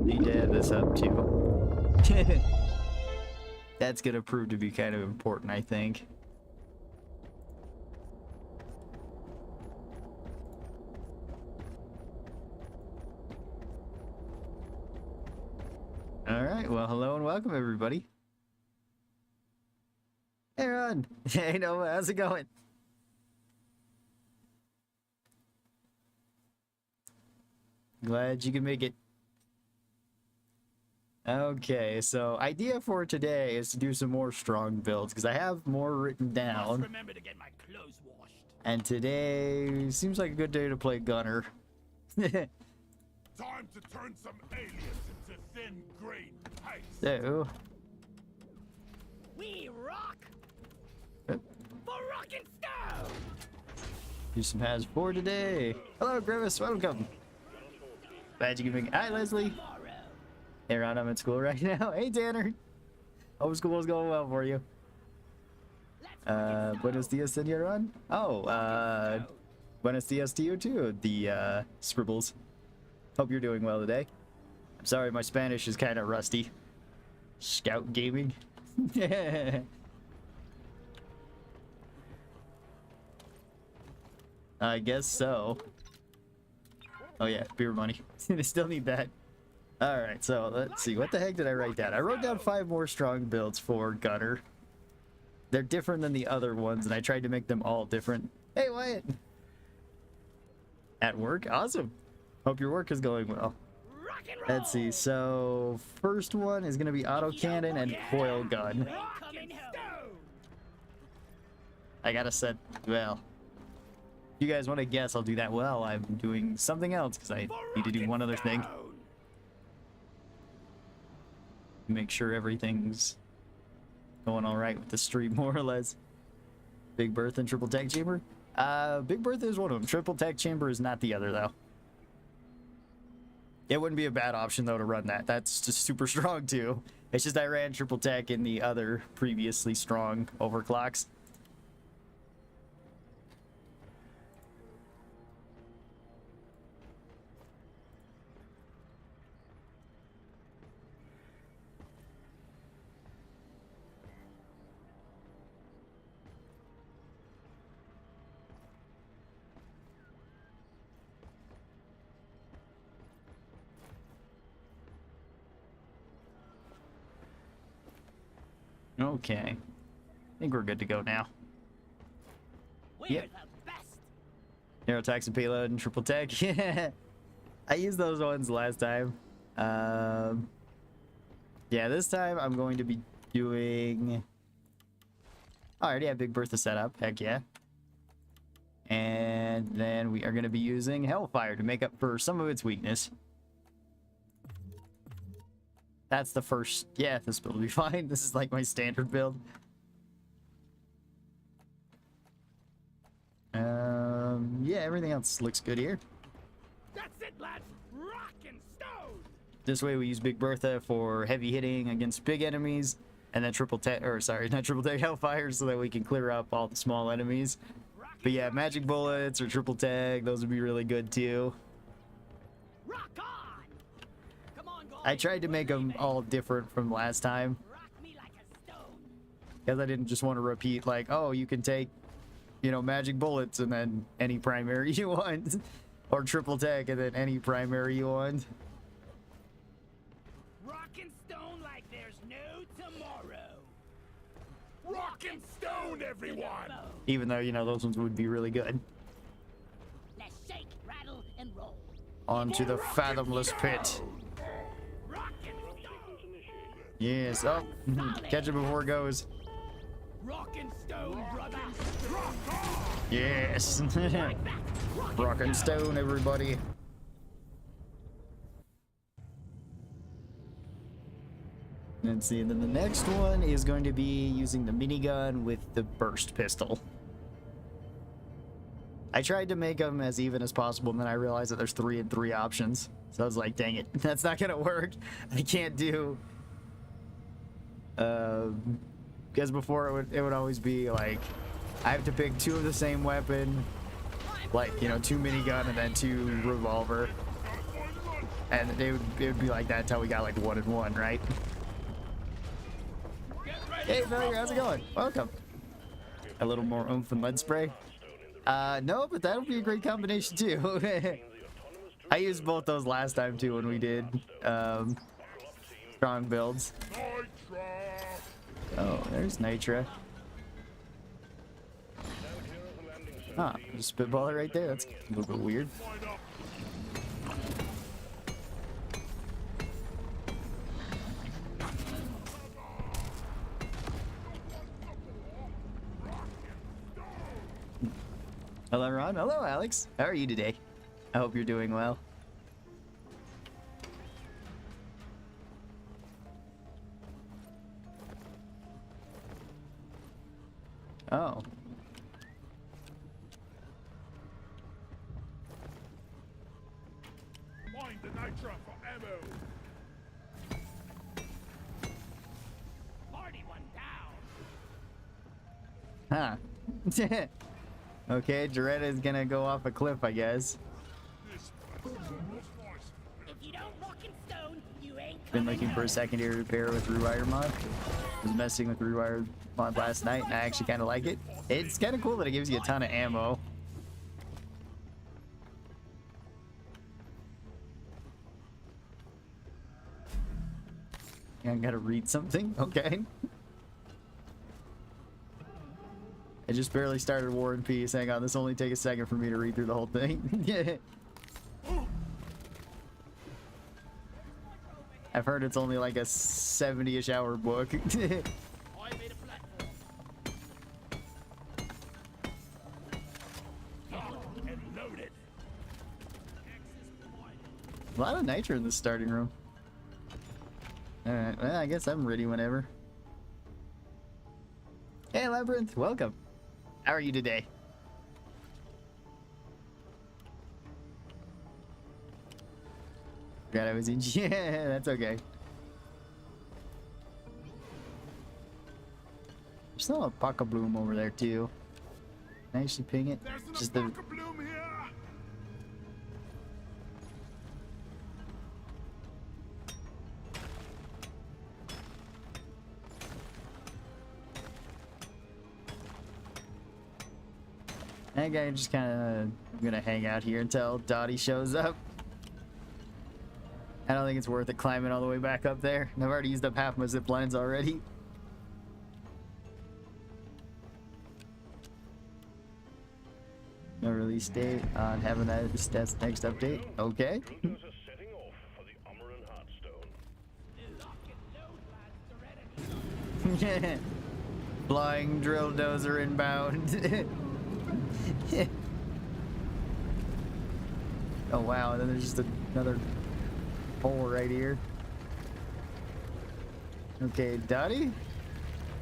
Need to add this up too. That's gonna prove to be kind of important, I think. Alright, well, hello and welcome, everybody. Hey, Ron. Hey, Nova, how's it going? Glad you can make it. Okay, so idea for today is to do some more strong builds, because I have more written down. Remember to get my clothes washed. And today seems like a good day to play gunner. Time to turn some aliens into thin green ice. So, We rock for rock and stone. do some has for today. Hello, Grimace, welcome. Glad you can make. Hi, Leslie. Hey, Ron, I'm at school right now. Hey, Tanner. Hope school is going well for you. Buenos dias, Senor Ron. Oh, buenos dias to you too, the scribbles. Hope you're doing well today. I'm sorry, my Spanish is kind of rusty. Scout gaming. I guess so. Oh yeah, beer money. They still need that. Alright, so let's see. What the heck did I write down? I wrote down 5 more strong builds for gunner. They're different than the other ones, and I tried to make them all different. Hey, Wyatt! At work? Awesome. Hope your work is going well. Let's see. So, first one is going to be autocannon and coil gun. I gotta set... Well... If you guys want to guess, I'll do that. Well, I'm doing something else, because I need to do one other thing. Make sure everything's going all right with the stream, more or less. Big Bertha and triple tech chamber. Big Bertha is one of them. Triple tech chamber is not the other, though. It wouldn't be a bad option though to run that. That's just super strong too. It's just I ran triple tech in the other previously strong overclocks. Okay. I think we're good to go now. Yep. The best. Narrow tax and payload and triple tech. Yeah. I used those ones last time. Yeah, this time I'm going to be doing... Oh, I already have Big Bertha set up. Heck yeah. And then we are going to be using Hellfire to make up for some of its weakness. That's the first... Yeah, this build will be fine. This is like my standard build. Yeah, everything else looks good here. That's it, lads. Rock and stone. This way we use Big Bertha for heavy hitting against big enemies, and then triple tech, or sorry, not triple tech, Hellfire, so that we can clear up all the small enemies. But yeah, magic bullets or triple tag, those would be really good too. Rock on. Come on, go. I tried to make them all different from last time, Rock me like a stone. because I didn't just want to repeat like, oh, you can take, you know, magic bullets and then any primary you want, or triple tag and then any primary you want. Rock and stone like there's no tomorrow. Rock and stone, everyone! Even though, you know, those ones would be really good. Let's shake, rattle, and roll. Onto the fathomless pit. Rock and stone. Yes, oh, catch it before it goes. Rock and stone, brother. Yes. Rock and stone, everybody. Let's see, and then the next one is going to be using the minigun with the burst pistol. I tried to make them as even as possible, and then I realized that there's 3 and 3 options. So I was like, dang it, that's not gonna work. I can't do... because before it would always be like, I have to pick 2 of the same weapon, like, you know, 2 minigun and then 2 revolver. And it would be like that until we got like 1 and 1, right? Hey, Failure, how's it going? Welcome. A little more oomph and lead spray? No, but that'll be a great combination too. I used both those last time too when we did strong builds. Oh, there's Nitra. Ah, just spitball it right there. That's a little bit weird. Hello, Ron. Hello, Alex. How are you today? I hope you're doing well. Oh. Find the nitra for ammo. Party one down. Huh. Okay, Doretta is gonna go off a cliff, I guess. If you don't rock and stone, you ain't Been coming looking for a home. secondary repair with Rewire mod. Was messing with Rewire mod last night, and I actually kind of like it. It's kind of cool that it gives you a ton of ammo. I gotta read something. Okay. I just barely started War and Peace. Hang on, this will only take a second for me to read through the whole thing. Yeah. I've heard it's only like a 70-ish hour book. I made a platform. And loaded. A lot of nitro in this starting room. Alright, well, I guess I'm ready whenever. Hey, Labyrinth, welcome. How are you today? God, I was in. Yeah, that's okay. There's still a Paka Bloom over there, too. Can I actually ping it? There's an Just the. Apoca bloom here. I think I'm just kind of gonna hang out here until Dottie shows up. I don't think it's worth it climbing all the way back up there. I've already used up half my zip lines already. No release date on having that that's next update. Okay. Drillers are setting off for the Umaran Heartstone. Lock and load, lads. They're ready. Flying drill dozer inbound. Oh wow, and then there's just another hole right here. Okay, Dottie?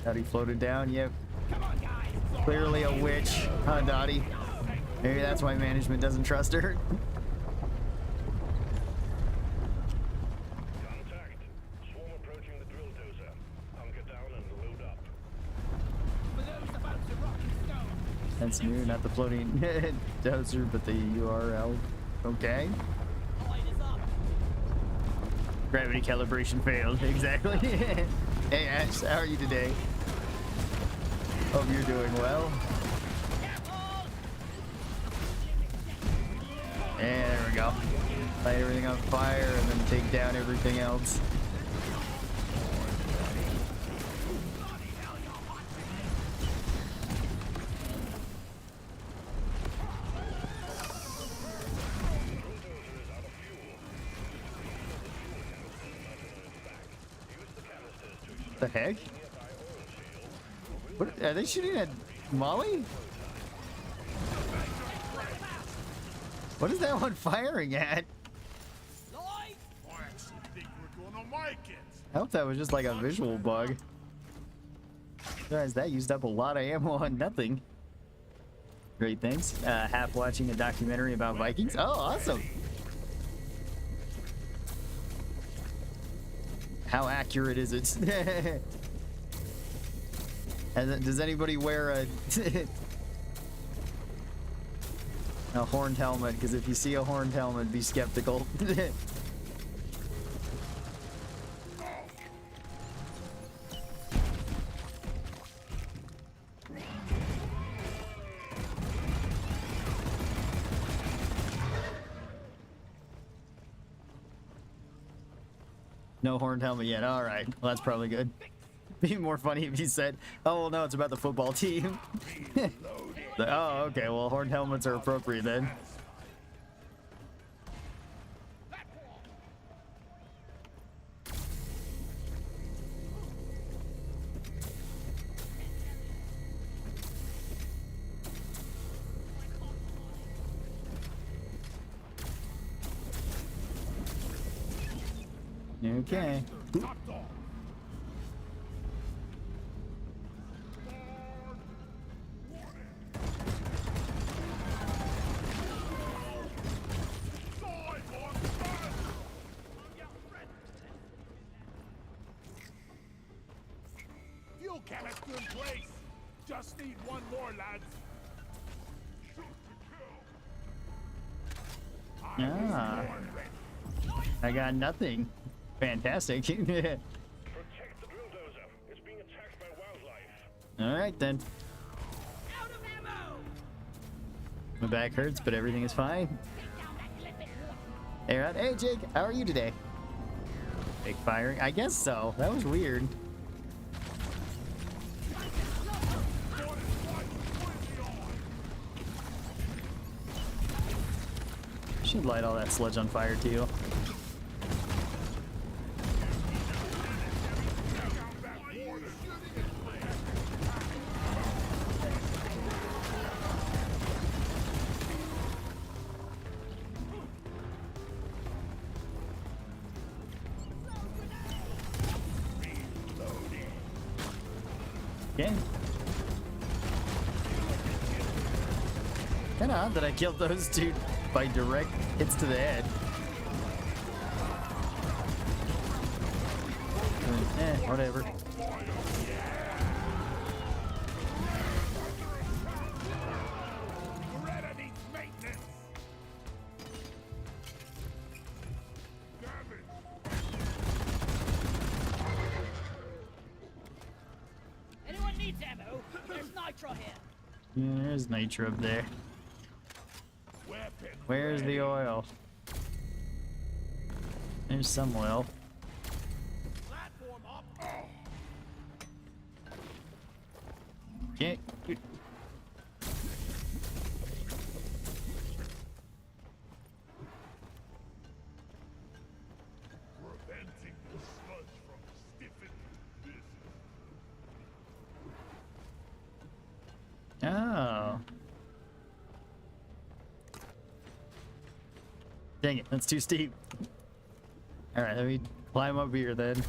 Dottie floated down, yep. Come on, guys. Clearly a witch, huh, Dottie? Maybe that's why management doesn't trust her. Contact. Swarm approaching the drill dozer. Hunker down and load up. For those about to rock and stone. That's new, not the floating dozer, but the URL. Okay. Light is up. Gravity calibration failed, exactly. Hey Ash, how are you today? Hope you're doing well. Careful. And there we go. Light everything on fire and then take down everything else. The heck? What are they shooting at Molly? What is that one firing at? Light. I actually think we're gonna make it. I hope that was just like a visual bug. Guys, that used up a lot of ammo on nothing. Great things. Half watching a documentary about Vikings. Oh, awesome. How accurate is it? Does anybody wear a horned helmet? Because if you see a horned helmet, be skeptical. No horned helmet yet. All right. Well, that's probably good. Be more funny if you said, "Oh well, no, it's about the football team." Oh, okay. Well, horned helmets are appropriate then. Okay. Fuel canister in place. Just need one more, lads. Ah. I got nothing. Fantastic. Protect the drill dozer. It's being attacked by wildlife. All right then. Out of ammo! My back hurts, but everything is fine. Take down that clip and Hey, Rod. Hey, Jake. How are you today? Big firing. I guess so. That was weird. Should light all that sludge on fire too. Okay. Kinda odd that I killed those two by direct hits to the head. Whatever. Loretta needs maintenance. anyone needs ammo, there's nitro here. Yeah, there's nitro up there. Weapon. Where's the oil? There's some oil. Platform up. Okay. Preventing the sludge from stiffening this. Oh. Dang it, that's too steep. Alright, let me climb up here then.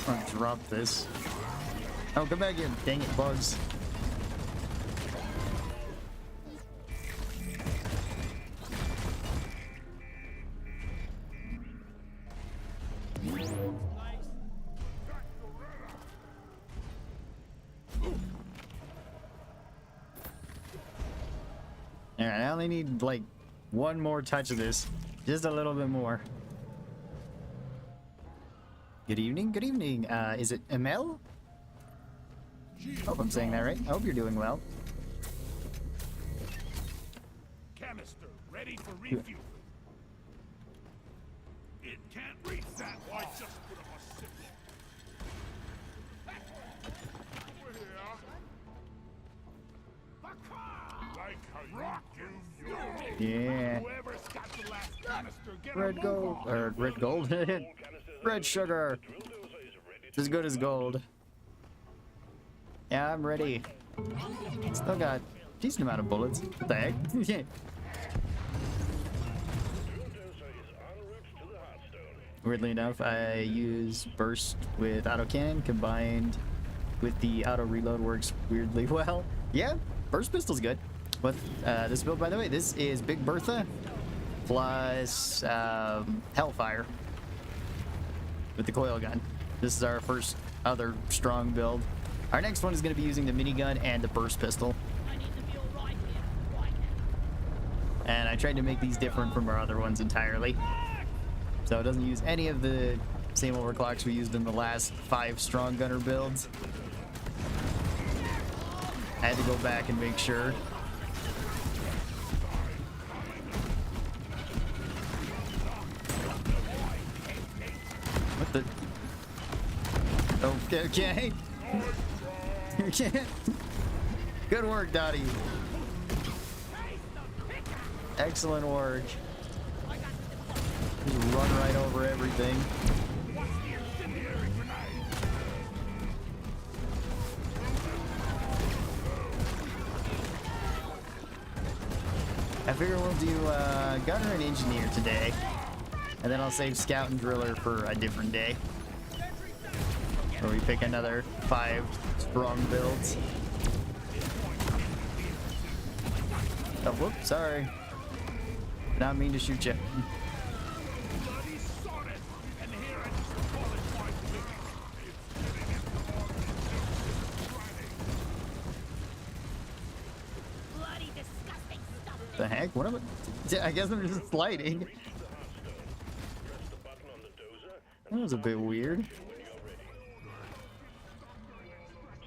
I'm gonna drop this. Oh, come back in. Dang it, bugs. Alright, I only need like one more touch of this. Just a little bit more. Good evening, good evening. Is it Emel? Hope I'm saying that right. I hope you're doing well. Canister ready for refuel. It can't reach that. Why just put up a signal? We're here. Like how you give your Yeah. whoever's got the last canister, get a Red move gold, on. or red gold. Red sugar. It's as good as gold. Yeah, I'm ready. Still got a decent amount of bullets. What the heck? Yeah. Weirdly enough, I use burst with autocannon combined with the auto reload works weirdly well. Yeah, burst pistol's good. But this build, by the way, this is Big Bertha plus Hellfire with the coil gun. This is our first other strong build. Our next one is going to be using the minigun and the burst pistol. I need to be all right here, right now. And I tried to make these different from our other ones entirely. So it doesn't use any of the same overclocks we used in the last 5 strong gunner builds. I had to go back and make sure. What the? Okay, okay. You can't. Good work, Dottie. Excellent work. Just run right over everything. I figure we'll do gunner and engineer today, and then I'll save scout and driller for a different day, where we pick another 5 strong builds. Oh, whoops, sorry. Did not mean to shoot you. Bloody disgusting stuff. The heck? What am I? I guess I'm just sliding. That was a bit weird.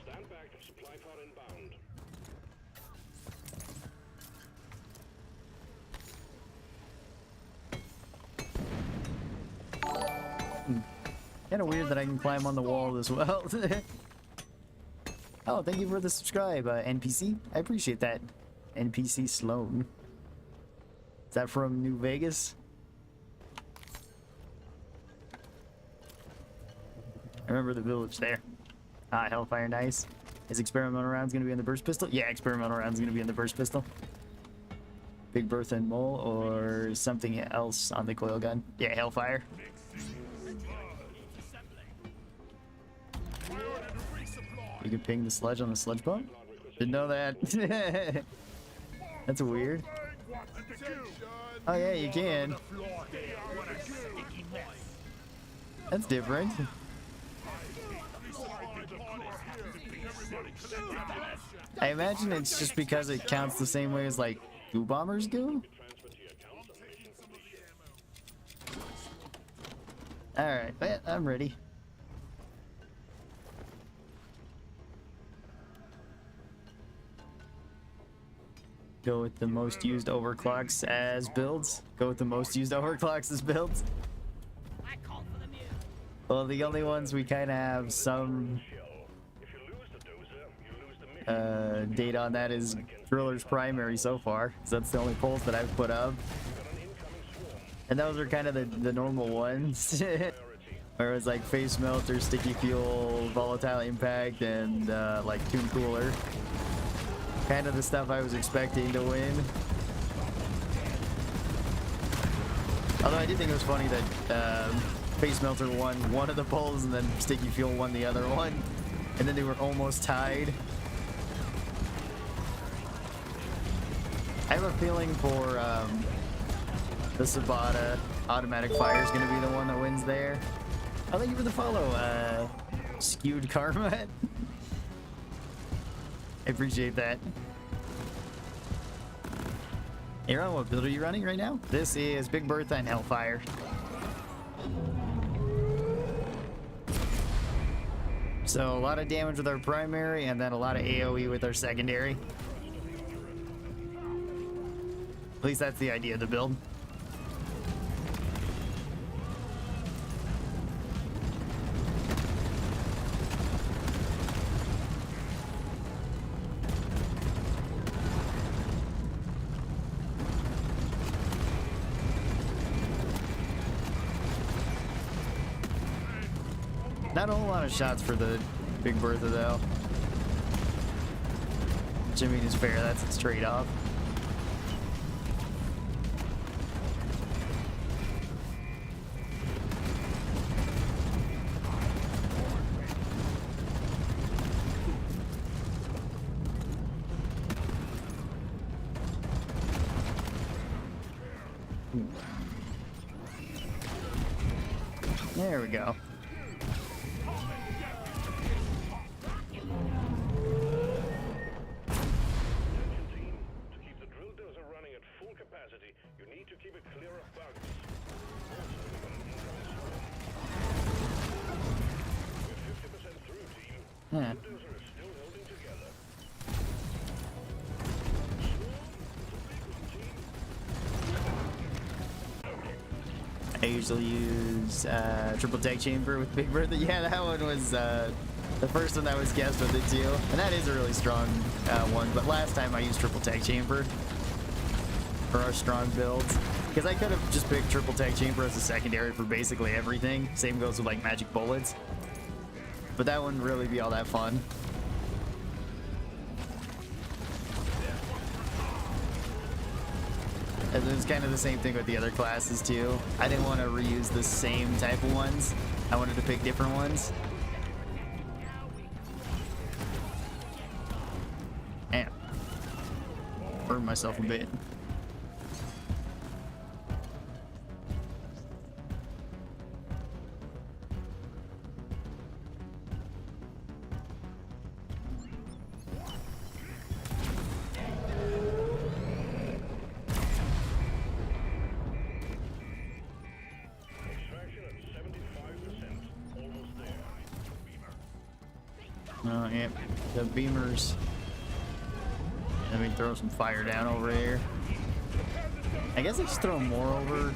Stand back. Supply pod inbound. Kind of weird that I can climb on the wall as well. Oh, thank you for the subscribe, NPC. I appreciate that. NPC Sloan. Is that from New Vegas? I remember the village there. Ah, Hellfire, nice. Is experimental rounds gonna be in the burst pistol? Yeah, experimental rounds gonna be in the burst pistol. Big Bertha and Mole, or something else on the coil gun? Yeah, Hellfire. You can ping the sledge on the sledge boat? Didn't know that. That's weird. Oh yeah, you can. That's different. I imagine it's just because it counts the same way as like goo bombers go. Alright, I'm ready. Go with the most used overclocks as builds. Go with the most used overclocks as builds. I called for the mule. Well, the only ones we kind of have some data on that is Driller's primary so far. So that's the only polls that I've put up. And those are kind of the normal ones. Where it was like face melter, sticky fuel, volatile impact, and like tune cooler. Kind of the stuff I was expecting to win. Although I did think it was funny that face melter won one of the polls and then sticky fuel won the other one. And then they were almost tied. I have a feeling for the Sabata automatic fire is going to be the one that wins there. Oh, thank you for the follow, Skewed Karma. I appreciate that. Aaron, what build are you running right now? This is Big Bertha and Hellfire. So a lot of damage with our primary and then a lot of AoE with our secondary. At least that's the idea of the build. Not a whole lot of shots for the Big Bertha though. Which I mean is fair, that's its trade-off. There we go. Yeah. I usually use triple tag chamber with Big Bertha. Yeah, that one was the first one that was guessed with it too. And that is a really strong one. But last time I used triple tag chamber for our strong builds. Because I could have just picked triple tag chamber as a secondary for basically everything. Same goes with like magic bullets. But that wouldn't really be all that fun. And it's kind of the same thing with the other classes too. I didn't want to reuse the same type of ones. I wanted to pick different ones. Damn. Burned myself a bit. Oh, yeah, the beamers. Let me throw some fire down over here. I guess I just throw more over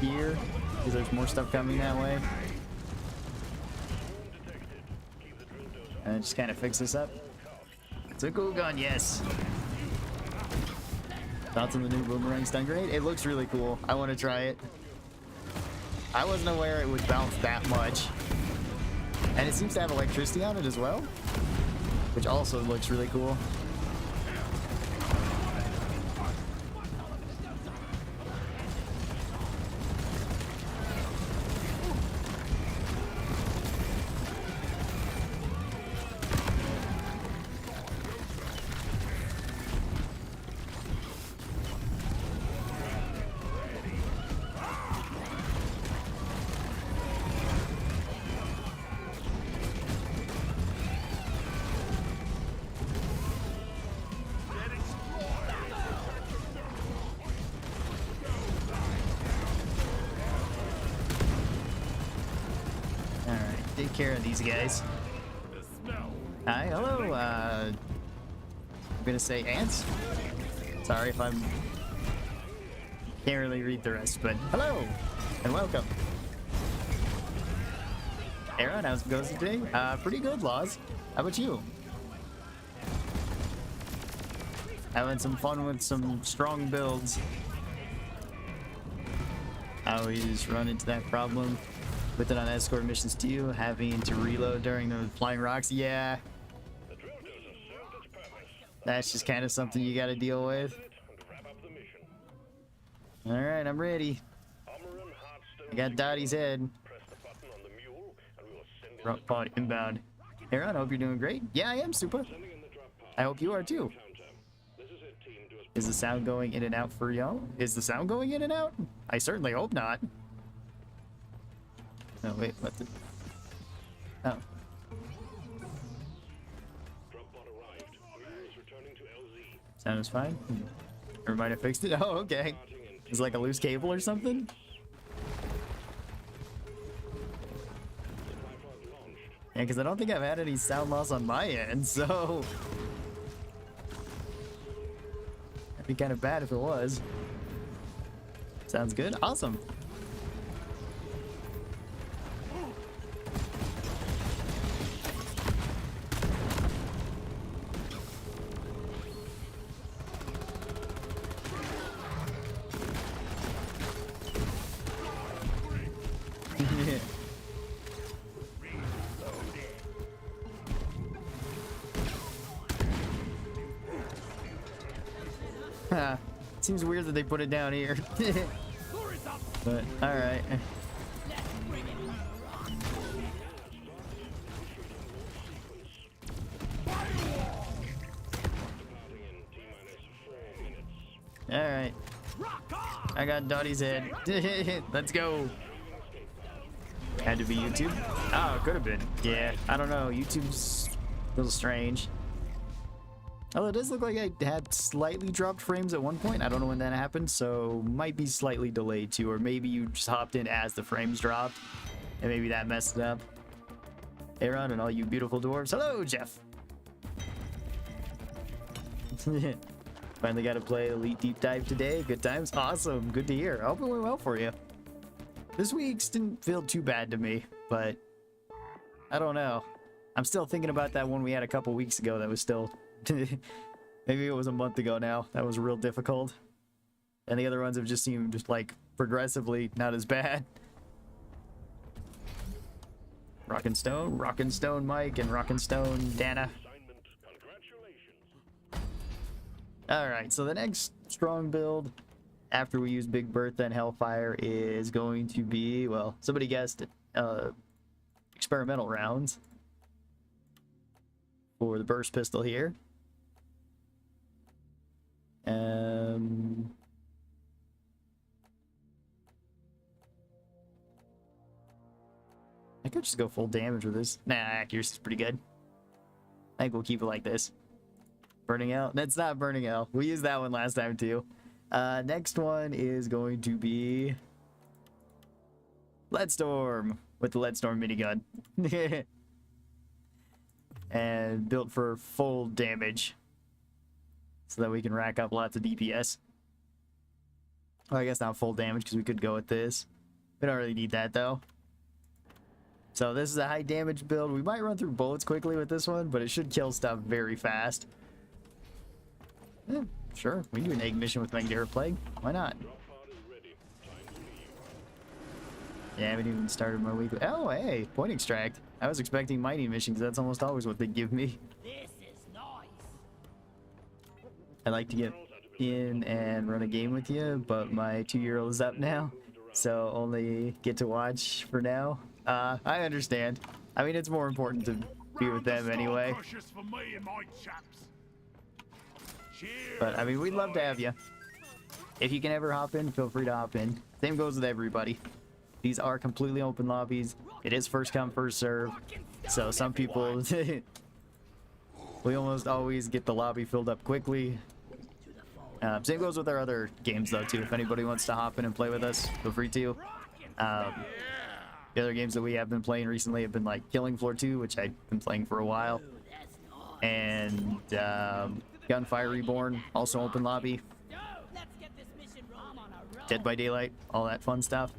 here because there's more stuff coming that way. And just kind of fix this up. It's a cool gun, yes. Thoughts on the new boomerang stun grenade? It looks really cool. I want to try it. I wasn't aware it would bounce that much. And it seems to have electricity on it as well, which also looks really cool. Take care of these guys. Hi, hello. I'm gonna say ants. Sorry if I'm can't really read the rest, but hello and welcome. Aaron, how's it going today? Pretty good, Laws. How about you? Having some fun with some strong builds. I always run into that problem with it on escort missions too, having to reload during the flying rocks. Yeah, that's just kind of something you got to deal with. All right, I'm ready. I got Dottie's head. Drop pod inbound. Aaron, I hope you're doing great. Yeah, I am, Super. I hope you are too. Is the sound going in and out for y'all? Is the sound going in and out? I certainly hope not. Oh, wait, what the... Oh. Sound is fine. Or might have fixed it. Oh, okay. It's like a loose cable or something? Yeah, because I don't think I've had any sound loss on my end, so... That'd be kind of bad if it was. Sounds good. Awesome. Seems weird that they put it down here. But all right. All right. I got Dottie's head. Let's go. Had to be YouTube. Oh, it could have been. Yeah, I don't know. YouTube's a little strange. Although it does look like I had slightly dropped frames at one point. I don't know when that happened, so might be slightly delayed too, or maybe you just hopped in as the frames dropped, and maybe that messed it up. Aaron and all you beautiful dwarves. Hello, Jeff. Finally got to play Elite Deep Dive today. Good times. Awesome. Good to hear. I hope it went well for you. This week's didn't feel too bad to me, but I don't know. I'm still thinking about that one we had a couple weeks ago that was still... Maybe it was a month ago now. That was real difficult. And the other ones have just seemed just like progressively not as bad. Rockin' Stone Mike, and Rockin' Stone Dana. Alright, so the next strong build after we use Big Bertha and Hellfire is going to be, well, somebody guessed it, experimental rounds for the burst pistol here. I could just go full damage with this. Nah, accuracy's pretty good. I think we'll keep it like this. Burning out? That's not burning out. We used that one last time too. Next one is going to be Leadstorm with the Leadstorm minigun. And built for full damage so that we can rack up lots of DPS. Well, I guess not full damage because we could go with this. We don't really need that though. So this is a high damage build. We might run through bullets quickly with this one, but it should kill stuff very fast. Yeah, sure, we can do an egg mission with Magdara Plague. Why not? Yeah, I haven't even started my weekly. Oh, hey, point extract. I was expecting mining mission because that's almost always what they give me. This is nice. I like to get in and run a game with you, but my 2-year-old is up now, so only get to watch for now. I understand. I mean, it's more important to be with them anyway. But I mean, we'd love to have you. If you can ever hop in, feel free to hop in. Same goes with everybody. These are completely open lobbies. It is first come, first serve. So some people, we almost always get the lobby filled up quickly. Same goes with our other games though too. If anybody wants to hop in and play with us, feel free to. The other games that we have been playing recently have been like Killing Floor 2, which I've been playing for a while. And Gunfire Reborn, also open lobby. Dead by Daylight, all that fun stuff.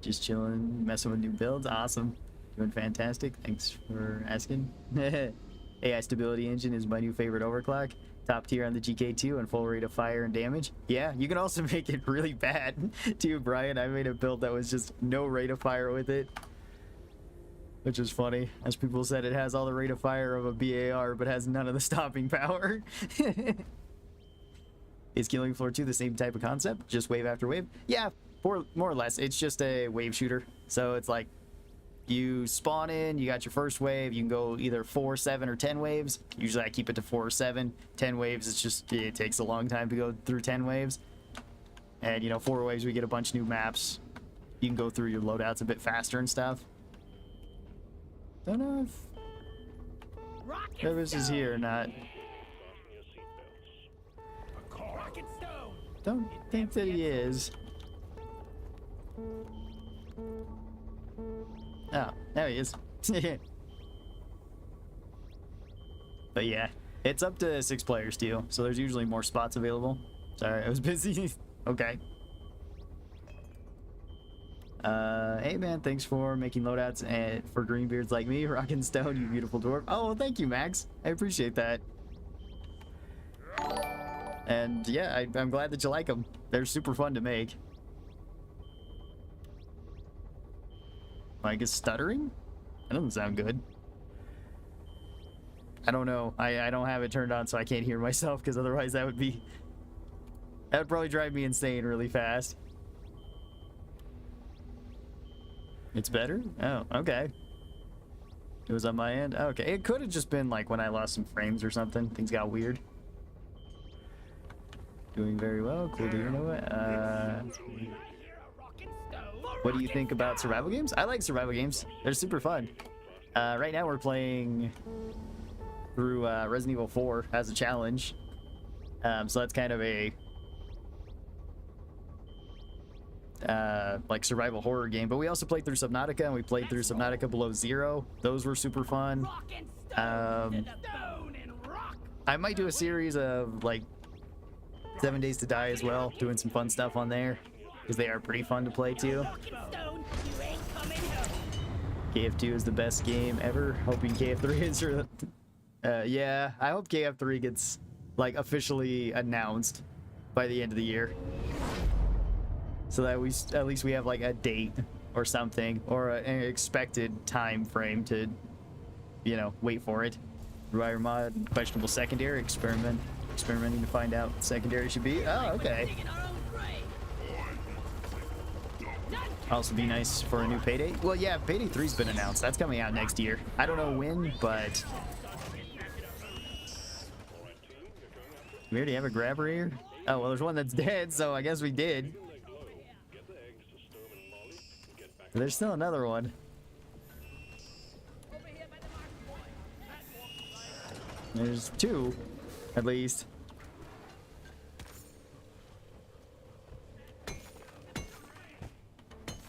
Just chilling, messing with new builds. Awesome. Doing fantastic. Thanks for asking. AI Stability Engine is my new favorite overclock. Top tier on the GK2 and full rate of fire and damage. Yeah, you can also make it really bad too, Brian. I made a build that was just no rate of fire with it, which is funny. As people said, it has all the rate of fire of a BAR, but has none of the stopping power. Is Killing Floor 2 the same type of concept? Just wave after wave? Yeah, more or less. It's just a wave shooter. So it's like, you spawn in, you got your first wave, you can go either 4, 7, or 10 waves. Usually I keep it to 4 or 7. 10 waves, it's just, it takes a long time to go through 10 waves. And, you know, 4 waves, we get a bunch of new maps. You can go through your loadouts a bit faster and stuff. Don't know if Travis is here or not. Don't think that he is. Oh, there he is. But yeah, it's up to 6 players too, so there's usually more spots available. Sorry, I was busy. Okay. Hey man, thanks for making loadouts and for greenbeards like me. Rockin' Stone, you beautiful dwarf. Oh, well, thank you, Max. I appreciate that. And yeah, I'm glad that you like them. They're super fun to make. Mike is stuttering? That doesn't sound good. I don't know. I don't have it turned on, so I can't hear myself, because otherwise that would probably drive me insane really fast. It's better? Oh, okay. It was on my end? Okay. It could have just been like when I lost some frames or something. Things got weird. Doing very well. Cool to hear, Noah. What do you think about survival games? I like survival games. They're super fun. Right now we're playing through Resident Evil 4 as a challenge. So that's kind of a like survival horror game. But we also played through Subnautica, and we played through Subnautica Below Zero. Those were super fun. I might do a series of like 7 Days to Die as well, doing some fun stuff on there, because they are pretty fun to play too. Stone, you ain't coming home. KF2 is the best game ever. Hoping KF3 is. Yeah, I hope KF3 gets like officially announced by the end of the year, so that we at least we have like a date or something, or an expected time frame to, you know, wait for it. Revolver mod, questionable secondary, experimenting to find out what secondary should be. Oh, okay. Digging our own grave. Also be nice for a new Payday. Well, yeah, Payday 3's been announced. That's coming out next year. I don't know when, but we already have a grabber here. Oh, well, there's one that's dead, so I guess we did. There's still another one. Over here by the mark point. There's two, at least.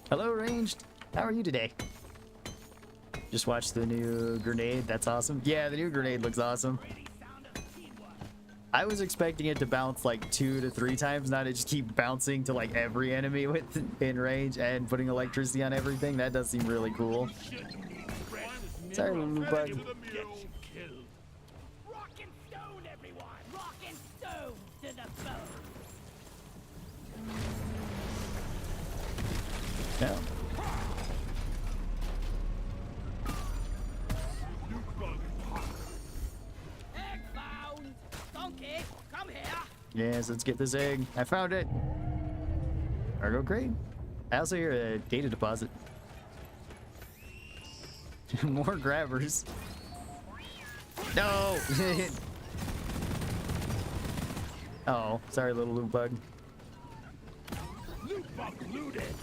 Hello, Ranged. How are you today? Just watched the new grenade. That's awesome. Yeah, the new grenade looks awesome. I was expecting it to bounce like 2 to 3 times, not to just keep bouncing to like every enemy in range and putting electricity on everything. That does seem really cool. Sorry, little bug. Rock and stone, everyone. Rock and stone to the bone. No. Egg found. Donkey, come here. Yes, let's get this egg. I found it. Cargo crate. I also hear a data deposit. More grabbers. No! Oh, sorry, little loot bug. Loot bug looted.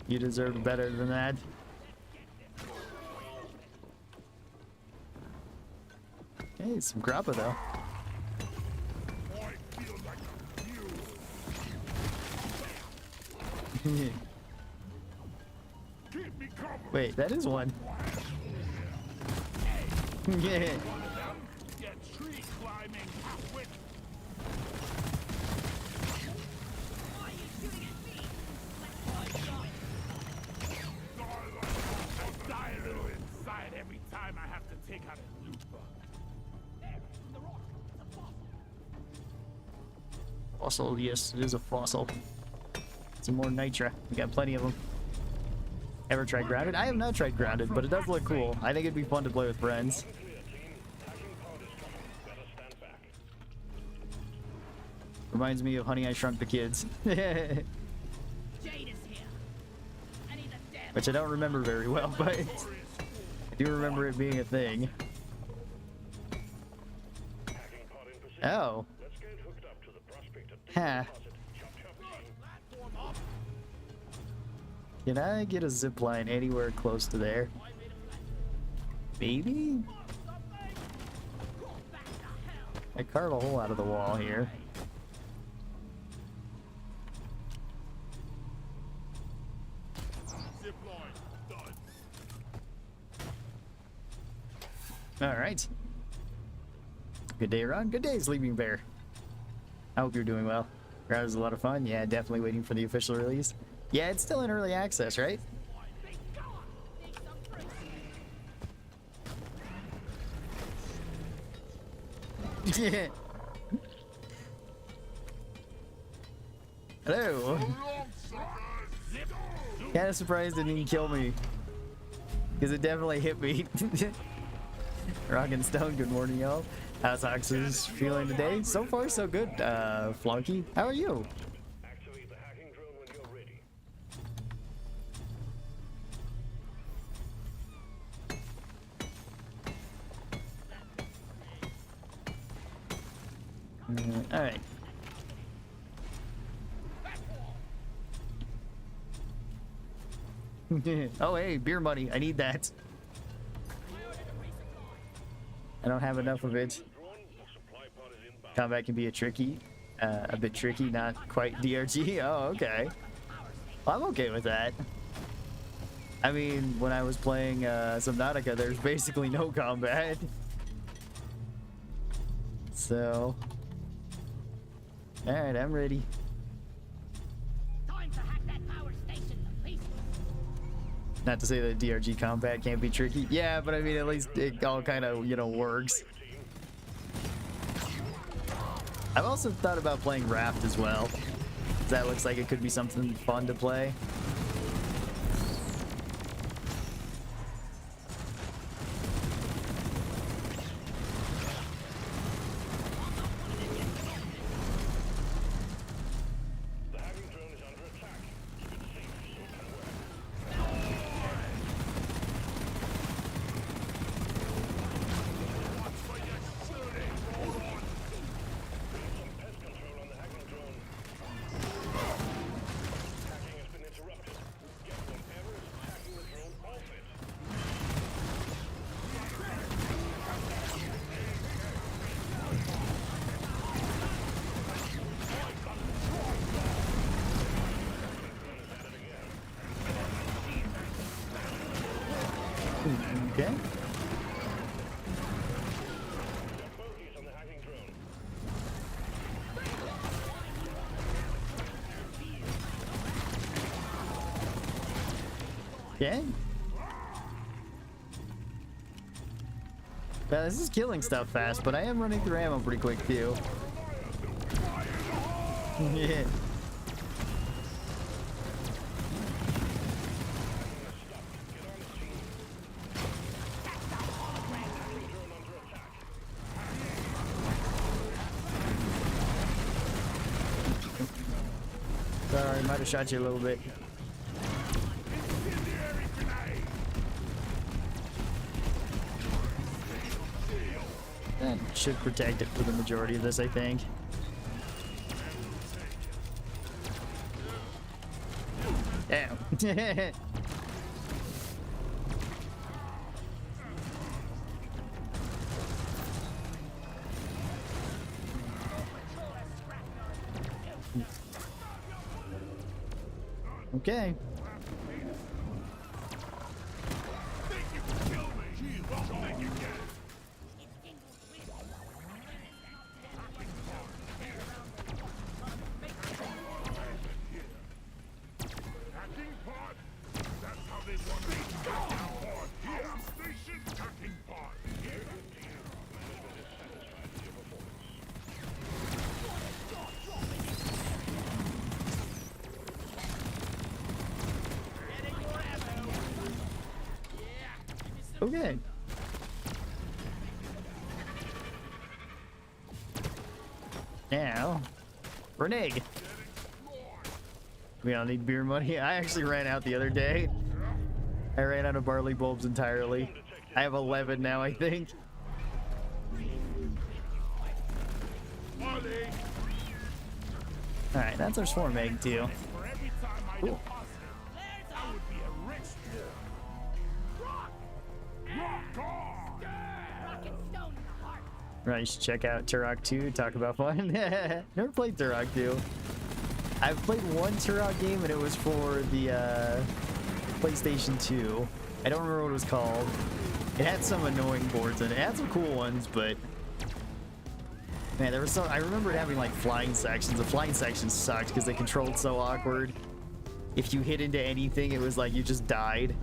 You deserve better than that. Hey, some grappa though. I feel like a mule. Keep me covered. Wait, that is one. Yeah. Get tree climbing halfway. Why are you shooting at me? I die a little inside every time I have to take out a loot bug. There, the rock. The fossil. Fossil, yes, it is a fossil. Some more nitra. We got plenty of them. Ever tried grounded? I have not tried grounded, but it does look cool. I think it'd be fun to play with friends. Reminds me of Honey, I Shrunk the Kids. Jade is here. I need a damn. Which I don't remember very well, but I do remember it being a thing. Oh. Huh. Can I get a zip line anywhere close to there? Maybe? I carve a hole out of the wall here. Zip line done. Alright. Good day, Ron. Good day, Sleeping Bear. I hope you're doing well. Crowd is a lot of fun. Yeah, definitely waiting for the official release. Yeah, it's still in early access, right? Yeah. Hello. Kind of surprised it didn't kill me, because it definitely hit me. Rock and Stone, good morning, y'all. How's Ox's feeling today? So far, so good. Flunky, how are you? Activate the hacking drone when you're ready. All right. Oh, hey, beer money. I need that. I don't have enough of it. Combat can be a bit tricky, not quite DRG. Oh, okay. Well, I'm okay with that. I mean, when I was playing Subnautica, there's basically no combat. So, Alright, I'm ready. Time to hack that power station to pieces. Not to say that DRG combat can't be tricky. Yeah, but I mean, at least it all kind of, you know, works. I've also thought about playing Raft as well. That looks like it could be something fun to play. The hacking drone is under attack. Keep it safe so it can work. Watch for your shooting. Hold on. Some pest control on the hacking drone. Hacking has been interrupted. Get whatever is hacking the drone off it. Okay. Got bogeys on the hacking drone. Okay. Now, this is killing stuff fast, but I am running through ammo pretty quick too. Yeah. Sorry, might have shot you a little bit. Incendiary grenade. That should protect it for the majority of this, I think. Damn. Okay. Think you can kill me? Well, think you can. Hacking pod? That's how they want me. That's how hard. Power station hacking pod. Here. Management is satisfied with your performance. Okay. Now, renege. We don't need beer money. I actually ran out the other day. I ran out of barley bulbs entirely. I have 11 now, I think. Molly, Alright, that's our swarm egg too. for every time I Cool. deposit, I would be a rich boy. Rock on! Rock and stone in the heart. Right, you should check out Turok 2, talk about fun. Never played Turok 2. I've played one Turok game and it was for the PlayStation 2. I don't remember what it was called. It had some annoying boards in it. It had some cool ones, but man, there was some. I remember it having like flying sections. The flying sections sucked because they controlled so awkward. If you hit into anything, it was like you just died.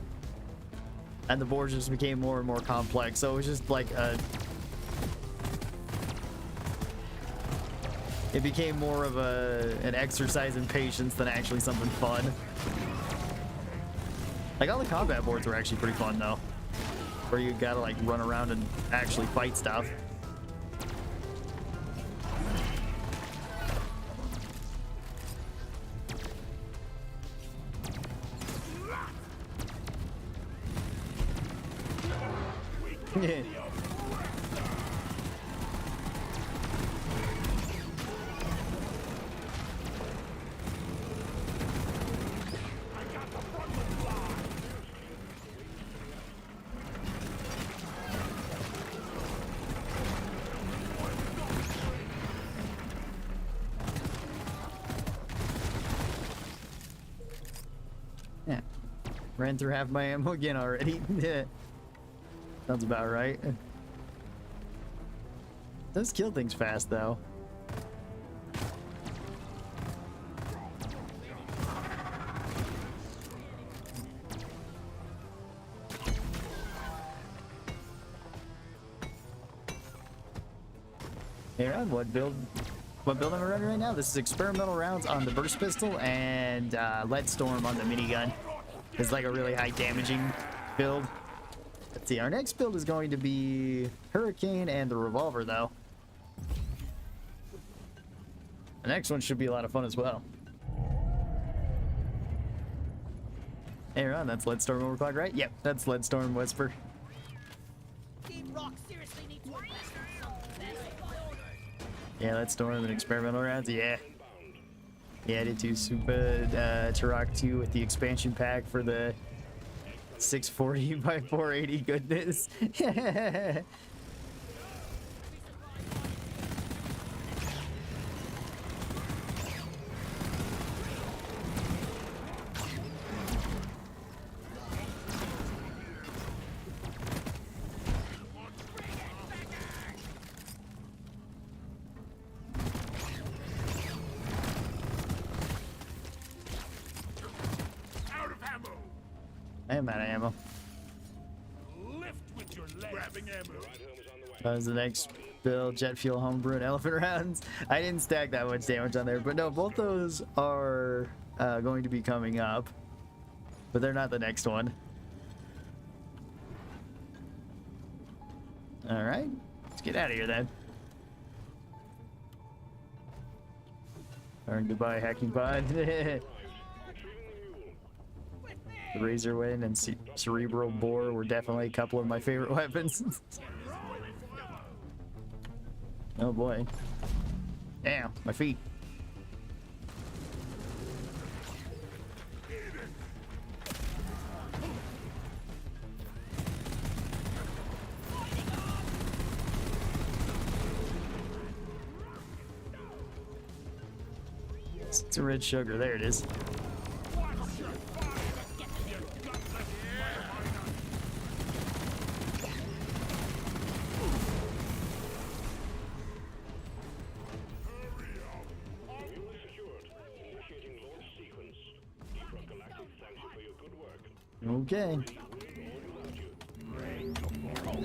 And the boards just became more and more complex. So it was just like a. It became more of an exercise in patience than actually something fun. Like all the combat boards were actually pretty fun though, where you gotta like run around and actually fight stuff. Yeah. Yeah. Ran through half my ammo again already. Yeah. Sounds about right. Does kill things fast though. Hey Ron, what build am I running right now? This is experimental rounds on the burst pistol and lead storm on the minigun. It's like a really high damaging build. Let's see, our next build is going to be Hurricane and the revolver though. The next one should be a lot of fun as well. Hey Ron, that's lead storm overclock, right? Yep, that's lead storm whisper. Deep Rock seriously needs to invest in something better. Yeah, lead storm and experimental rounds, yeah. Yeah, I did too. Super Turok 2 with the expansion pack for the 640 by 480 goodness. Out of ammo. I am out of ammo. Lift with your legs. Grabbing ammo. That was the next build, jet fuel, homebrew, and elephant rounds. I didn't stack that much damage on there, but no, both those are going to be coming up, but they're not the next one. All right, let's get out of here then. All right, goodbye, hacking pod. The razor win and cerebral bore were definitely a couple of my favorite weapons. Oh boy. Damn, my feet. It's a red sugar. There it is. Unit secured. Initiating launch sequence. Deep Rock Galactic thanks you for your good work. Okay.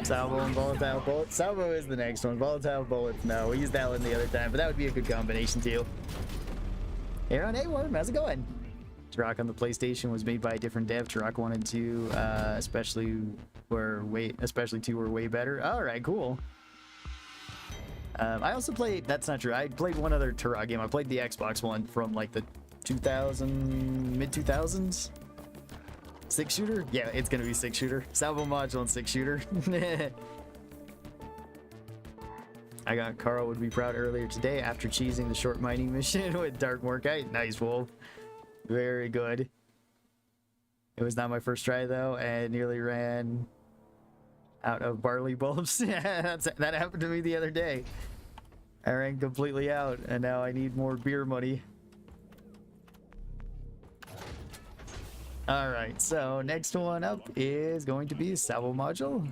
Salvo and volatile bullet. Salvo is the next one. Volatile bullets, no. We used that one the other time, but that would be a good combination too. Aaron, hey Worm, how's it going? Turok on the PlayStation was made by a different dev. Turok 1 and 2, especially 2 were way better. All right, cool. I also played, that's not true. I played one other Turok game. I played the Xbox one from like the mid 2000s. 6-shooter? Yeah, it's gonna be 6-shooter. Salvo module and 6-shooter. I got Karl would be proud earlier today after cheesing the short mining mission with Dark Morkite. Nice, Wolf. Very good. It was not my first try though, and nearly ran out of barley bulbs. That happened to me the other day. I ran completely out, and now I need more beer money. Alright, so next one up is going to be Salvo module.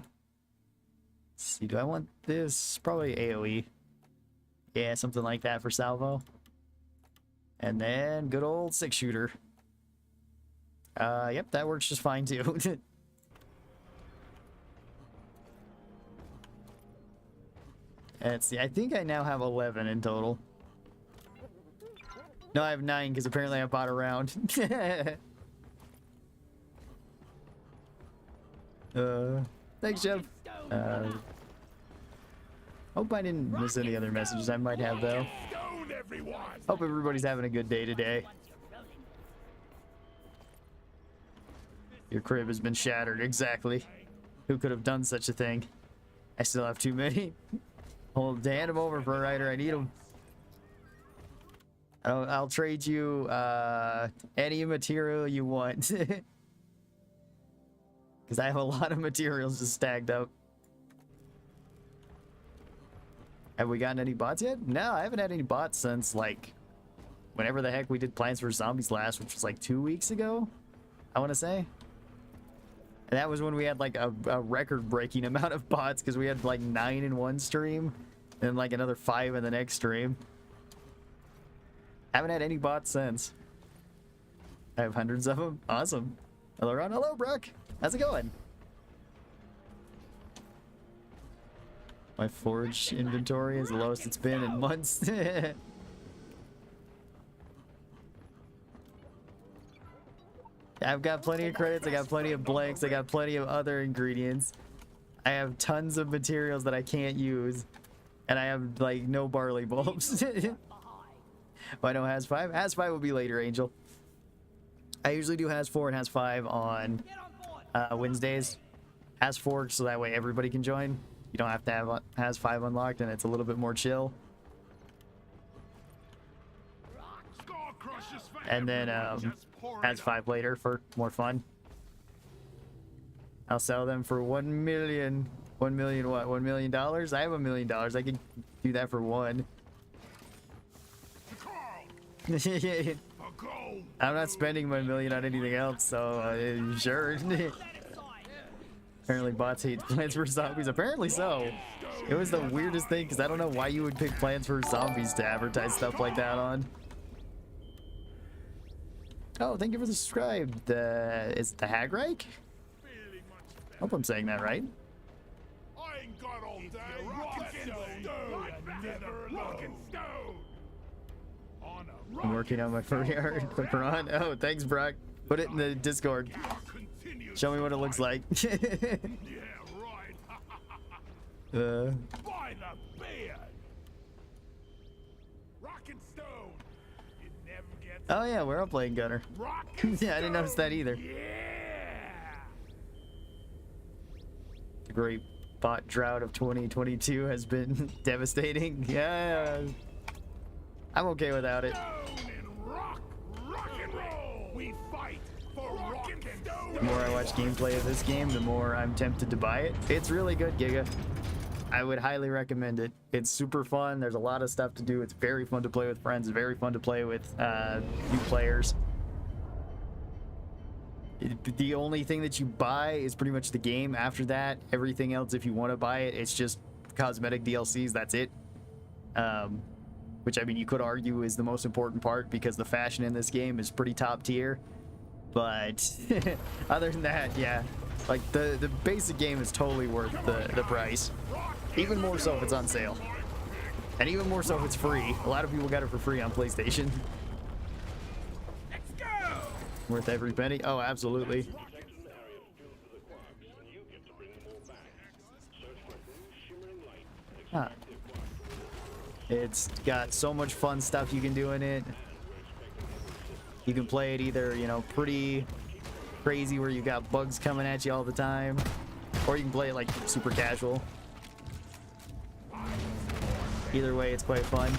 Let's see, do I want this? Probably AoE. Yeah, something like that for Salvo. And then good old 6-shooter. Yep, that works just fine too. Let's see, I think I now have 11 in total. No, I have 9 because apparently I bought a round. Thanks, Jeff. Hope I didn't miss any other messages. I might have though. Stone, everyone. Hope everybody's having a good day today. Your crib has been shattered. Exactly. Who could have done such a thing? I still have too many. Hold, hand them over for a rider. I need them. I'll trade you any material you want. Because I have a lot of materials just stacked up. Have we gotten any bots yet? No, I haven't had any bots since, like, whenever the heck we did Plants vs. Zombies last, which was like 2 weeks ago, I want to say. And that was when we had, like, a record-breaking amount of bots, because we had, like, 9 in one stream, and like another 5 in the next stream. Haven't had any bots since. I have hundreds of them. Awesome. Hello, Ron. Hello, Brooke. How's it going? My forge inventory is the lowest it's been in months. I've got plenty of credits, I got plenty of blanks, I got plenty of other ingredients. I have tons of materials that I can't use. And I have, like, no barley bulbs. Why no Has 5? Has 5 will be later, Angel. I usually do Has 4 and Has 5 on Wednesdays. Has 4 so that way everybody can join. You don't have to have Has 5 unlocked and it's a little bit more chill. And then Has 5 later for more fun. I'll sell them for 1 million. 1 million what? $1 million? I have $1 million. I can do that for one. I'm not spending my million on anything else, so sure. Apparently bots hate Plants vs Zombies. Apparently so. It was the weirdest thing because I don't know why you would pick Plants vs Zombies to advertise stuff like that on. Oh, thank you for the subscribe. Is the Hagreich? Hope I'm saying that right. I ain't got all day. Rock and stone. Never rock and stone. I'm working on my free art. The prawn. Oh, thanks, Brock. Put it in the Discord. Show me what it looks like. Yeah, right. By the beard. Rock and stone. It never gets. Oh yeah, we're all playing Gunner. Rock Yeah, I didn't notice that either. Yeah. The great bot drought of 2022 has been devastating. Yeah, I'm okay without it. Stone and rock and roll. We fight for rock and stone. The more I watch gameplay of this game, the more I'm tempted to buy it. It's really good, Giga. I would highly recommend it. It's super fun. There's a lot of stuff to do. It's very fun to play with friends. It's very fun to play with new players. The only thing that you buy is pretty much the game. After that, everything else, if you want to buy it, it's just cosmetic DLCs. That's it. Which, I mean, you could argue is the most important part because the fashion in this game is pretty top tier. But other than that, yeah, like the basic game is totally worth the price. Even more so if it's on sale. And even more so if it's free. A lot of people got it for free on PlayStation. Let's go. Worth every penny. Oh, absolutely. Detected an area filled with the quarks. You get to bring them all back. Search for blue shimmering light. Huh. It's got so much fun stuff you can do in it. You can play it either, you know, pretty crazy where you got bugs coming at you all the time, or you can play it like super casual. Either way, it's quite fun.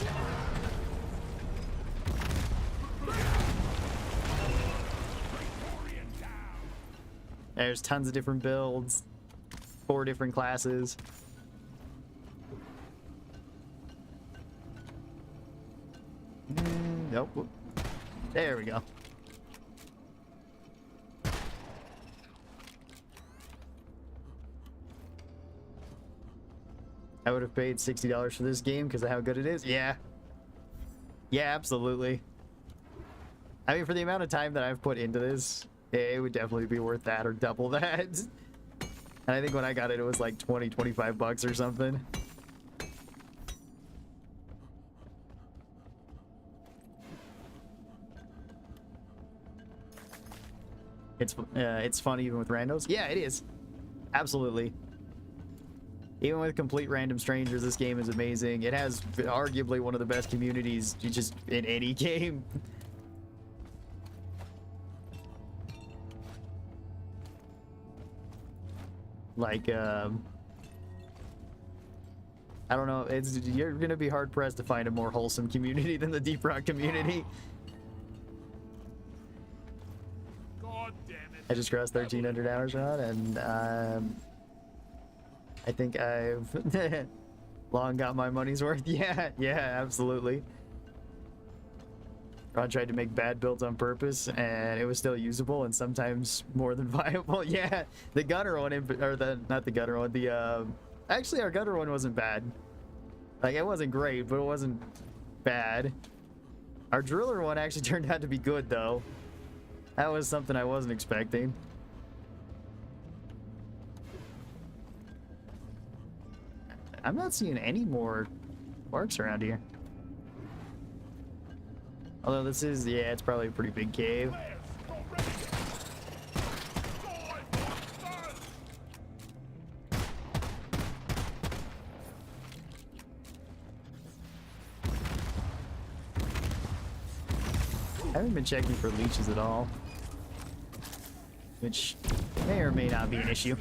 There's tons of different builds, 4 different classes. Nope. There we go. I would have paid $60 for this game because of how good it is. Yeah. Yeah, absolutely. I mean, for the amount of time that I've put into this, it would definitely be worth that or double that. And I think when I got it, it was like 20, 25 bucks or something. It's fun even with randos. Yeah, it is. Absolutely. Even with complete random strangers, this game is amazing. It has arguably one of the best communities just in any game. Like, I don't know. You're gonna be hard pressed to find a more wholesome community than the Deep Rock community. God damn it. I just crossed 1,300 hours on, and I think I've long got my money's worth. Yeah, absolutely. Ron tried to make bad builds on purpose, and it was still usable and sometimes more than viable. Yeah, the gunner one, not the gunner one, actually our gunner one wasn't bad. Like, it wasn't great, but it wasn't bad. Our driller one actually turned out to be good, though. That was something I wasn't expecting. I'm not seeing any more sparks around here. Although this is, yeah, it's probably a pretty big cave. I haven't been checking for leeches at all, which may or may not be an issue.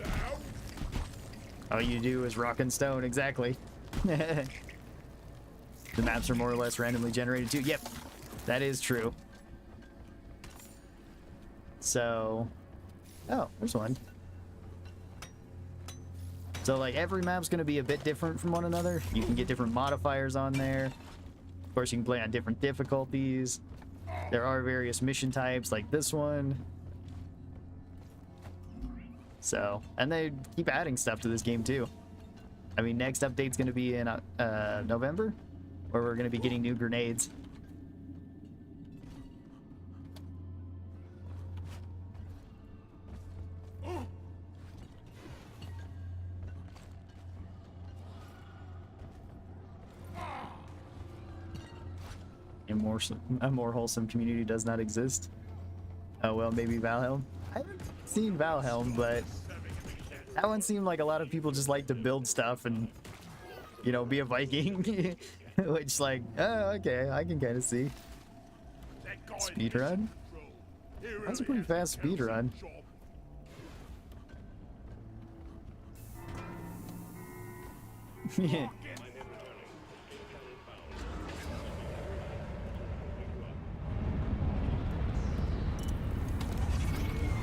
All you do is rock and stone, exactly. The maps are more or less randomly generated too. Yep, that is true. So, oh, there's one. So like every map's gonna be a bit different from one another. You can get different modifiers on there. Of course, you can play on different difficulties. There are various mission types like this one. So, and they keep adding stuff to this game too. I mean, next update's going to be in November, where we're going to be getting new grenades. A more wholesome community does not exist. Oh well, maybe Valhelm. I haven't seen Valhelm, but that one seemed like a lot of people just like to build stuff and, you know, be a Viking. Which, like, oh, okay, I can kind of see. Speedrun? That's a pretty fast speedrun. Yeah.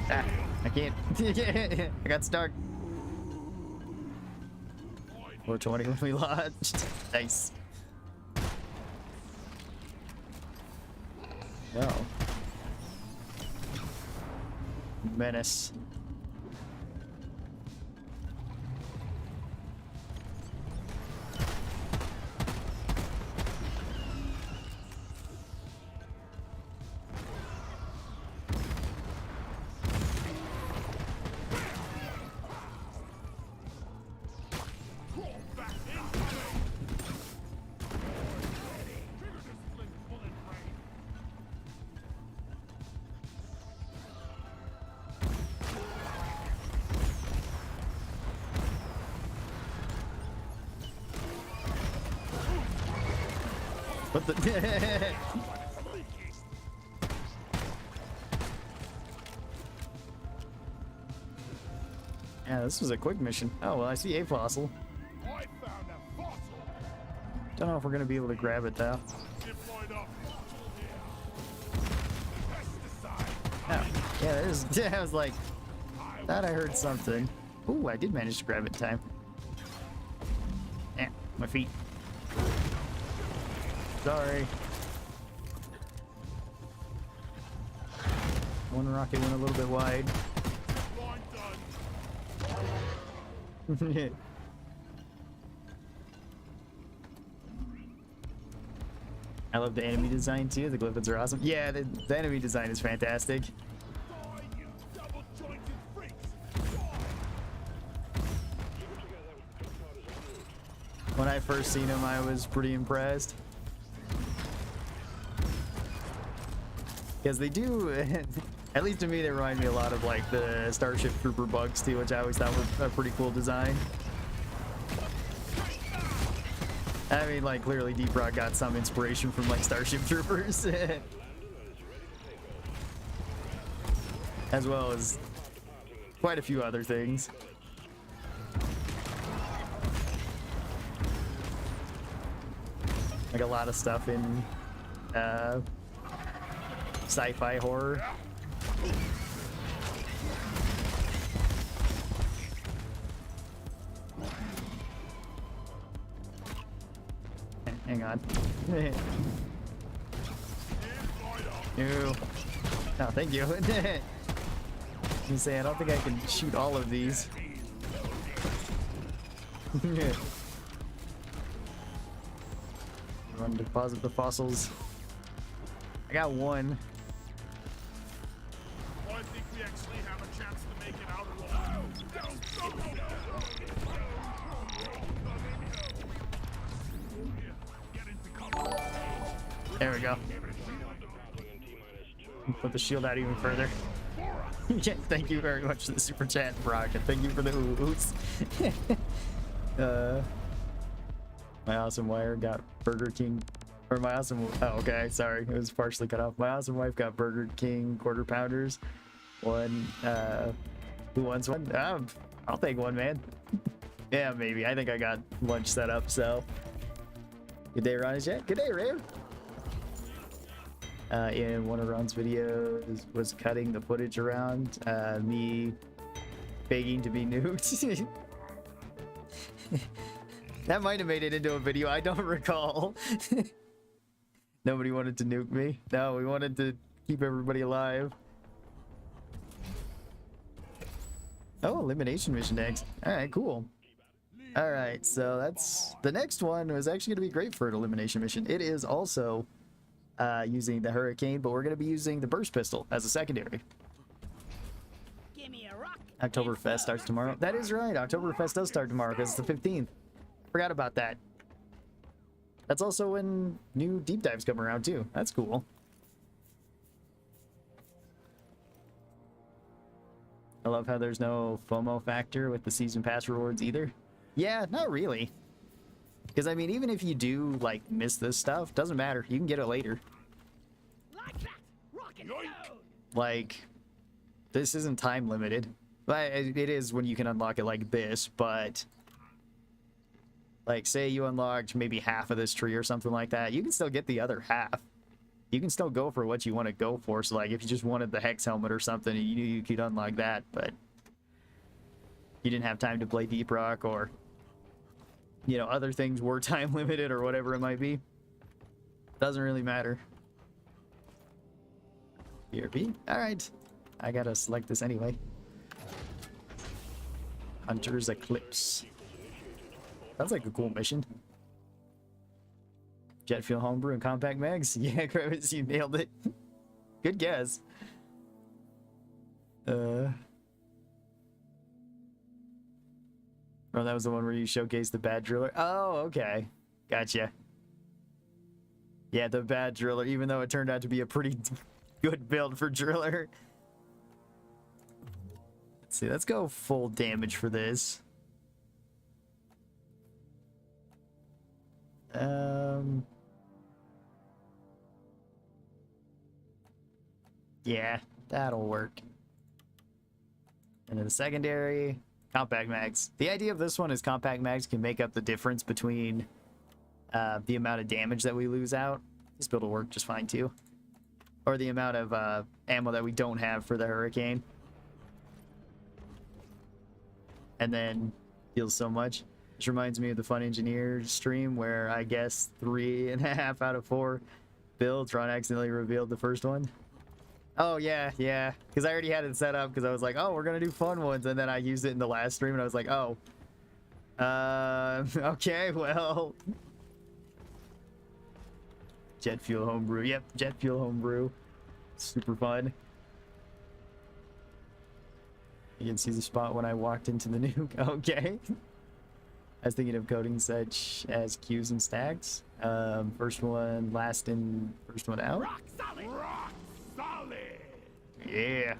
Ah, I can't. I got stuck. 420 when we launched. Nice. No. Menace. What the? Yeah, this was a quick mission. Oh, well, I see a fossil. I found a fossil. Don't know if we're gonna be able to grab it though. Deployed a fossil here. Pesticide. Oh, yeah, there's. Yeah, I was like, thought I heard something. Ooh, I did manage to grab it in time. Eh, my feet. Sorry. One rocket went a little bit wide. Line done. I love the enemy design too. The glyphids are awesome. Yeah, the enemy design is fantastic. Die, you double-jointed freaks. When I first seen him, I was pretty impressed. Because they do, at least to me, they remind me a lot of like the Starship Trooper bugs too, which I always thought were a pretty cool design. I mean, like, clearly Deep Rock got some inspiration from like Starship Troopers. As well as quite a few other things. Like a lot of stuff in sci-fi horror. Hang on. No. Oh, thank you. You say I don't think I can shoot all of these. Run to deposit the fossils. I got one. I think we actually have a chance to make it out alive. There we go. Put the shield out even further. Yeah, thank you very much for the super chat, Brock, and thank you for the oohs. My awesome wire got Burger King, or my awesome, oh, okay, sorry, it was partially cut off. My awesome wife got Burger King quarter pounders. One, who wants one? I'll take one, man. Yeah, maybe. I think I got lunch set up, so. Good day, Ron is yet. Good day, Rare. In one of Ron's videos was cutting the footage around me begging to be nuked. That might have made it into a video, I don't recall. Nobody wanted to nuke me. No, we wanted to keep everybody alive. Oh, elimination mission next. Alright, cool. Alright, so that's the next one was actually going to be great for an elimination mission. It is also using the Hurricane, but we're going to be using the burst pistol as a secondary. Give me a rock. Oktoberfest starts tomorrow. That is right. Oktoberfest does start tomorrow because it's the 15th. Forgot about that. That's also when new deep dives come around too. That's cool. I love how there's no FOMO factor with the season pass rewards either. Yeah, not really. Because I mean, even if you do like miss this stuff, doesn't matter. You can get it later. Like that. Rock and stone. Like, this isn't time limited. But it is when you can unlock it like this, but like say you unlocked maybe half of this tree or something like that, you can still get the other half. You can still go for what you want to go for. So like if you just wanted the Hex helmet or something, you knew you could unlock that, but you didn't have time to play Deep Rock, or you know, other things were time limited or whatever it might be. Doesn't really matter. BRB. All right. I gotta select this anyway. Hunter's Eclipse. Sounds like a cool mission. Jet fuel homebrew and compact mags. Yeah, Kravis, you nailed it. Good guess. Oh, that was the one where you showcased the bad driller. Oh, okay. Gotcha. Yeah, the bad driller, even though it turned out to be a pretty good build for driller. Let's see, let's go full damage for this. Yeah, that'll work. And then the secondary, compact mags. The idea of this one is compact mags can make up the difference between the amount of damage that we lose out. This build will work just fine too. Or the amount of ammo that we don't have for the Hurricane. And then heals so much. This reminds me of the Fun Engineer stream where I guess 3.5 out of 4 builds Ron accidentally revealed the first one. Oh yeah, yeah, because I already had it set up because I was like, oh, we're gonna do fun ones, and then I used it in the last stream and I was like, oh, okay, well, jet fuel homebrew. Yep, jet fuel homebrew. Super fun. You can see the spot when I walked into the nuke. Okay. I was thinking of coding such as queues and stacks. First one last in, first one out. Rock solid. Rock solid. Yeah.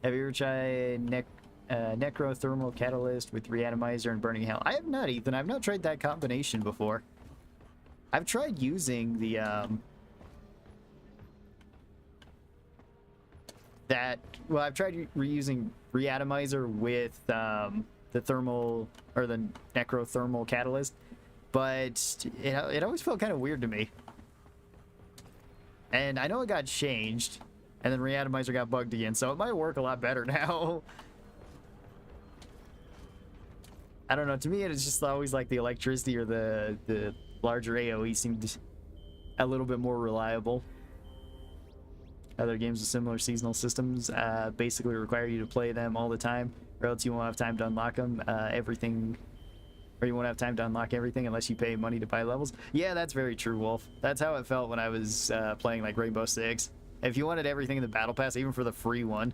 Have you ever tried necrothermal catalyst with re-atomizer and burning hell? I have not, Ethan. I've not tried that combination before. I've tried using the well, I've tried reusing re-atomizer with the thermal or the necrothermal catalyst, but it always felt kind of weird to me. And I know it got changed, and then re-atomizer got bugged again, so it might work a lot better now. I don't know. To me, it's just always like the electricity or the larger AOE seemed a little bit more reliable. Other games with similar seasonal systems basically require you to play them all the time, or else you won't have time to unlock them. You won't have time to unlock everything unless you pay money to buy levels. Yeah, that's very true, Wolf. That's how it felt when I was playing like Rainbow Six. If you wanted everything in the Battle Pass, even for the free one,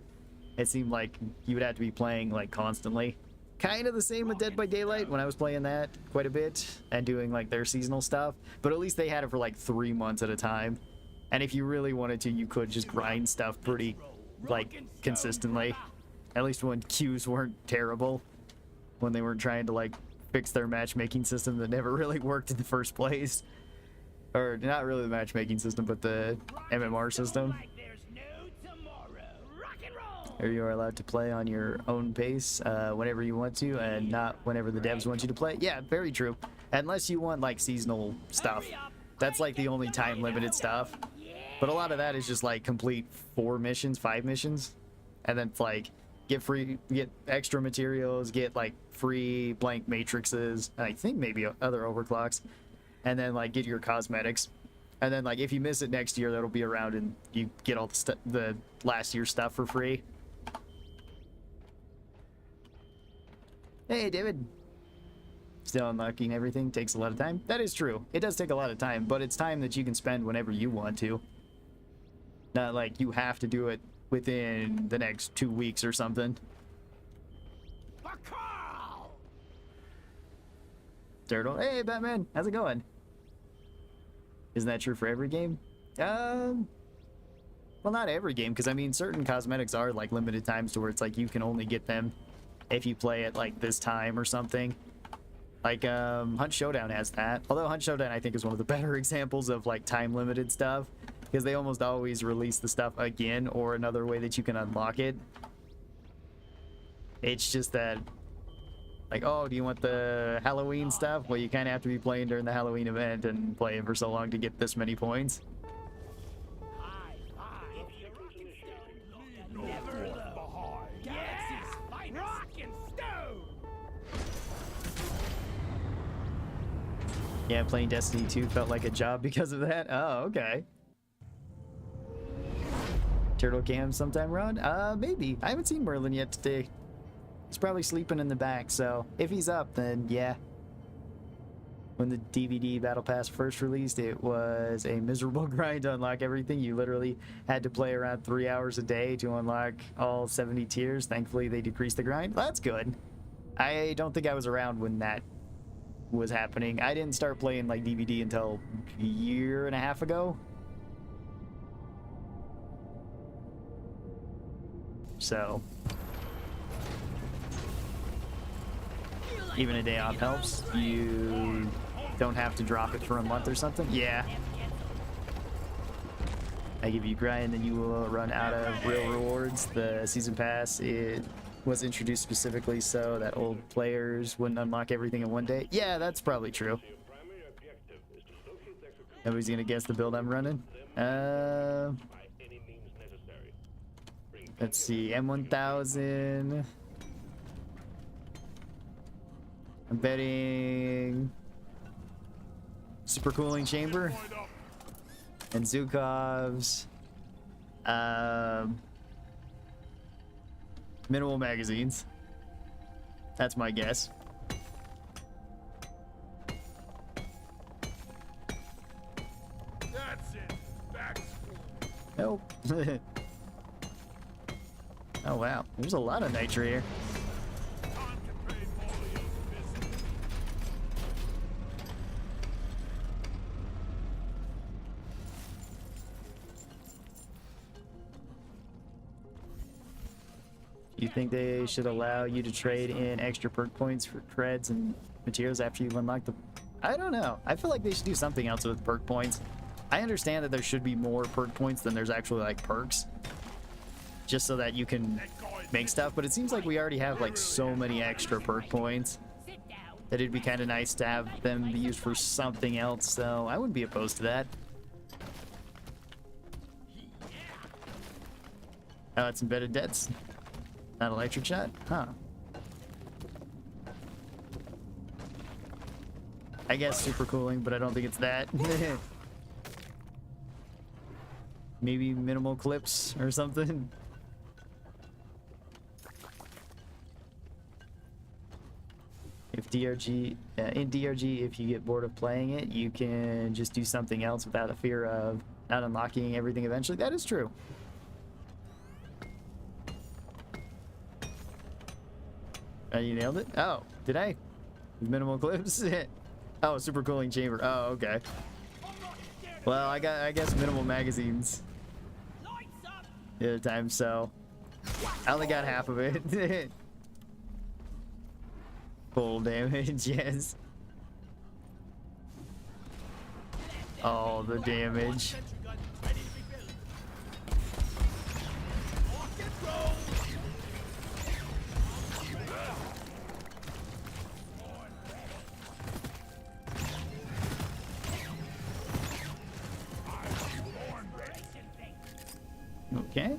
it seemed like you would have to be playing like constantly. kind of the same with Dead by Daylight when I was playing that quite a bit and doing like their seasonal stuff, but at least they had it for like 3 months at a time. And if you really wanted to, you could just grind stuff pretty like consistently. At least when queues weren't terrible, when they weren't trying to like fix their matchmaking system that never really worked in the first place. Or not really the matchmaking system, but the MMR system. Like there's no tomorrow. Rock and roll. Or you are allowed to play on your own pace whenever you want to, and not whenever the devs want you to play. Yeah, very true. Unless you want like seasonal stuff. That's like the only time limited stuff. But a lot of that is just like complete 4 missions, 5 missions. And then it's like get extra materials, get like free blank matrices, and I think maybe other overclocks. And then like get your cosmetics. And then like if you miss it next year, that'll be around and you get all the last year's stuff for free. Hey, David. Still unlocking everything takes a lot of time. That is true. It does take a lot of time, but it's time that you can spend whenever you want to. Not like you have to do it within the next 2 weeks or something. For Karl. Turtle. Hey, Batman. How's it going? Isn't that true for every game? Well, not every game, because I mean, certain cosmetics are like limited times to where it's like you can only get them if you play at like this time or something. Like Hunt Showdown has that. Although Hunt Showdown I think is one of the better examples of like time limited stuff, because they almost always release the stuff again or another way that you can unlock it. It's just that, like, oh, do you want the Halloween stuff? Well, you kind of have to be playing during the Halloween event and playing for so long to get this many points. Never low. Galaxy's finest. Rock and stone. Yeah, playing Destiny 2 felt like a job because of that. Oh, okay. Turtle Cam sometime around? Maybe. I haven't seen Merlin yet today. He's probably sleeping in the back, so if he's up, then yeah. When the DVD Battle Pass first released, it was a miserable grind to unlock everything. You literally had to play around 3 hours a day to unlock all 70 tiers. Thankfully, they decreased the grind. That's good. I don't think I was around when that was happening. I didn't start playing like DVD until a year and a half ago. So even a day off helps. You don't have to drop it for a month or something. Yeah. I give you grind, then you will run out of real rewards. The season pass, it was introduced specifically so that old players wouldn't unlock everything in one day. Yeah, that's probably true. Nobody's gonna guess the build I'm running. Let's see, M1000. I'm betting super cooling chamber and Zhukov's minimal magazines. That's my guess. That's it. Back school. Nope. Oh wow, there's a lot of nitro here. Time to pay Mario's visit. You think they should allow you to trade in extra perk points for creds and materials after you've unlocked the... I don't know. I feel like they should do something else with perk points. I understand that there should be more perk points than there's actually like perks, just so that you can make stuff, but it seems like we already have like so many extra perk points that it'd be kind of nice to have them be used for something else, so I wouldn't be opposed to that. Oh, it's embedded deaths. Not electric shot? Huh. I guess super cooling, but I don't think it's that. Maybe minimal clips or something. If DRG, in DRG, if you get bored of playing it, you can just do something else without a fear of not unlocking everything eventually. That is true. You nailed it? Oh, did I? Minimal clips? Oh, super cooling chamber. Oh, okay. Well, I guess minimal magazines the other time, so I only got half of it. Full damage, yes. Oh, the damage. Okay.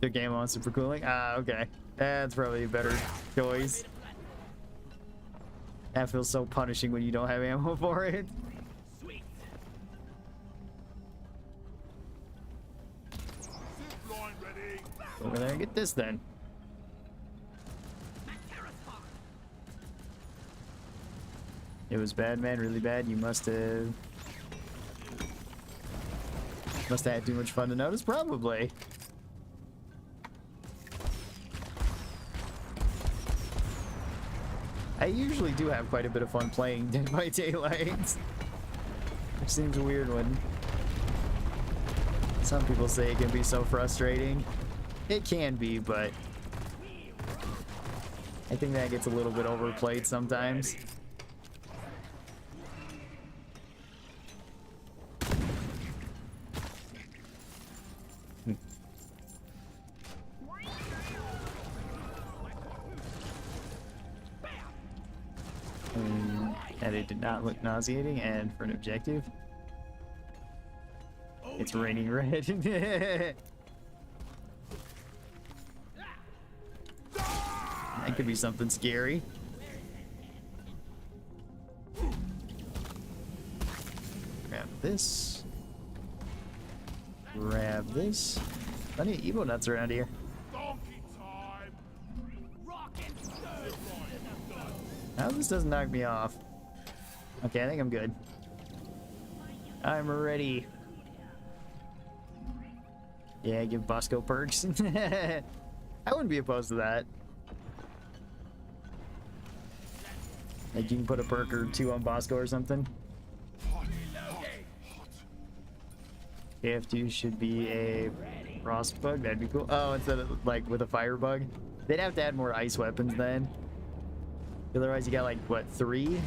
The game on super cooling. Ah, okay. That's probably a better choice. That feels so punishing when you don't have ammo for it. Over there and get this then. It was bad, man, really bad. You must have had too much fun to notice, probably. I usually do have quite a bit of fun playing Dead by Daylight. Which seems weird when some people say it can be so frustrating. It can be, but I think that gets a little bit overplayed sometimes. And it did not look nauseating, and for an objective, it's raining red. That could be something scary. Grab this. Grab this. Plenty of Evo nuts around here. Now this doesn't knock me off. Okay, I think I'm good. I'm ready. Yeah, give Bosco perks. I wouldn't be opposed to that. Like you can put a perk or two on Bosco or something. KF2 should be a frost bug. That'd be cool. Oh, instead of like with a fire bug, they'd have to add more ice weapons then. Otherwise, you got like what, 3?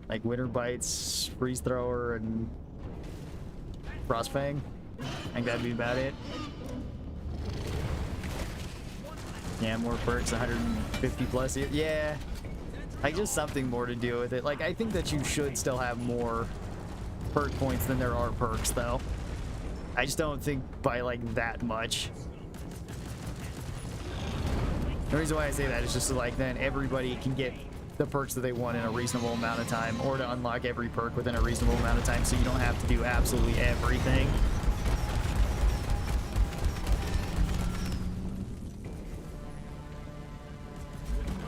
Like Winter Bites, Freeze Thrower, and Frostfang. I think that'd be about it. Yeah, more perks, 150 plus. Yeah, like just something more to do with it. Like I think that you should still have more perk points than there are perks, though. I just don't think by like that much. The reason why I say that is just so like then everybody can get the perks that they want in a reasonable amount of time, or to unlock every perk within a reasonable amount of time, so you don't have to do absolutely everything.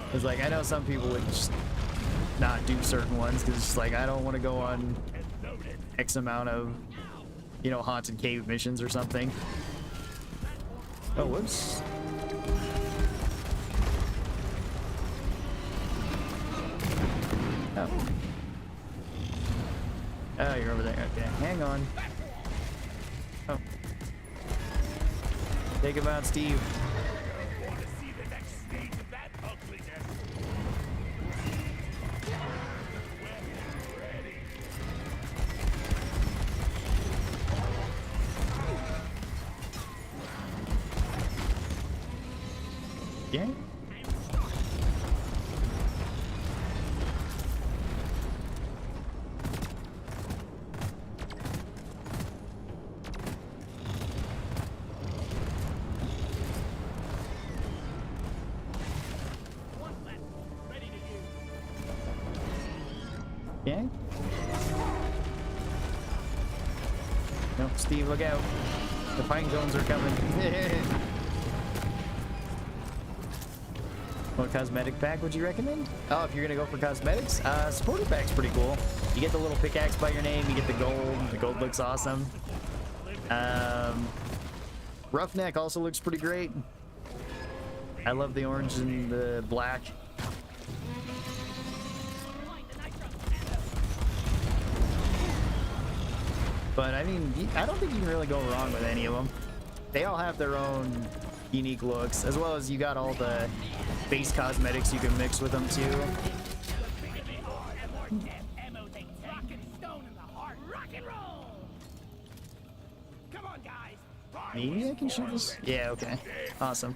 Because like I know some people would just not do certain ones because it's just like I don't want to go on X amount of, you know, haunted cave missions or something. Oh, whoops. Oh. Oh, you're over there. Okay, hang on. Oh. Take him out, Steve. Yeah. Yeah. Nope, Steve, look out. The pine cones are coming. What cosmetic pack would you recommend? Oh, if you're gonna go for cosmetics, supporter pack's pretty cool. You get the little pickaxe by your name, you get the gold. The gold looks awesome. Roughneck also looks pretty great. I love the orange and the black. But I mean, I don't think you can really go wrong with any of them. They all have their own unique looks, as well as you got all the base cosmetics you can mix with them too. Maybe I can shoot this? Yeah, okay. Awesome.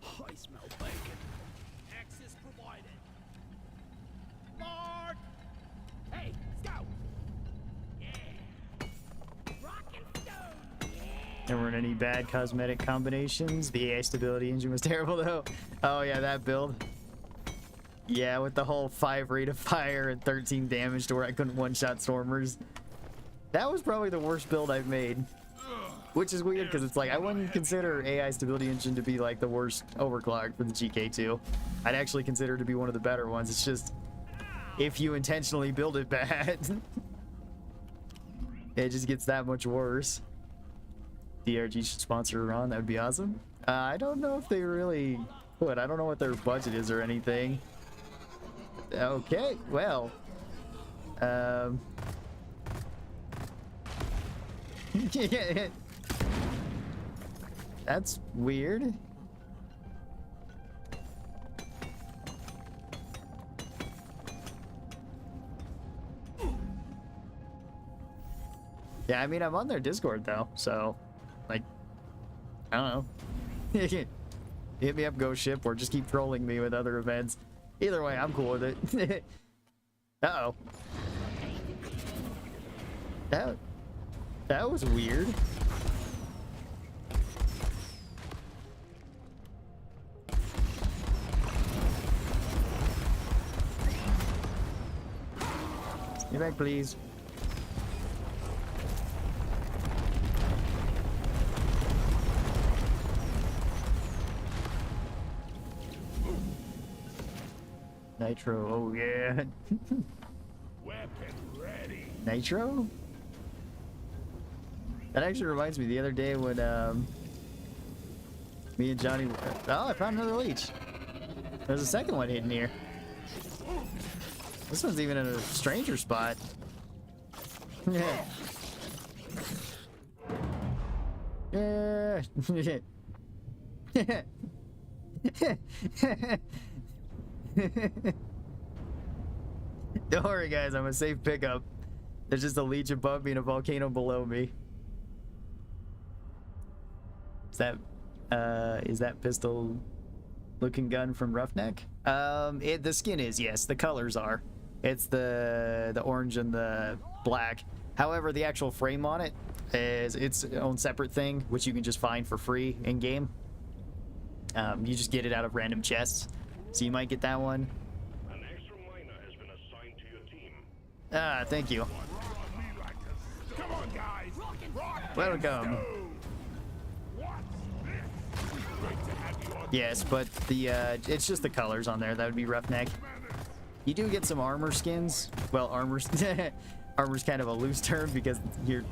I smell bacon. Access provided. Lord! Hey, scout! Yeah! Rock and stone! Yeah! There weren't any bad cosmetic combinations. The AI stability engine was terrible though. Oh yeah, that build. Yeah, with the whole 5 rate of fire and 13 damage to where I couldn't one-shot stormers. That was probably the worst build I've made. Which is weird because it's like I wouldn't consider AI stability engine to be like the worst overclock for the GK2. I'd actually consider it to be one of the better ones. It's just if you intentionally build it bad, it just gets that much worse. DRG should sponsor Iran. That would be awesome. I don't know if they really would. I don't know what their budget is or anything. Okay, well, that's weird. Yeah, I mean, I'm on their Discord though, so like, I don't know. Hit me up, Go Ship, or just keep trolling me with other events. Either way, I'm cool with it. Uh-oh. That was weird. Get back, please. Nitro, oh yeah. Weapon ready. Nitro? That actually reminds me, the other day when me and Johnny, oh, I found another leech. There's a second one hidden here. This one's even in a stranger spot. Yeah. Yeah. Don't worry, guys, I'm a safe pickup. There's just a leech above me and a volcano below me. Is that pistol looking gun from Roughneck? The skin is, yes. The colors are. It's the orange and the black. However, the actual frame on it is its own separate thing, which you can just find for free in game. You just get it out of random chests, so you might get that one. An extra miner has been assigned to your team. Ah, thank you. Come on, guys. Rock Welcome. Yes, but the it's just the colors on there. That would be Roughneck. You do get some armor skins. Well, armor's kind of a loose term because you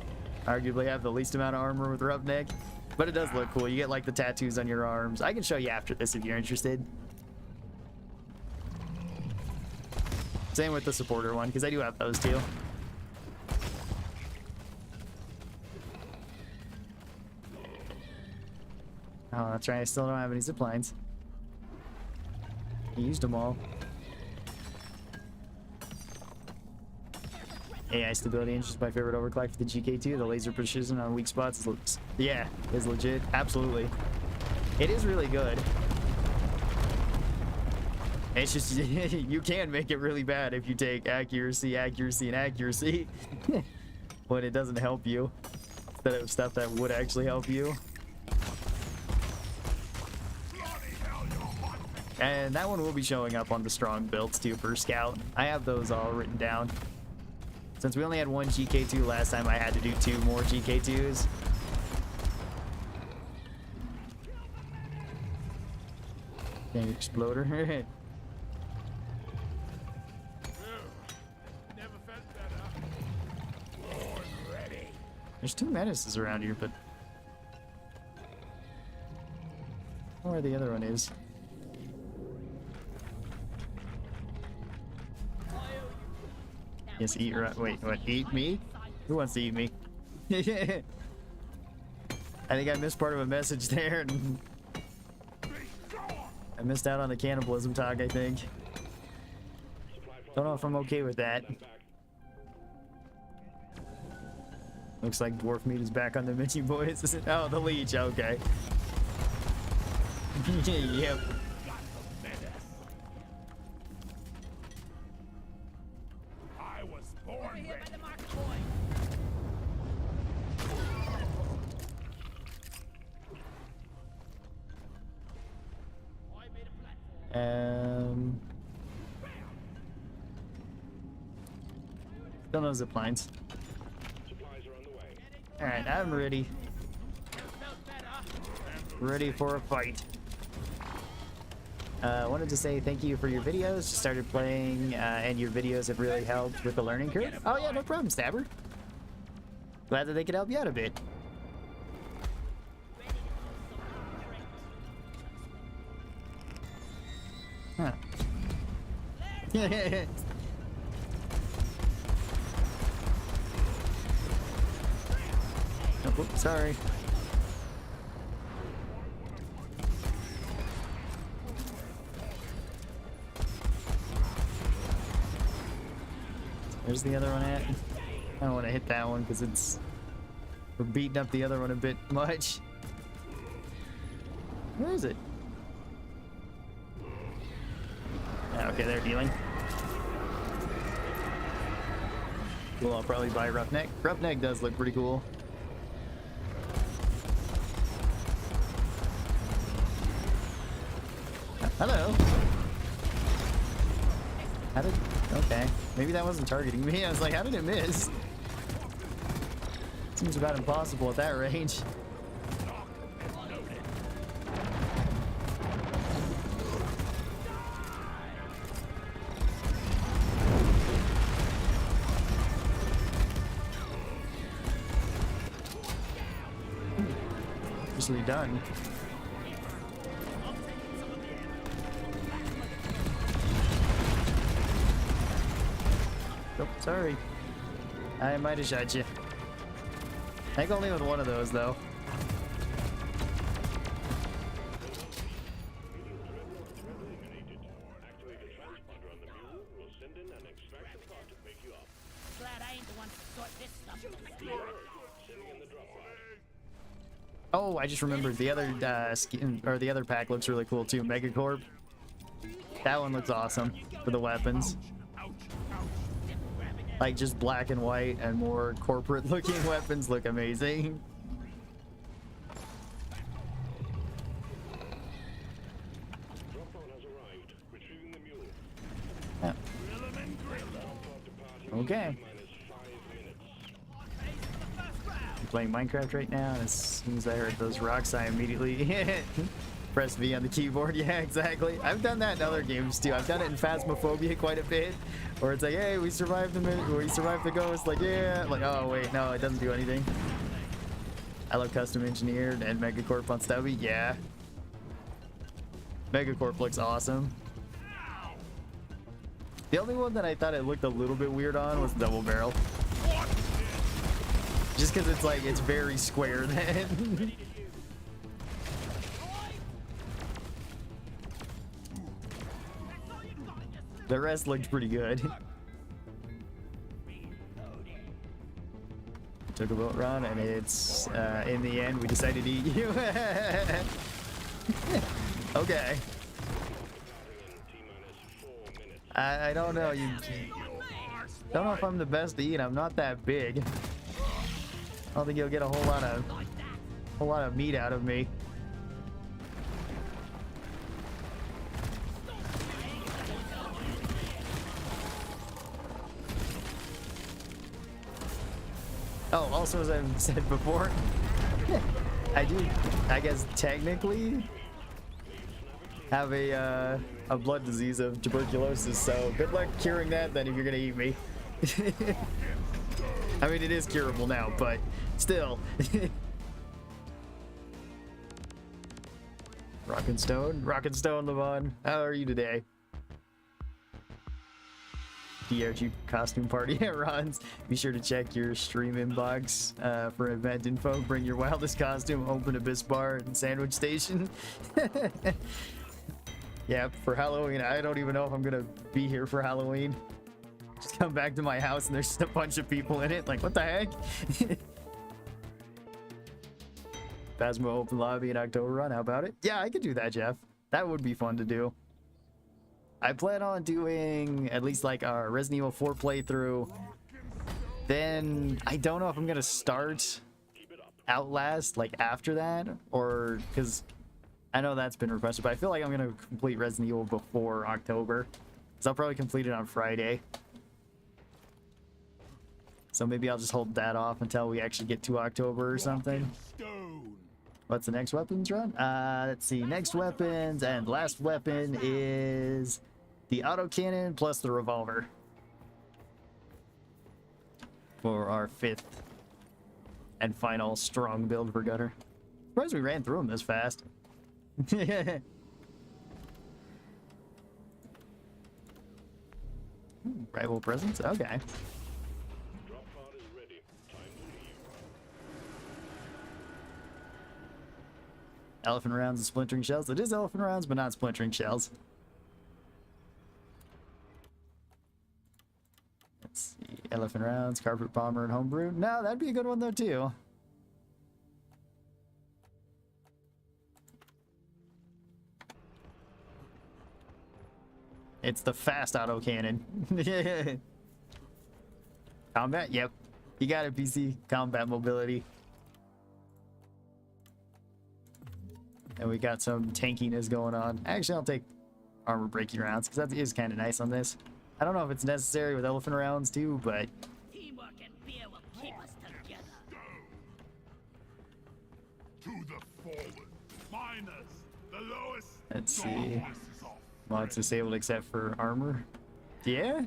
arguably have the least amount of armor with Roughneck. But it does look cool. You get like the tattoos on your arms. I can show you after this if you're interested. Same with the supporter one, because I do have those too. Oh, that's right. I still don't have any zip lines. I used them all. AI stability engine is my favorite overclock for the GK2. The laser precision on weak spots is, is legit. Absolutely. It is really good. It's just, you can make it really bad if you take accuracy, accuracy, and accuracy. When it doesn't help you. Instead of stuff that would actually help you. And that one will be showing up on the strong builds too for Scout. I have those all written down. Since we only had one GK2 last time, I had to do 2 more GK2s. Dang exploder. Never felt better. Born ready. There's two menaces around here, but I don't know where the other one is. Yes, eat right. Wait, what? Eat me? Who wants to eat me? I think I missed part of a message there. And I missed out on the cannibalism talk, I think. Don't know if I'm okay with that. Looks like dwarf meat is back on the menu, boys. Oh, the leech. Okay. Yep. I was Over born here ready. by the market point. I made a platform. Still no zip lines. Supplies are on the way. Alright, I'm ready. Felt better. Ready for a fight. Wanted to say thank you for your videos. Just started playing, and your videos have really helped with the learning curve. Oh yeah, no problem, Stabber. Glad that they could help you out a bit. Huh. Oh, whoops, sorry. Where's the other one at? I don't want to hit that one because we're beating up the other one a bit much. Where is it? Ah, okay, they're healing. Cool, I'll probably buy Roughneck. Roughneck does look pretty cool. Hello. How did... Okay. Maybe that wasn't targeting me. I was like, how did it miss? Seems about impossible at that range. Officially done. Oh, sorry. I might have shot you. I think only with one of those, though. Activate the transponder on the mule. We'll send in an extraction pod to pick you up. Glad I ain't the one to sort this stuff. Sending in the drop pod. Oh, I just remembered the other skin, or the other pack looks really cool too. Megacorp. That one looks awesome for the weapons. Like just black and white and more corporate looking weapons look amazing. Drop pod has arrived. Retrieving the mule. Yeah. Drop pod departing. Okay. Minus 5 minutes. I'm playing Minecraft right now, and as soon as I heard those rocks, I immediately press V on the keyboard. Yeah, exactly. I've done that in other games too. I've done it in Phasmophobia quite a bit, where it's like, hey, we survived the ghost. Like, yeah. Like, oh wait, no, it doesn't do anything. I love custom engineered and Megacorp on Stubby. Yeah. Megacorp looks awesome. The only one that I thought it looked a little bit weird on was Double Barrel. Just because it's like, it's very square then. The rest looked pretty good. Took a boat run and it's, in the end, we decided to eat you. Okay. I don't know, don't know if I'm the best to eat. I'm not that big. I don't think you'll get a whole lot of meat out of me. Oh, also as I've said before, I do, I guess technically have a blood disease of tuberculosis, so good luck curing that then if you're gonna eat me. I mean, it is curable now, but still. Rockin' Stone, Levon. How are you today? DRG costume party at Ron's. Be sure to check your stream inbox for event info. Bring your wildest costume. Open Abyss Bar and Sandwich Station. Yeah, for Halloween. I don't even know if I'm gonna be here for Halloween. Just come back to my house and there's just a bunch of people in it. Like, what the heck? Phasmo open lobby in October run. How about it? Yeah, I could do that, Jeff. That would be fun to do. I plan on doing at least like our Resident Evil 4 playthrough. Then I don't know if I'm gonna start Outlast like after that, or because I know that's been requested, but I feel like I'm gonna complete Resident Evil before October, so I'll probably complete it on Friday. So maybe I'll just hold that off until we actually get to October or something. What's the next weapons run? Let's see. Next weapons and last weapon is the autocannon plus the revolver for our 5th and final strong build for Gunner. Surprised we ran through them this fast. Rival presence? Okay. Drop pod is ready. Time to leave. Elephant rounds and splintering shells. It is elephant rounds, but not splintering shells. Let's see. Elephant rounds, carpet bomber, and homebrew. No, that'd be a good one though too. It's the fast autocannon. Combat? Yep. You got it, PC. Combat mobility. And we got some tankiness going on. Actually, I'll take armor breaking rounds, because that is kind of nice on this. I don't know if it's necessary with elephant rounds too, but... Teamwork and fear will keep us together. To the fallen. Minus the lowest. Let's see. Mods disabled except for armor. Yeah?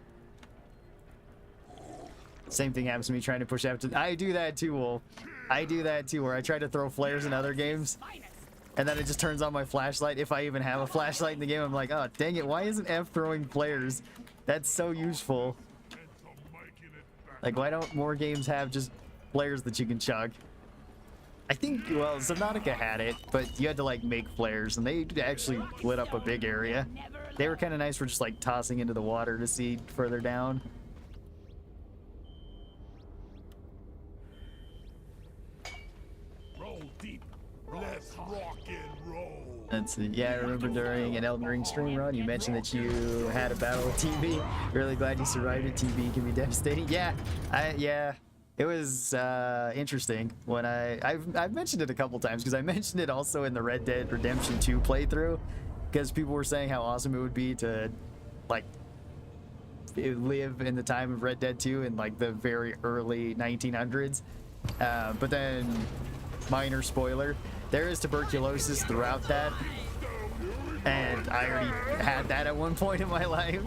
Same thing happens to me trying to push after. I do that too, Wolf. I do that too, where I try to throw flares in other games, and then it just turns on my flashlight. If I even have a flashlight in the game, I'm like, oh, dang it, why isn't F throwing flares? That's so useful. Like, why don't more games have just flares that you can chug? I think, well, Subnautica had it, but you had to, like, make flares, and they actually lit up a big area. They were kind of nice for just, like, tossing into the water to see further down. Roll deep. Let's rock and roll. Let's see. Yeah, I remember during an Elden Ring stream run, you mentioned that you had a battle with TB. Really glad you survived it. TB can be devastating. Yeah, it was interesting when I've mentioned it a couple times, because I mentioned it also in the Red Dead Redemption 2 playthrough, because people were saying how awesome it would be to like live in the time of Red Dead 2 in like the very early 1900s. But then, minor spoiler, there is tuberculosis throughout that, and I already had that at one point in my life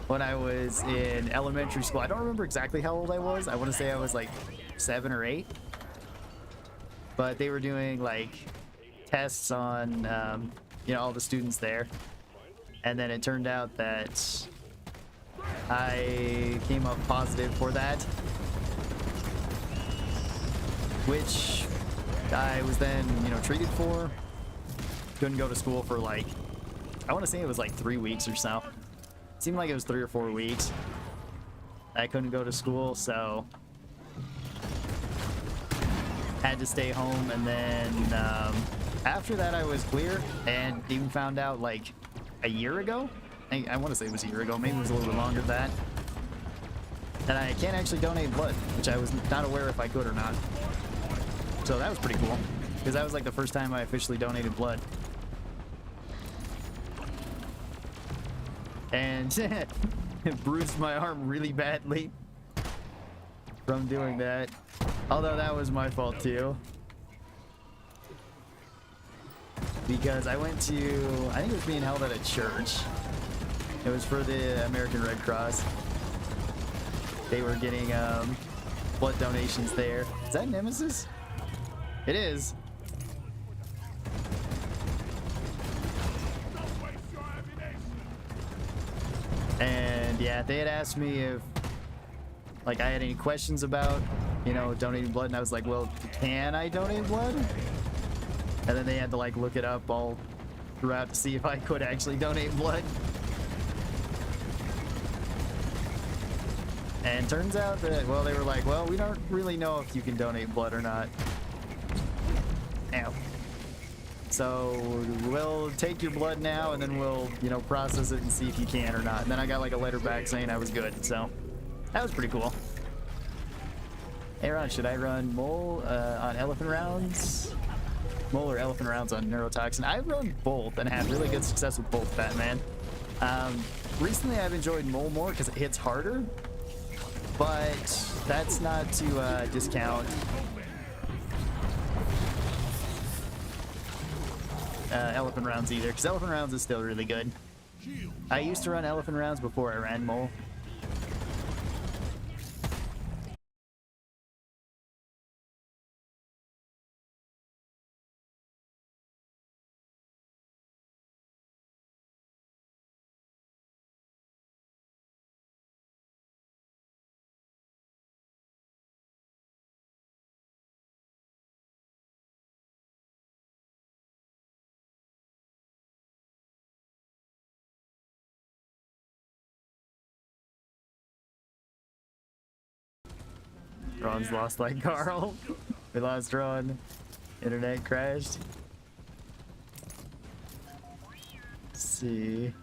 when I was in elementary school. I don't remember exactly how old I was. I want to say I was like 7 or 8, but they were doing like tests on you know, all the students there, and then it turned out that I came up positive for that, which I was then, you know, treated for. Couldn't go to school for like, I want to say it was like 3 weeks or so. It seemed like it was 3 or 4 weeks. I couldn't go to school, so had to stay home. And then after that I was clear, and even found out like a year ago, I want to say it was a year ago, maybe it was a little bit longer than that, that I can't actually donate blood, which I was not aware if I could or not. So that was pretty cool, because that was like the first time I officially donated blood. And it bruised my arm really badly from doing that. Although that was my fault too. Because I went to, I think it was being held at a church. It was for the American Red Cross. They were getting blood donations there. Is that Nemesis? It is. And yeah, they had asked me if like I had any questions about, you know, donating blood, and I was like, well, can I donate blood? And then they had to like look it up all throughout to see if I could actually donate blood. And turns out that, well, they were like, well, we don't really know if you can donate blood or not. Ow. So we'll take your blood now, and then we'll, you know, process it and see if you can or not. And then I got like a letter back saying I was good, so that was pretty cool. Hey Ron, should I run mole on elephant rounds? Mole or elephant rounds on neurotoxin? I've run both and had really good success with both, Batman. Recently I've enjoyed mole more because it hits harder, but that's not to discount elephant rounds either, because elephant rounds is still really good. I used to run elephant rounds before I ran mole. Ron's lost like Karl. We lost Ron. Internet crashed. Let's see.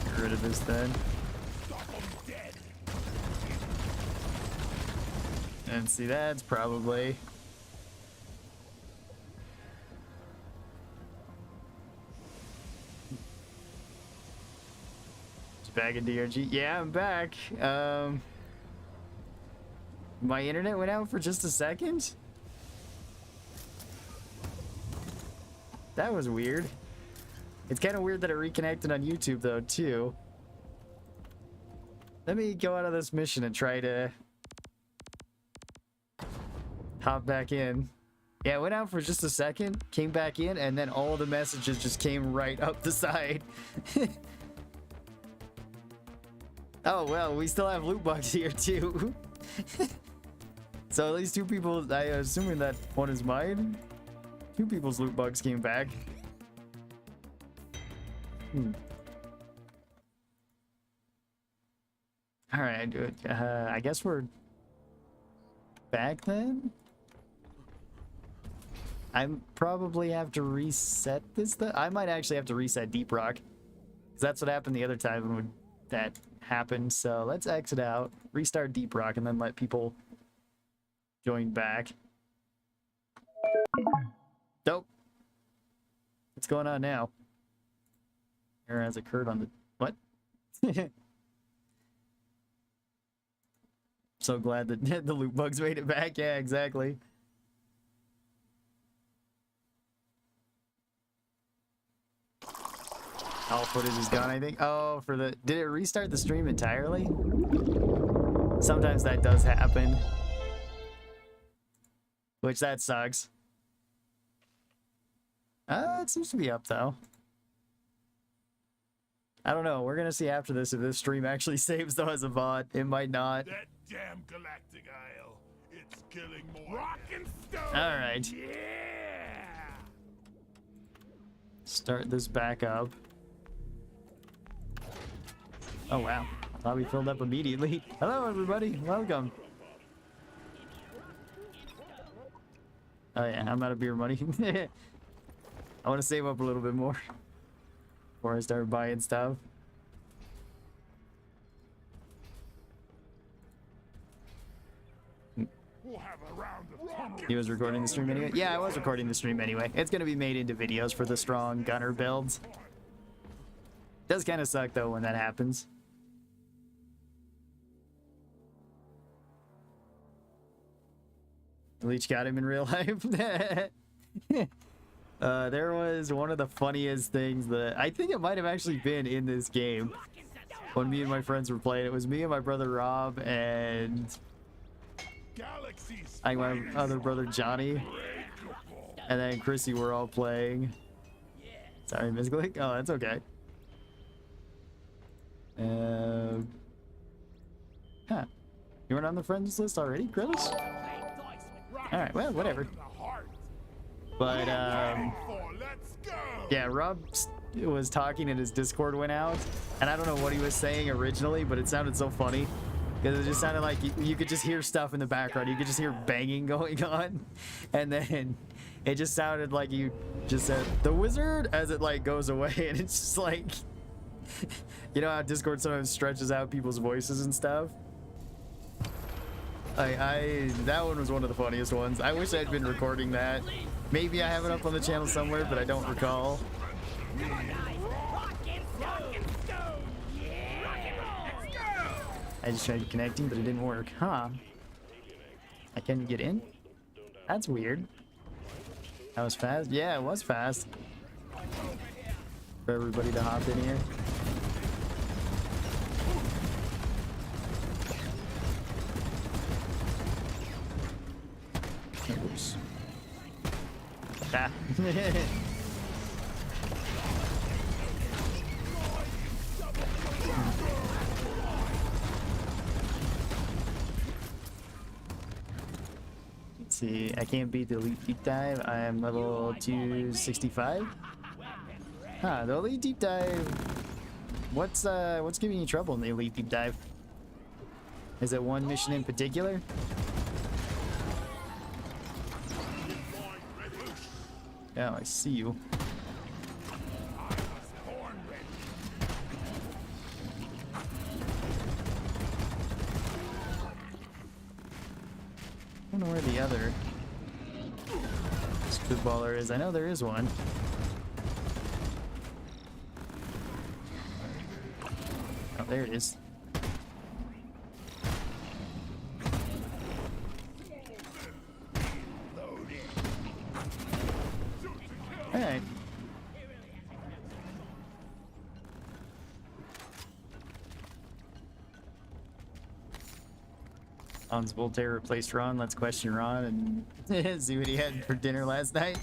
Get rid of this then. And see, that's probably... Back in DRG. Yeah, I'm back. My internet went out for just a second. That was weird. It's kind of weird that it reconnected on YouTube though, too. Let me go out of this mission and try to hop back in. Yeah, it went out for just a second, came back in, and then all the messages just came right up the side. Oh, well, we still have loot boxes here, too. So at least two people, I'm assuming that one is mine. Two people's loot box came back. Alright, dude. I guess we're back then? I probably have to reset this. I might actually have to reset Deep Rock. Because that's what happened the other time when that happened. So let's exit out, restart Deep Rock, and then let people join back. Dope. What's going on now? Error has occurred on the... What? So glad that the loot bugs made it back. Yeah, exactly. All footage is gone, I think. Oh, for the... Did it restart the stream entirely? Sometimes that does happen. Which, that sucks. It seems to be up, though. I don't know. We're gonna see after this if this stream actually saves, though, as a bot. It might not. That damn galactic isle. It's killing more. Rock and stone. Alright. Yeah. Start this back up. Oh, wow. Thought we filled up immediately. Hello, everybody. Welcome. Oh, yeah. I'm out of beer money. I want to save up a little bit more before I start buying stuff. We'll have a round of pumpkin. He was recording the stream anyway? Yeah, I was recording the stream anyway. It's going to be made into videos for the strong gunner builds. Does kind of suck, though, when that happens. Leech got him in real life. There was one of the funniest things that I think it might have actually been in this game when me and my friends were playing. It was me and my brother Rob and Galaxies. my other brother Johnny, and then Chrissy were all playing. Sorry, Miss Glick. Oh, that's okay. Huh. You weren't on the friends list already, Grillis? Alright, well, whatever. But, Let's go. yeah, Rob was talking and his Discord went out, and I don't know what he was saying originally, but it sounded so funny. Because it just sounded like you could just hear stuff in the background. You could just hear banging going on. And then it just sounded like you just said, "The wizard," as it like goes away. And it's just like, you know how Discord sometimes stretches out people's voices and stuff? That one was one of the funniest ones. I wish I'd been recording that. Maybe I have it up on the channel somewhere, but I don't recall. I just tried connecting, but it didn't work. Huh. I can't get in? That's weird. That was fast? Yeah, it was fast. For everybody to hop in here. Oops. Ah. Let's see, I can't beat the Elite Deep Dive. I am level 265. Huh, the Elite Deep Dive. What's giving you trouble in the Elite Deep Dive? Is it one mission in particular? Yeah, I see you. I don't know where the other spitballer is. I know there is one. Oh, there it is. Alright. Hans Voltaire replaced Ron. Let's question Ron and see what he had for dinner last night.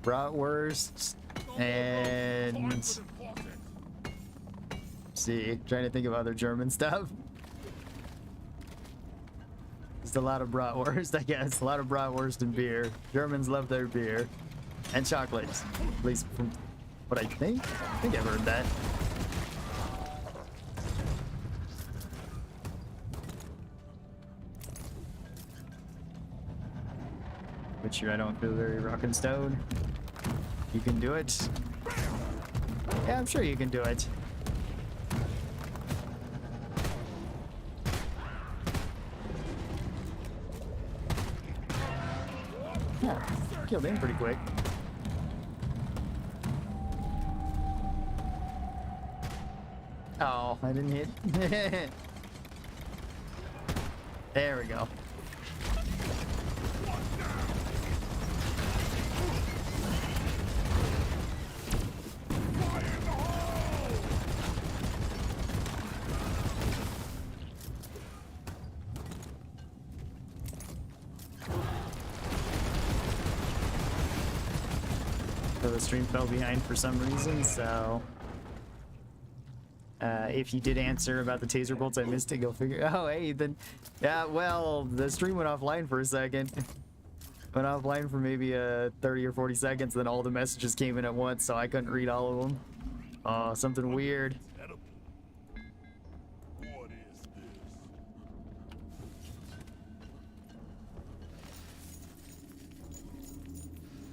Bratwurst and see, trying to think of other German stuff. Just a lot of bratwurst, I guess. A lot of bratwurst and beer. Germans love their beer and chocolates, at least from what I think. I think I've heard that. Which I don't feel very rockin' stone. You can do it. Yeah, I'm sure you can do it. Yeah, killed him pretty quick. Oh, I didn't hit. There we go. So the stream fell behind for some reason, so if you did answer about the taser bolts, I missed it. Go figure. Oh, hey, then, yeah. Well, the stream went offline for a second. Went offline for maybe 30 or 40 seconds. Then all the messages came in at once, so I couldn't read all of them. Oh, something weird. What is this?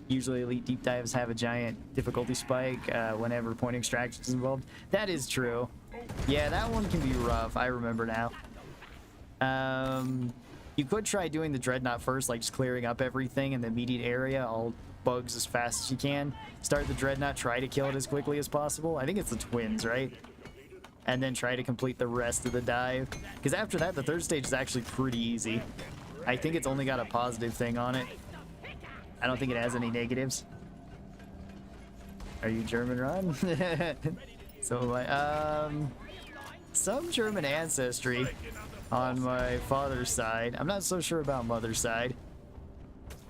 Usually elite deep dives have a giant difficulty spike whenever point extraction is involved. That is true. Yeah, that one can be rough. I remember now. You could try doing the dreadnought first, like just clearing up everything in the immediate area, all bugs as fast as you can. Start the dreadnought, try to kill it as quickly as possible. I think it's the twins, right? And then try to complete the rest of the dive. Because after that, the third stage is actually pretty easy. I think it's only got a positive thing on it. I don't think it has any negatives. Are you German, Ron? So some German ancestry on my father's side. I'm not so sure about mother's side.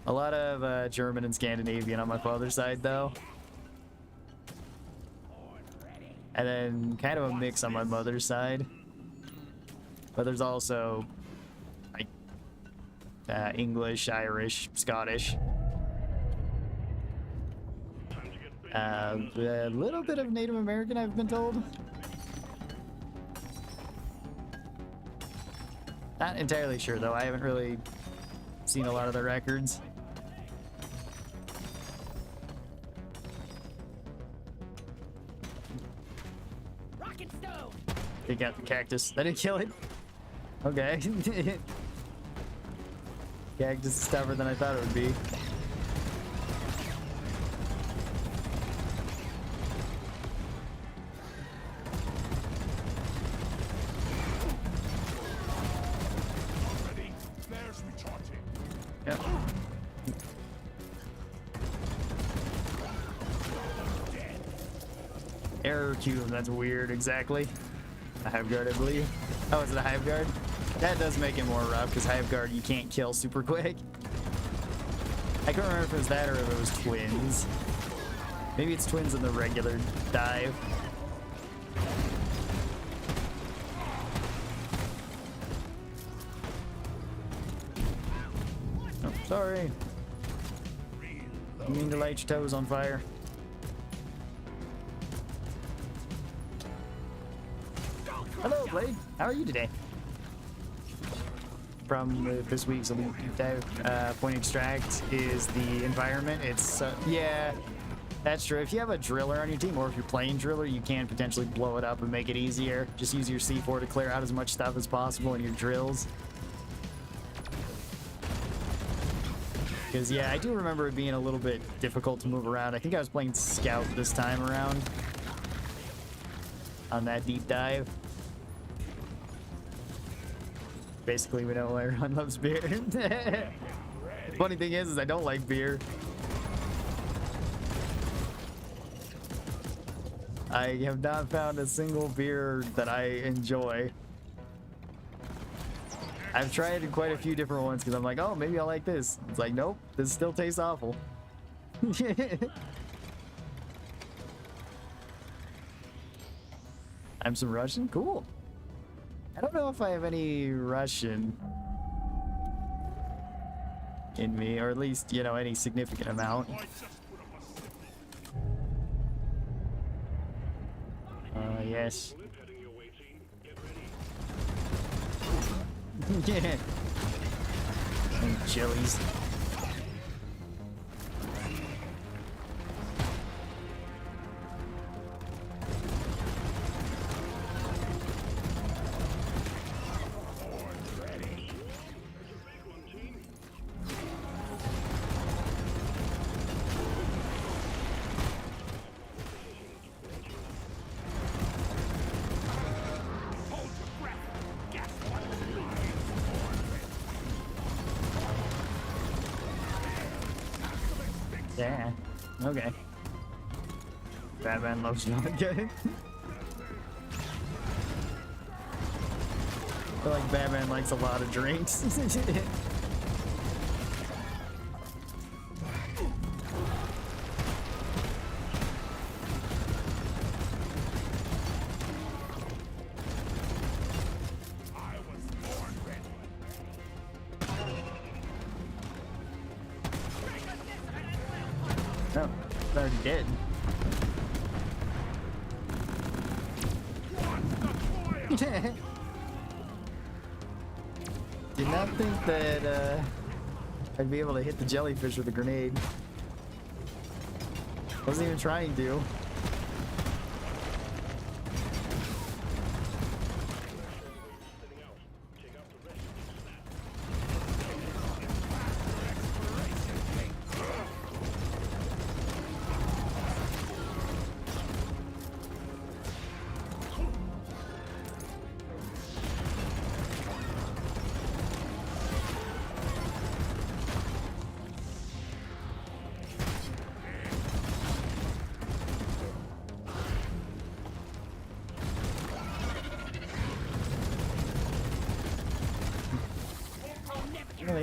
A lot of German and Scandinavian on my father's side, though. And then kind of a mix on my mother's side. But there's also like English, Irish, Scottish. A little bit of Native American, I've been told. Not entirely sure, though. I haven't really seen a lot of the records. Rocket stone. Take out the cactus. I didn't kill it. Okay. Cactus is tougher than I thought it would be. Ready? There's recharging. Yep. Error cube, that's weird, exactly. A hive guard, I believe. Oh, is it a hive guard? That does make it more rough, because hive guard you can't kill super quick. I can't remember if it was that or if it was twins. Maybe it's twins in the regular dive. Oh, sorry. You mean to light your toes on fire? Hello, Blade. How are you today? From this week's Elite Deep Dive, point extract is the environment. It's, yeah, that's true. If you have a driller on your team, or if you're playing driller, you can potentially blow it up and make it easier. Just use your C4 to clear out as much stuff as possible in your drills. Because, yeah, I do remember it being a little bit difficult to move around. I think I was playing Scout this time around on that deep dive. Basically, we know why everyone loves beer. The funny thing is I don't like beer. I have not found a single beer that I enjoy. I've tried quite a few different ones because I'm like, oh, maybe I like this. It's like, nope, this still tastes awful. I'm some Russian? Cool. I don't know if I have any Russian in me, or at least, you know, any significant amount. Yes. Yeah. And chilies. Yeah. Okay. Batman loves vodka. I feel like Batman likes a lot of drinks. No, it's already dead. Did not think that I'd be able to hit the jellyfish with a grenade. Wasn't even trying to.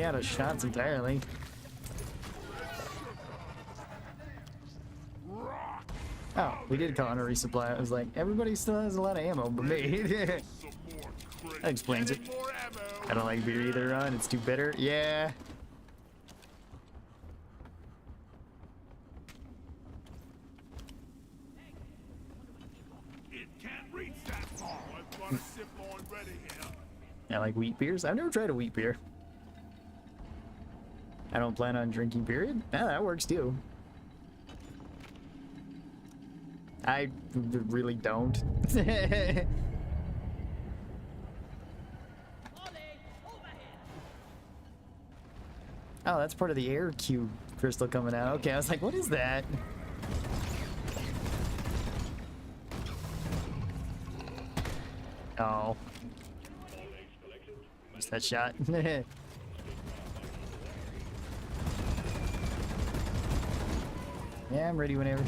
out of shots entirely. Oh, we did call on a resupply. I was like, everybody still has a lot of ammo, but me. That explains it. I don't like beer either, Ron. It's too bitter. Yeah. It can't reach that far. I've got a sip line ready here. I like wheat beers. I've never tried a wheat beer. I don't plan on drinking, period. Yeah, that works too. I really don't. Ollie, over here. Oh, that's part of the air cube crystal coming out. Okay, I was like, what is that? Oh. What's that shot? Yeah, I'm ready whenever.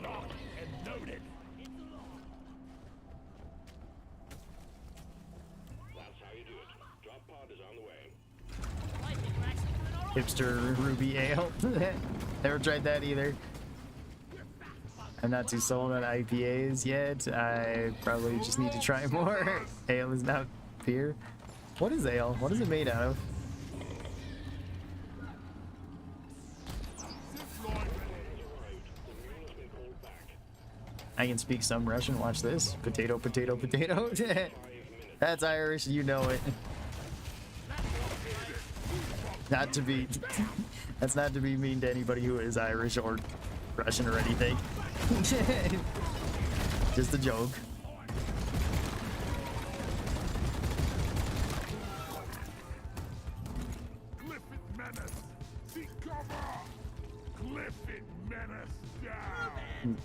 Locked and loaded. That's how you do it. Drop pod is on the way. I think we're actually doing all right. Hipster ruby ale. Never tried that either. I'm not too sold on IPAs yet. I probably just need to try more. Ale is not beer. What is ale? What is it made out of? I can speak some Russian. Watch this. Potato, potato, potato. That's Irish. You know it. Not to be... That's not to be mean to anybody who is Irish or Russian or anything. Just a joke. Cliff it menace. Seek cover. Cliff it menace down.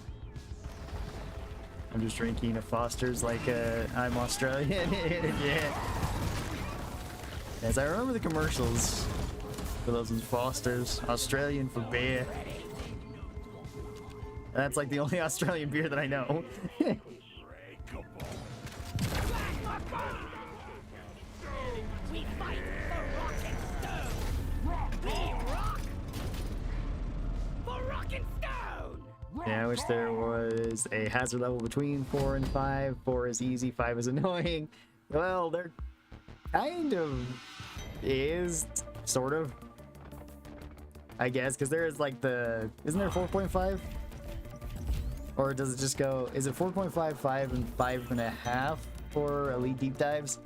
I'm just drinking a Foster's like I'm Australian. Yeah. As I remember the commercials for those Foster's, Australian for beer. That's like the only Australian beer that I know. We fight for rock and stone. We rock for rock and stone. Yeah, I wish there was a hazard level between 4 and 5. 4 is easy, 5 is annoying. Well, there kind of is, sort of. I guess, because there is like the... Isn't there 4.5? Or does it just go... Is it 4.5, 5, and 5.5 for elite deep dives?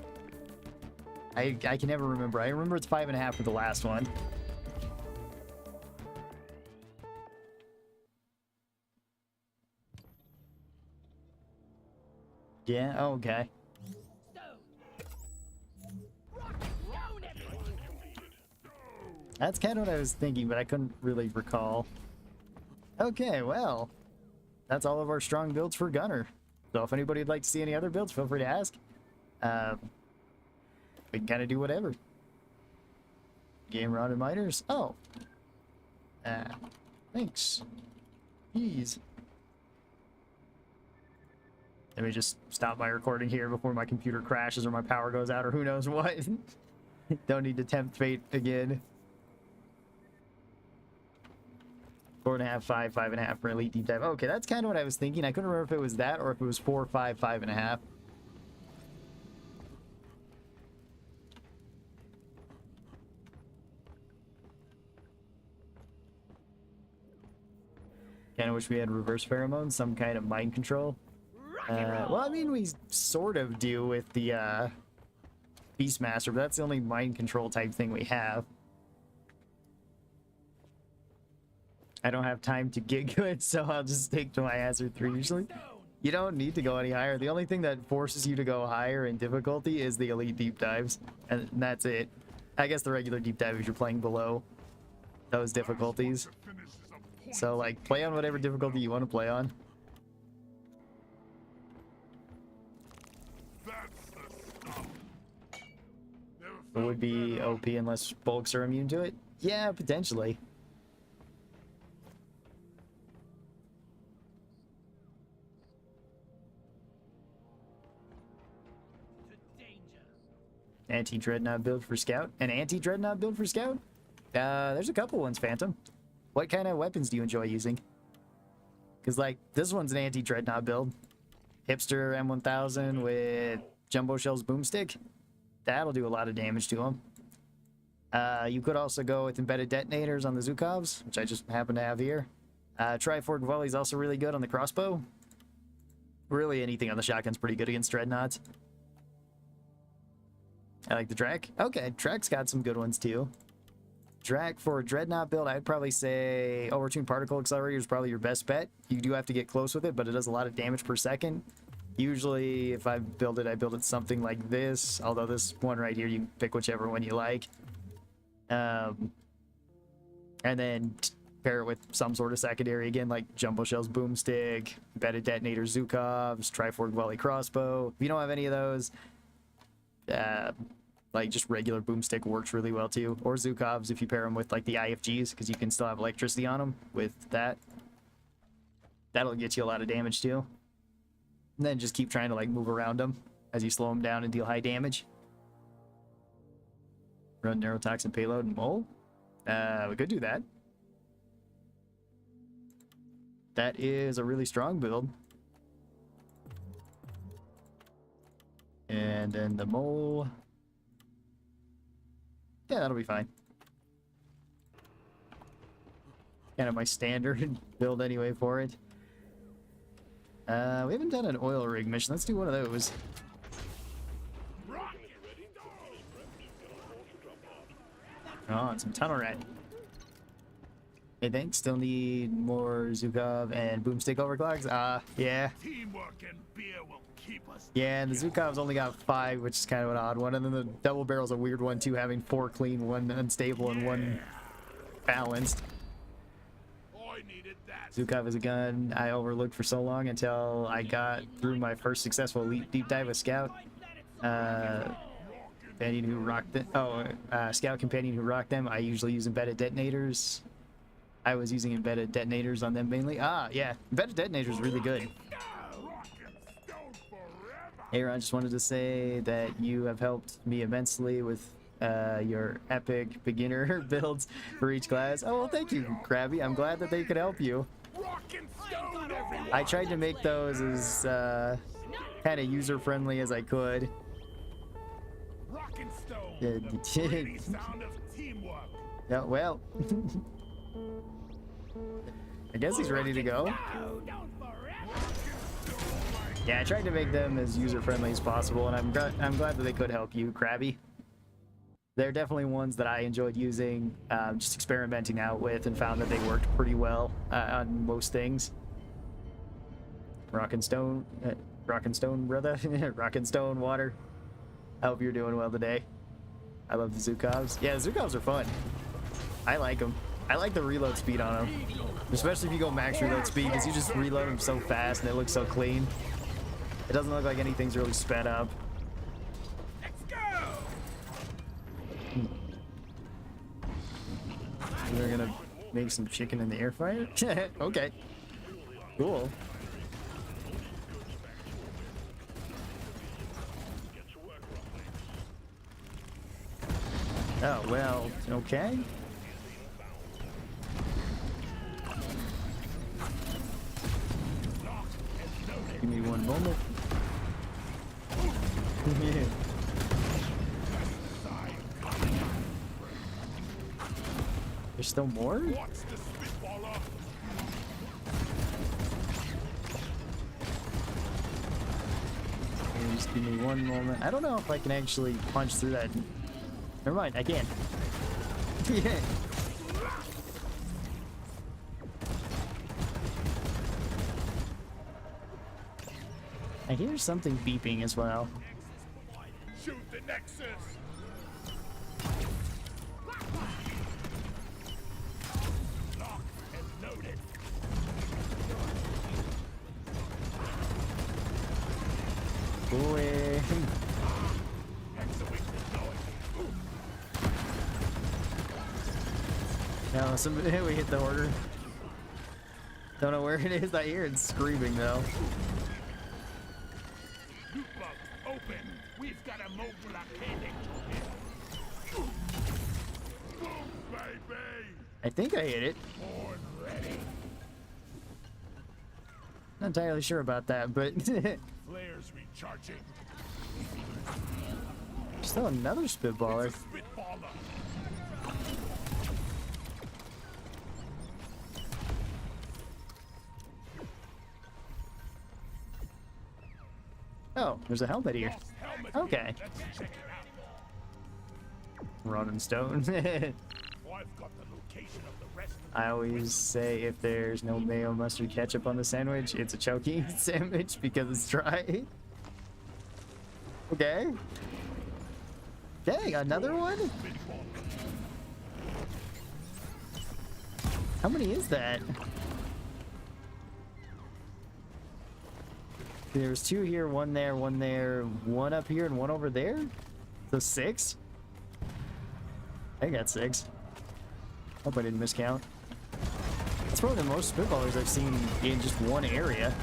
I can never remember. I remember it's 5.5 for the last one. Yeah, oh, okay. That's kind of what I was thinking, but I couldn't really recall. Okay, well, that's all of our strong builds for Gunner. So if anybody would like to see any other builds, feel free to ask. We can kind of do whatever. Game rod and miters. Oh. Thanks. Jeez. Let me just stop my recording here before my computer crashes or my power goes out or who knows what. Don't need to tempt fate again. 4.5, 5, 5.5 for elite deep dive. Okay, that's kind of what I was thinking. I couldn't remember if it was that or if it was 4, 5, 5.5. Kind of wish we had reverse pheromones, some kind of mind control. Well, I mean, we sort of do with the Beastmaster, but that's the only mind control type thing we have. I don't have time to get good, so I'll just stick to my Hazard 3 usually. You don't need to go any higher. The only thing that forces you to go higher in difficulty is the elite deep dives, and that's it. I guess the regular deep dive is you're playing below those difficulties. So, like, play on whatever difficulty you want to play on. It would be OP unless bulks are immune to it? Yeah, potentially. Anti-dreadnought build for scout. An anti-dreadnought build for scout? There's a couple ones, Phantom. What kind of weapons do you enjoy using? Because, like, this one's an anti-dreadnought build. Hipster M1000 with Jumbo Shell's boomstick. That'll do a lot of damage to him. You could also go with embedded detonators on the Zhukovs, which I just happen to have here. Trifork Volley is also really good on the crossbow. Really, anything on the shotgun's pretty good against dreadnoughts. I like the Drak. Okay, Drak's got some good ones too. Drak for a dreadnought build, I'd probably say overtuned particle accelerator is probably your best bet. You do have to get close with it, but it does a lot of damage per second. Usually, if I build it something like this. Although this one right here, you can pick whichever one you like. And then pair it with some sort of secondary again, like Jumbo Shell's boomstick, embedded detonator Zhukovs, Trifork Volley crossbow. If you don't have any of those, like just regular boomstick works really well too, or Zhukovs if you pair them with like the IFGs, because you can still have electricity on them with that. That'll get you a lot of damage too. And then just keep trying to like move around them as you slow them down and deal high damage. Run neurotoxin payload and mole. We could do that. That is a really strong build. And then the mole. Yeah, that'll be fine. Kind of my standard build anyway for it. We haven't done an oil rig mission. Let's do one of those. Oh, and some tunnel rat. Hey, thanks. Still need more Zhukov and boomstick overclocks. Yeah. Teamwork and beer will keep us. Yeah, and the Zhukov's only got 5, which is kind of an odd one. And then the double barrel's a weird one too, having 4 clean, 1 unstable, and 1 balanced. I needed that. Zhukov is a gun I overlooked for so long until I got through my first successful elite deep dive with Scout. Companion who rocked them. Scout companion who rocked them. I usually use embedded detonators. I was using embedded detonators on them mainly. Yeah, embedded detonators really good. Hey Ron, just wanted to say that you have helped me immensely with your epic beginner builds for each class. Oh, well, thank you, Krabby. I'm glad that they could help you. I tried to make those as kind of user-friendly as I could. Rock and stone. The sound of teamwork. Yeah, well. I guess he's ready to go. Yeah, I tried to make them as user-friendly as possible, and I'm glad that they could help you, Krabby. They're definitely ones that I enjoyed using, just experimenting out with, and found that they worked pretty well on most things. Rock and stone, brother. Rock and stone, water. I hope you're doing well today. I love the Zhukovs. Yeah, the Zhukovs are fun. I like them. I like the reload speed on them, especially if you go max reload speed, because you just reload them so fast and it looks so clean. It doesn't look like anything's really sped up. Let's go. We're gonna make some chicken in the air fryer. Okay, cool. Oh well, okay. Give me one moment. Yeah. There's still more? Watch the spitballer. Just give me one moment. I don't know if I can actually punch through that. Never mind, I can. Yeah. I hear something beeping as well. Shoot the Nexus. Lock and loaded. Boy. No, we hit the order. Don't know where it is. I hear it screaming though. open. We've got a mobile arcade to hit. Boom, baby. I think I hit it. Born ready. Not entirely sure about that, but Flares recharging. still another spitballer. Spitballer. Oh, there's a helmet here. Lost helmet Okay. here. Let's check it out. Rolling stone. Oh, I've got the location of the rest of I always say if there's no mayo, mustard, ketchup on the sandwich, it's a choking sandwich because it's dry. Okay. Dang, another one? How many is that? There's 2 here, 1 there, 1 there, 1 up here, and 1 over there? So 6? I got 6. Hope I didn't miscount. That's probably the most spitballers I've seen in just one area.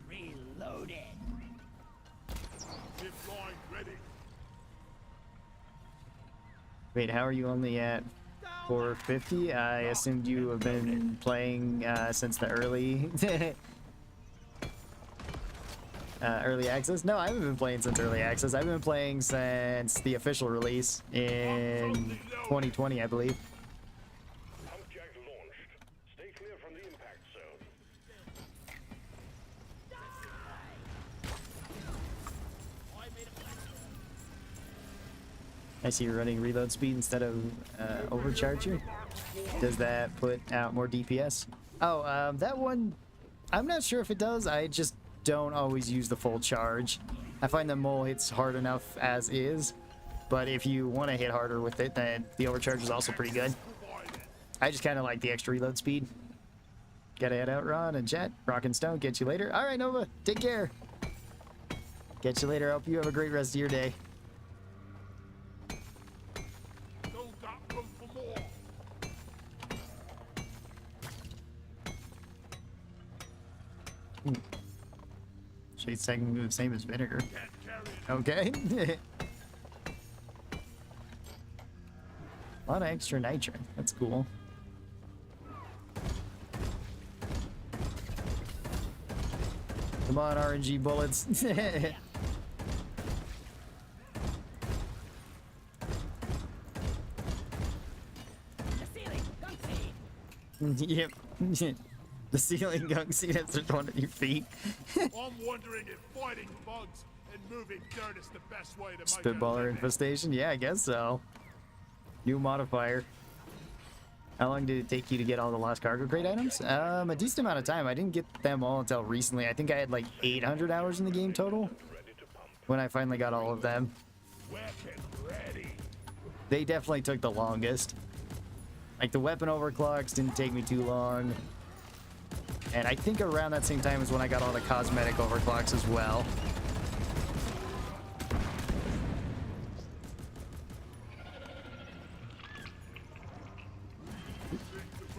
Reloaded. Deploying ready. Wait, how are you only at 450? I assumed you have been playing since the early early access. No, I haven't been playing since early access. I've been playing since the official release in 2020, I believe. Pump jack launched. Stay clear from the impact zone. I see you're running reload speed instead of overcharger. Does that put out more DPS? Oh, that one, I'm not sure if it does. I just don't always use the full charge. I find the mole hits hard enough as is, but if you want to hit harder with it, then the overcharge is also pretty good. I just kind of like the extra reload speed. Gotta head out, Ron and Jet. Rock and Stone, get you later. All right, Nova, take care. Get you later. Hope you have a great rest of your day. Still got room for more. Shade's technically the same as vinegar. Can't carry it. Okay. A lot of extra nitro. That's cool. Come on, RNG bullets. The ceiling. Gun seed. Yep. The ceiling gunk seat has just one at your feet. I'm wondering if fighting bugs and moving dirt is the best way to make Spitballer a living. infestation? Yeah, I guess so. New modifier. How long did it take you to get all the lost cargo crate items? A decent amount of time. I didn't get them all until recently. I think I had like 800 hours in the game total when I finally got all of them. Weapon ready. They definitely took the longest. Like the weapon overclocks didn't take me too long. And I think around that same time is when I got all the cosmetic overclocks as well.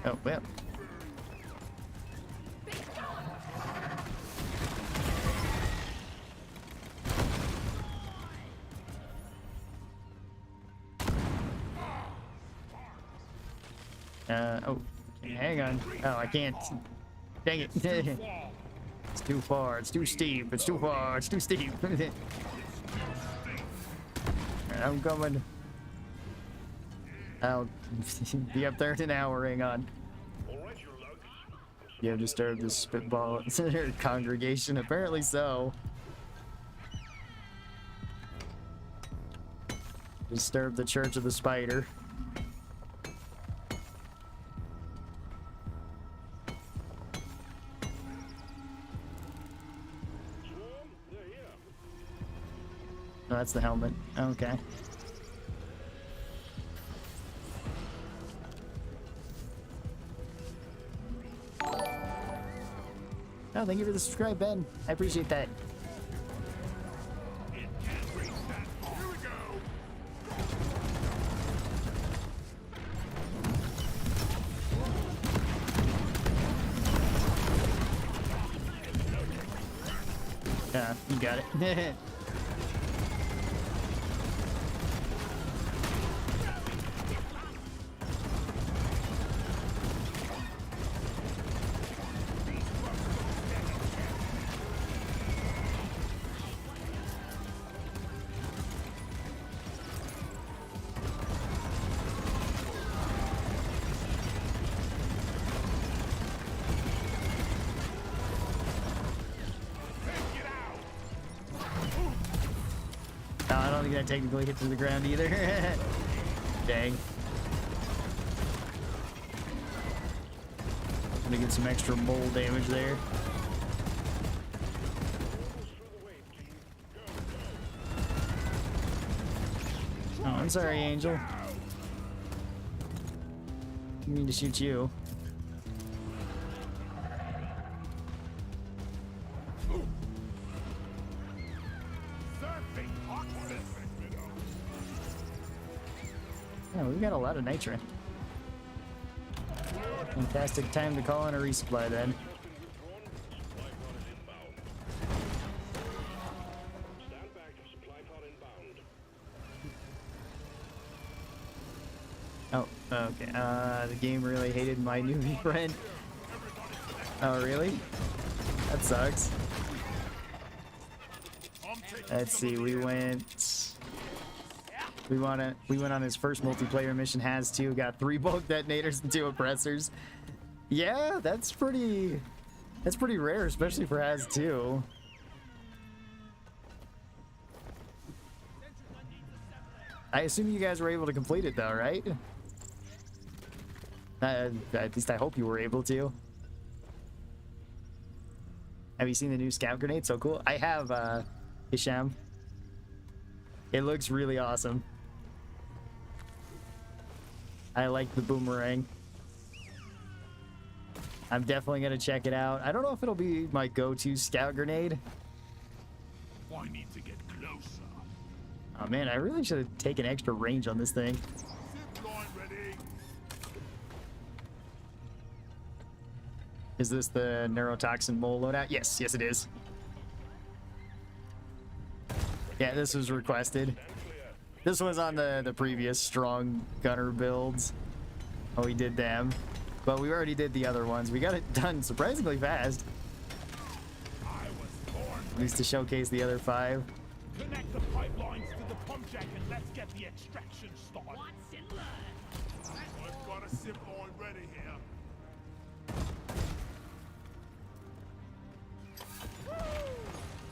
Oh, well. Oh, hang on. Oh, I can't. Dang it. It's too far. It's too steep. It's too far. It's too steep. Alright, I'm coming. I'll be up there in an hour. Hang on. All right, you lugs. You have disturbed the spitball congregation. Apparently so. Disturbed the Church of the Spider. Swarm, they're here. No, that's the helmet. Okay. Oh, thank you for the subscribe, Ben. I appreciate that. It can't reach that far. Here we go. You got it. No, I don't think that technically hit through the ground either. Dang. Gonna get some extra mole damage there. Oh, I'm sorry, Angel. Didn't mean to shoot you. Yeah, we've got a lot of nitro. Fantastic time to call in a resupply then. Oh, okay. The game really hated my newbie friend. Oh, really? That sucks. Let's see, we went on his first multiplayer mission, has 2, got 3 bulk detonators and 2 oppressors. Yeah, that's pretty rare, especially for has 2. I assume you guys were able to complete it though, right? At least I hope you were able to. Have you seen the new scout grenade? So cool. I have, Hisham. It looks really awesome. I like the boomerang. I'm definitely gonna check it out. I don't know if it'll be my go-to scout grenade. I need to get closer. Oh man, I really should have taken extra range on this thing. Zip line ready. Is this the neurotoxin mole loadout? Yes, yes it is. Yeah, this was requested. This was on the previous strong gunner builds. Oh, we did them. But we already did the other ones. We got it done surprisingly fast. I was born. At least to showcase the other 5. Connect the pipelines to the pump jack and let's get the extraction started. What's in line? I've got a zip line ready here.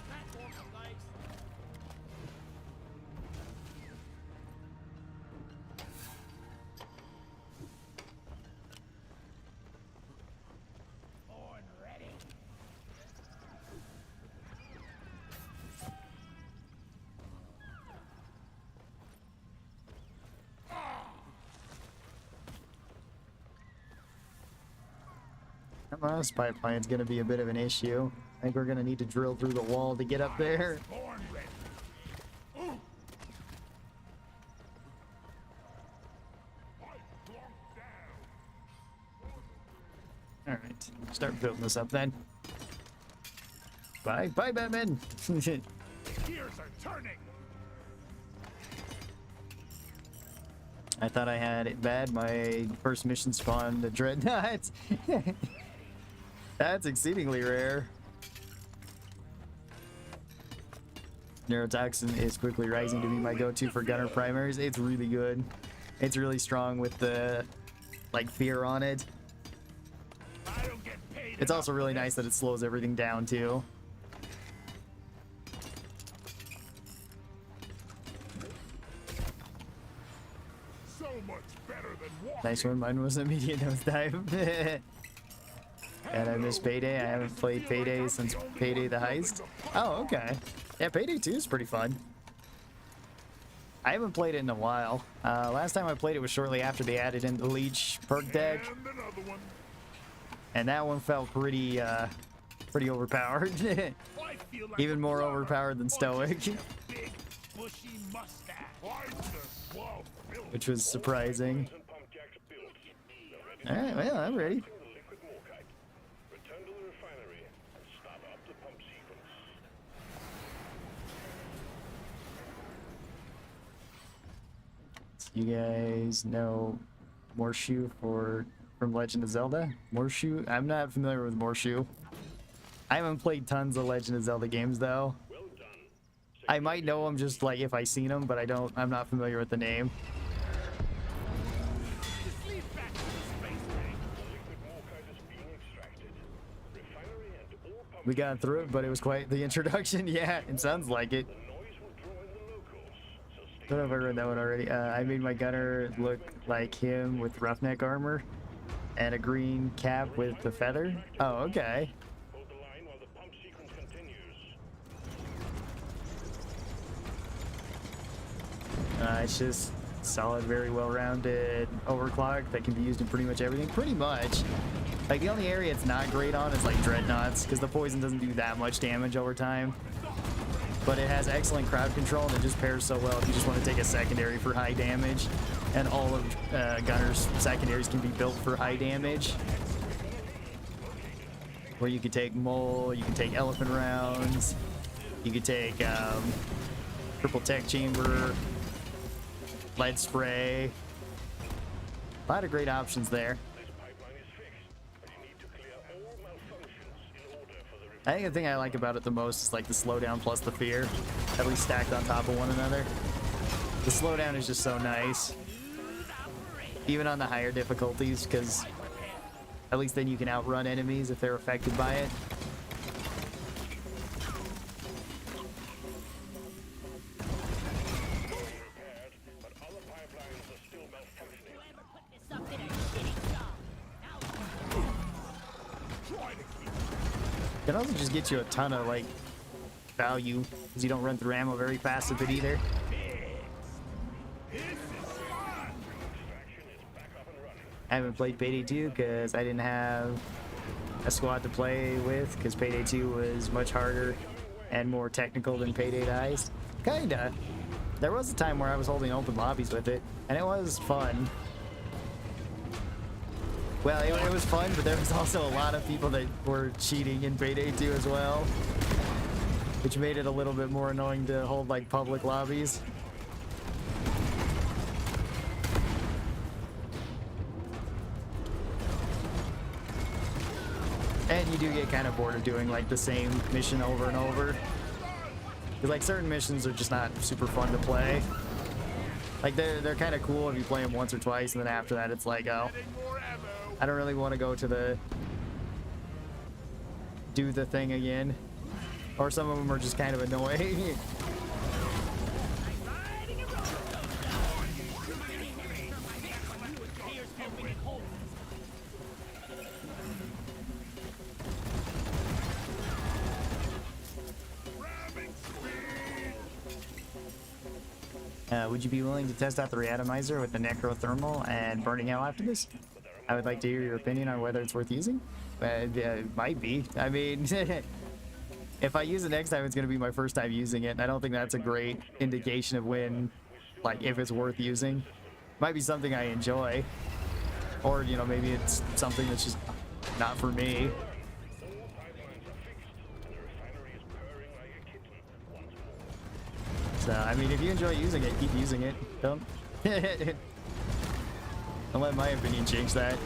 Platform legs. On ready. This pipeline's gonna be a bit of an issue. I think we're gonna need to drill through the wall to get up there. Born ready. Ooh. Pipe locked down. Alright, start building this up then. Bye, Batman! Gears are turning. I thought I had it bad. My first mission spawned a dreadnought. That's exceedingly rare. Neurotoxin is quickly rising to be my go-to for gunner primaries. It's really good. It's really strong with the like fear on it. I don't get paid. It's also really nice that it slows everything down too. So much better than walking. Nice one. Mine was immediate nosedive. And I missed Payday. I haven't played Payday since Payday the Heist. Oh, okay. Yeah, Payday 2 is pretty fun. I haven't played it in a while. Last time I played it was shortly after they added in the Leech perk deck. And another one. And that one felt pretty, pretty overpowered. I feel like Even more overpowered than Stoic. big bushy mustache. Which was surprising. Alright, well, I'm ready. Return to the refinery and start up the pump sequence. You guys know Morshu from Legend of Zelda? Morshu? I'm not familiar with Morshu. I haven't played tons of Legend of Zelda games though. Well done. I might know them just like if I seen them, but I'm not familiar with the name. Just leave back to the space tank. Liquid morkite is being extracted. Refinery and ore pump We got through it, but it was quite the introduction. Yeah, it sounds like it. noise will draw in the locals. So I stay don't know if I read that one already. I made my gunner look like him with roughneck armor and a green cap with the feather. Oh, okay. hold the line while the pump sequence continues. It's just solid, very well-rounded overclock that can be used in pretty much everything. Pretty much. Like, the only area it's not great on is, like, dreadnoughts, because the poison doesn't do that much damage over time. But it has excellent crowd control, and it just pairs so well if you just want to take a secondary for high damage. And all of Gunner's secondaries can be built for high damage. Where you could take mole, you can take elephant rounds, you could take purple tech chamber, lead spray. A lot of great options there. This pipeline is fixed, but you need to clear all malfunctions in order for the I think the thing I like about it the most is like the slowdown plus the fear, at least stacked on top of one another. The slowdown is just so nice, even on the higher difficulties, because at least then you can outrun enemies if they're affected by it. repaired, but other pipelines are still malfunctioning. Whoever put this up did a shitty job. Now Try to keep It can also just get you a ton of like value, because you don't run through ammo very fast with it either. this is fun. Extraction is back up and running. I haven't played Payday 2 because I didn't have a squad to play with, because Payday 2 was much harder and more technical than Payday Dice. Kinda. There was a time where I was holding open lobbies with it, and it was fun. Well, it was fun, but there was also a lot of people that were cheating in Payday 2 as well, which made it a little bit more annoying to hold like public lobbies. And you do get kind of bored of doing like the same mission over and over. Because like certain missions are just not super fun to play. Like they're kind of cool if you play them once or twice, and then after that it's like, oh, Getting more ammo. I don't really want to go to do the thing again. Or some of them are just kind of annoying. Grabbing speed. Would you be willing to test out the re-atomizer with the necrothermal and burning hell after this? I would like to hear your opinion on whether it's worth using. It might be. I mean, if I use it next time, it's going to be my first time using it, and I don't think that's a great indication of when, like, if it's worth using. Might be something I enjoy, or, you know, maybe it's something that's just not for me. So, I mean, if you enjoy using it, keep using it. Don't let my opinion change that.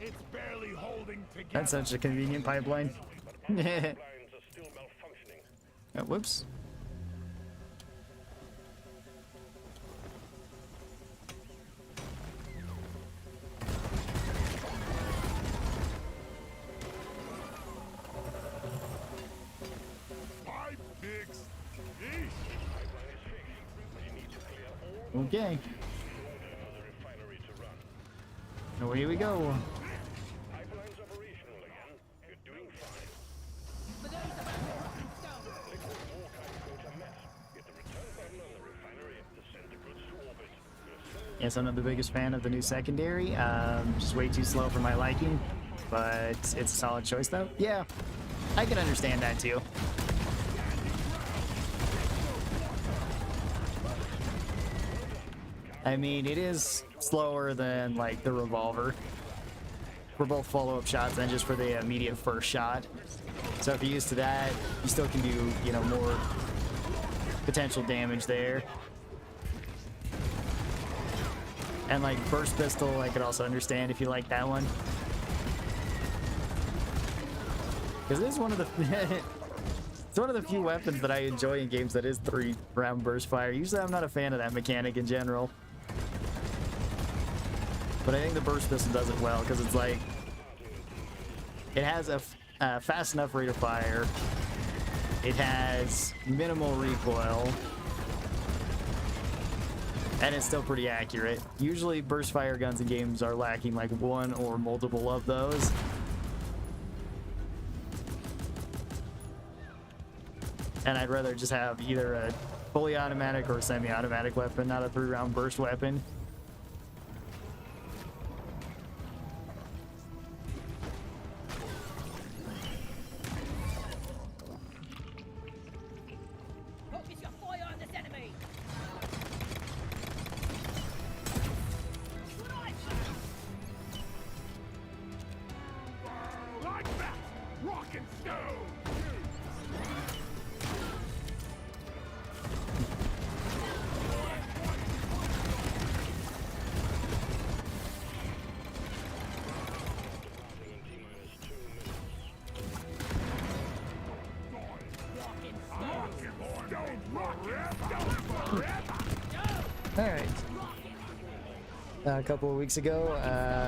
It's barely holding together. That's such a convenient pipeline. Pipelines are still malfunctioning. Oh, whoops. Pipe fixed. Yeesh. Pipeline is fixed, but you need to clear all Okay. in order for the refinery to run. away we go. Pipeline's operational again. You're doing fine. For those about to rock and stone. Liquid wartime quota met. Hit the return button on the refinery to send the goods to orbit. Yes, I'm not the biggest fan of the new secondary. Just way too slow for my liking. But it's a solid choice, though. Yeah, I can understand that, too. I mean, it is slower than, like, the revolver. For both follow-up shots and just for the immediate first shot. So if you're used to that, you still can do, you know, more potential damage there. And, like, burst pistol, I could also understand if you like that one. Because it is one of the... it's one of the few weapons that I enjoy in games that is 3-round burst fire. Usually I'm not a fan of that mechanic in general. But I think the burst pistol does it well, because it's like... it has a fast enough rate of fire. It has minimal recoil. And it's still pretty accurate. Usually burst fire guns in games are lacking like one or multiple of those. And I'd rather just have either a fully automatic or a semi-automatic weapon, not a 3-round burst weapon. Focus your fire on this enemy. Like that! Rock and stone! Alright. A couple of weeks ago,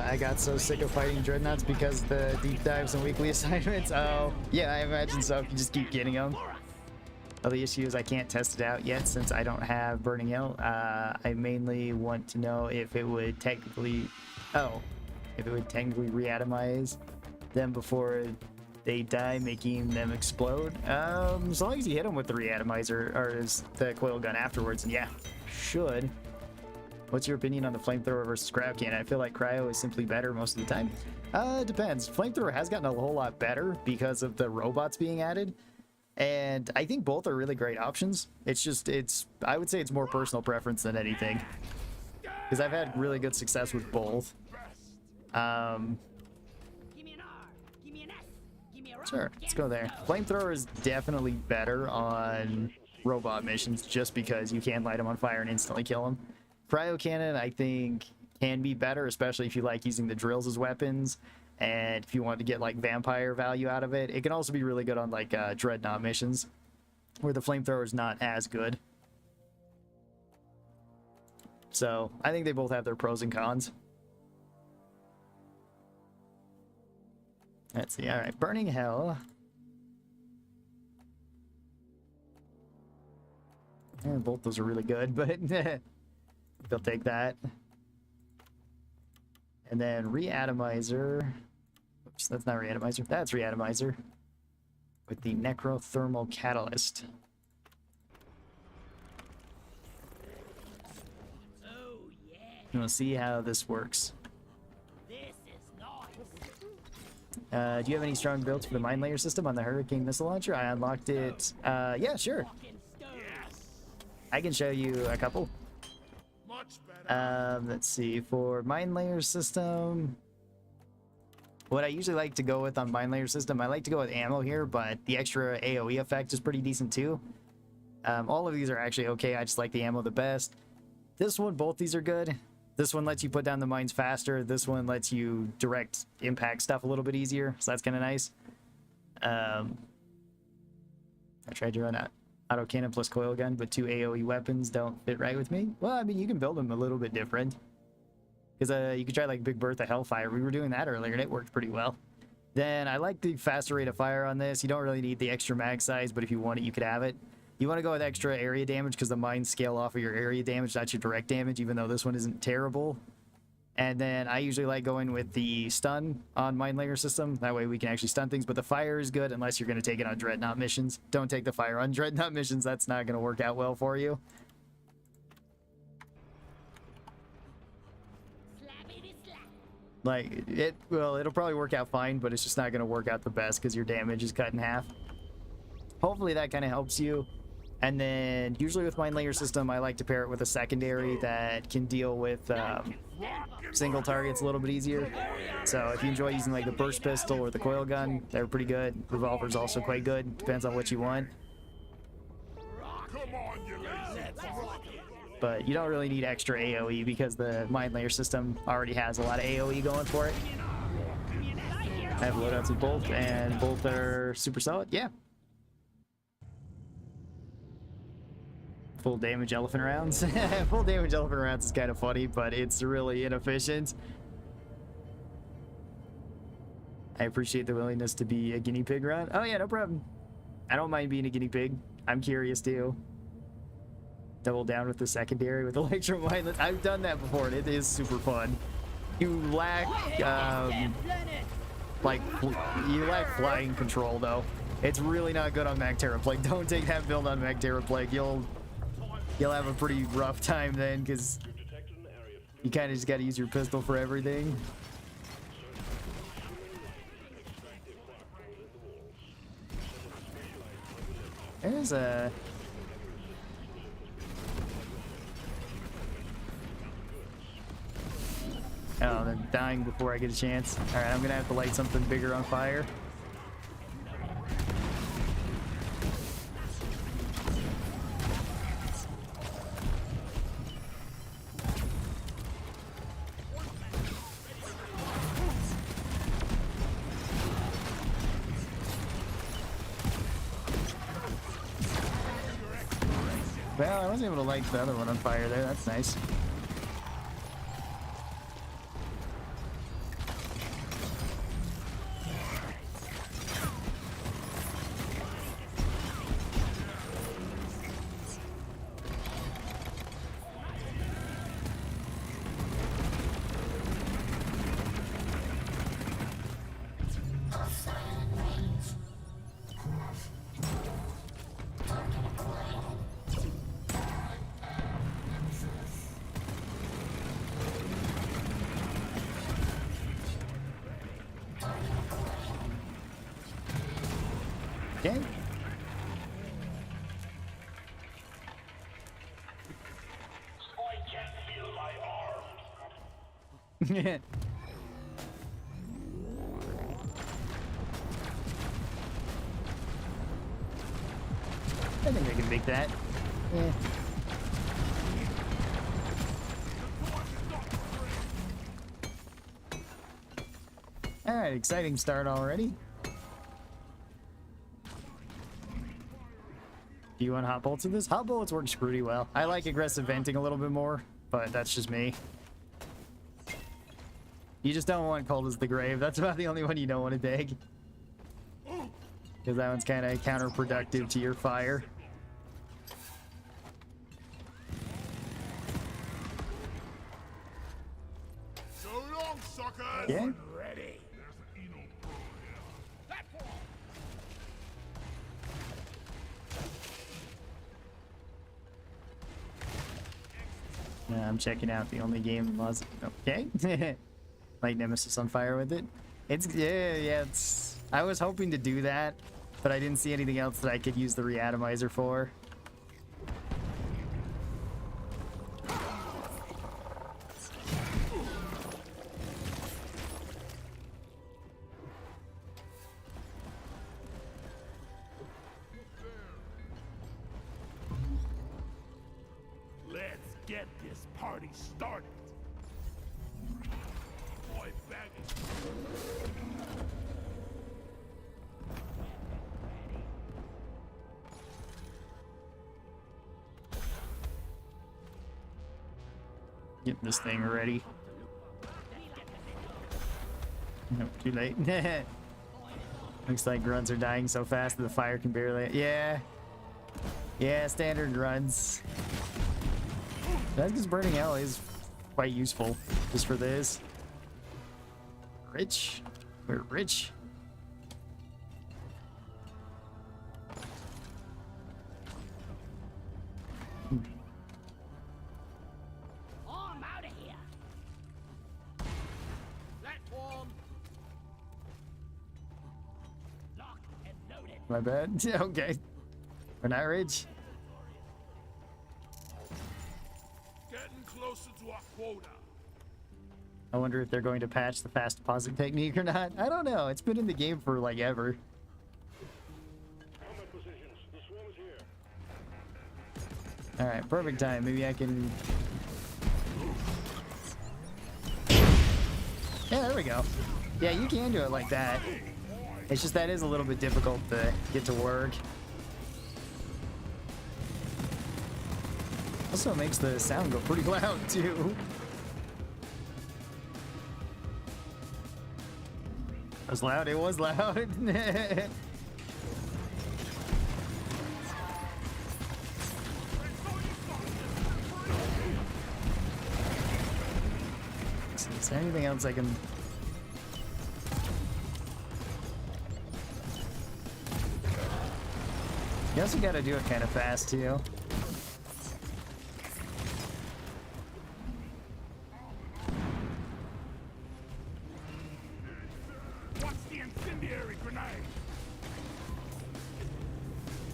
I got so sick of fighting dreadnoughts because the deep dives and weekly assignments. Oh, yeah, I imagine so if you just keep getting them. Well, the issue is I can't test it out yet since I don't have Burning Hell. I mainly want to know if it would technically... oh, if it would technically re-atomize them before they die, making them explode. As long as you hit them with the re-atomizer, or is the coil gun afterwards, and yeah, should. What's your opinion on the flamethrower versus cryo cannon? I feel like cryo is simply better most of the time. It depends. Flamethrower has gotten a whole lot better because of the robots being added. And I think both are really great options. It's just, I would say it's more personal preference than anything. Because I've had really good success with both. Give me an R. Give me an S. Give me a rock. Sure, let's go there. Flamethrower is definitely better on robot missions just because you can light them on fire and instantly kill them. Cryo cannon, I think, can be better, especially if you like using the drills as weapons. And if you want to get like vampire value out of it, it can also be really good on like dreadnought missions where the flamethrower is not as good. So I think they both have their pros and cons. Let's see. All right, Burning Hell. And both those are really good, but they'll take that. And then re-atomizer. Oops, that's not re-atomizer. That's re-atomizer. With the necrothermal catalyst. Oh yeah, And we'll see how this works. this is nice. Do you have any strong builds for the mine layer system on the Hurricane missile launcher? I unlocked it. Yeah, sure. Rock and stone. I can show you a couple. Much better. Let's see. For mine layer system, what I usually like to go with on mine layer system, I like to go with ammo here, but the extra AoE effect is pretty decent too. All of these are actually okay. I just like the ammo the best. This one, both these are good. This one lets you put down the mines faster. This one lets you direct impact stuff a little bit easier, so that's kind of nice. I tried to run Autocannon plus coil gun, but 2 AoE weapons don't fit right with me. Well, I mean, you can build them a little bit different. Because you could try like Big Bertha Hellfire. We were doing that earlier, and it worked pretty well. Then I like the faster rate of fire on this. You don't really need the extra mag size, but if you want it, you could have it. You want to go with extra area damage because the mines scale off of your area damage, not your direct damage, even though this one isn't terrible. And then I usually like going with the stun on Mind Layer system. That way we can actually stun things. But the fire is good unless you're going to take it on Dreadnought missions. Don't take the fire on Dreadnought missions. That's not going to work out well for you. Like, it'll probably work out fine, but it's just not going to work out the best because your damage is cut in half. Hopefully that kind of helps you. And then usually with Mind Layer system, I like to pair it with a secondary that can deal with single targets a little bit easier. So if you enjoy using like the burst pistol or the coil gun, they're pretty good. Revolver's also quite good. Depends on what you want. But you don't really need extra AoE because the Mind Layer system already has a lot of AoE going for it. I have loadouts with both, and both are super solid. Yeah. Full damage elephant rounds. Full damage elephant rounds is kind of funny, but it's really inefficient. I appreciate the willingness to be a guinea pig, Ron. Oh yeah, no problem. I don't mind being a guinea pig. I'm curious too. Double down with the secondary with electro mindless. I've done that before and it is super fun. You lack you lack flying control though. It's really not good on Mac Plague. Don't take that build on Mac Plague. You'll have a pretty rough time then because you kind of just got to use your pistol for everything. There's a... Oh, they're dying before I get a chance. Alright, I'm gonna have to light something bigger on fire. Well, I was able to light the other one on fire there. That's nice. Okay. I can't feel my arm. I think I can make that. Yeah. Alright, exciting start already. Do you want hot bolts in this? Hot bolts works pretty well. I like aggressive venting a little bit more, but that's just me. You just don't want cold as the grave. That's about the only one you don't want to dig. Because that one's kind of counterproductive to your fire. So long, suckers! Yeah. Ready. There's an Eno Pro here. Platform. I'm checking out the only game was okay. Light Nemesis on fire with it. It's I was hoping to do that, but I didn't see anything else that I could use the re-atomizer for. Let's get this party started. Boy, baggage. Getting this thing ready. Nope, too late. Looks like grunts are dying so fast that the fire can barely... Yeah, standard grunts. That's because Burning Hell is quite useful just for this. Rich. We're rich. Oh, I'm out of here. Platform. Locked and loaded. My bad. Okay. We're not rich. Getting closer to our quota. I wonder if they're going to patch the fast deposit technique or not. I don't know. It's been in the game for like ever. Combat positions. The swarm is here. Alright, perfect time. Maybe I can... Yeah, there we go. Yeah, you can do it like that. It's just that is a little bit difficult to get to work. Also makes the sound go pretty loud too. It was loud, it was loud. Is there anything else I can... You also gotta do it kind of fast too. What's the incendiary grenade?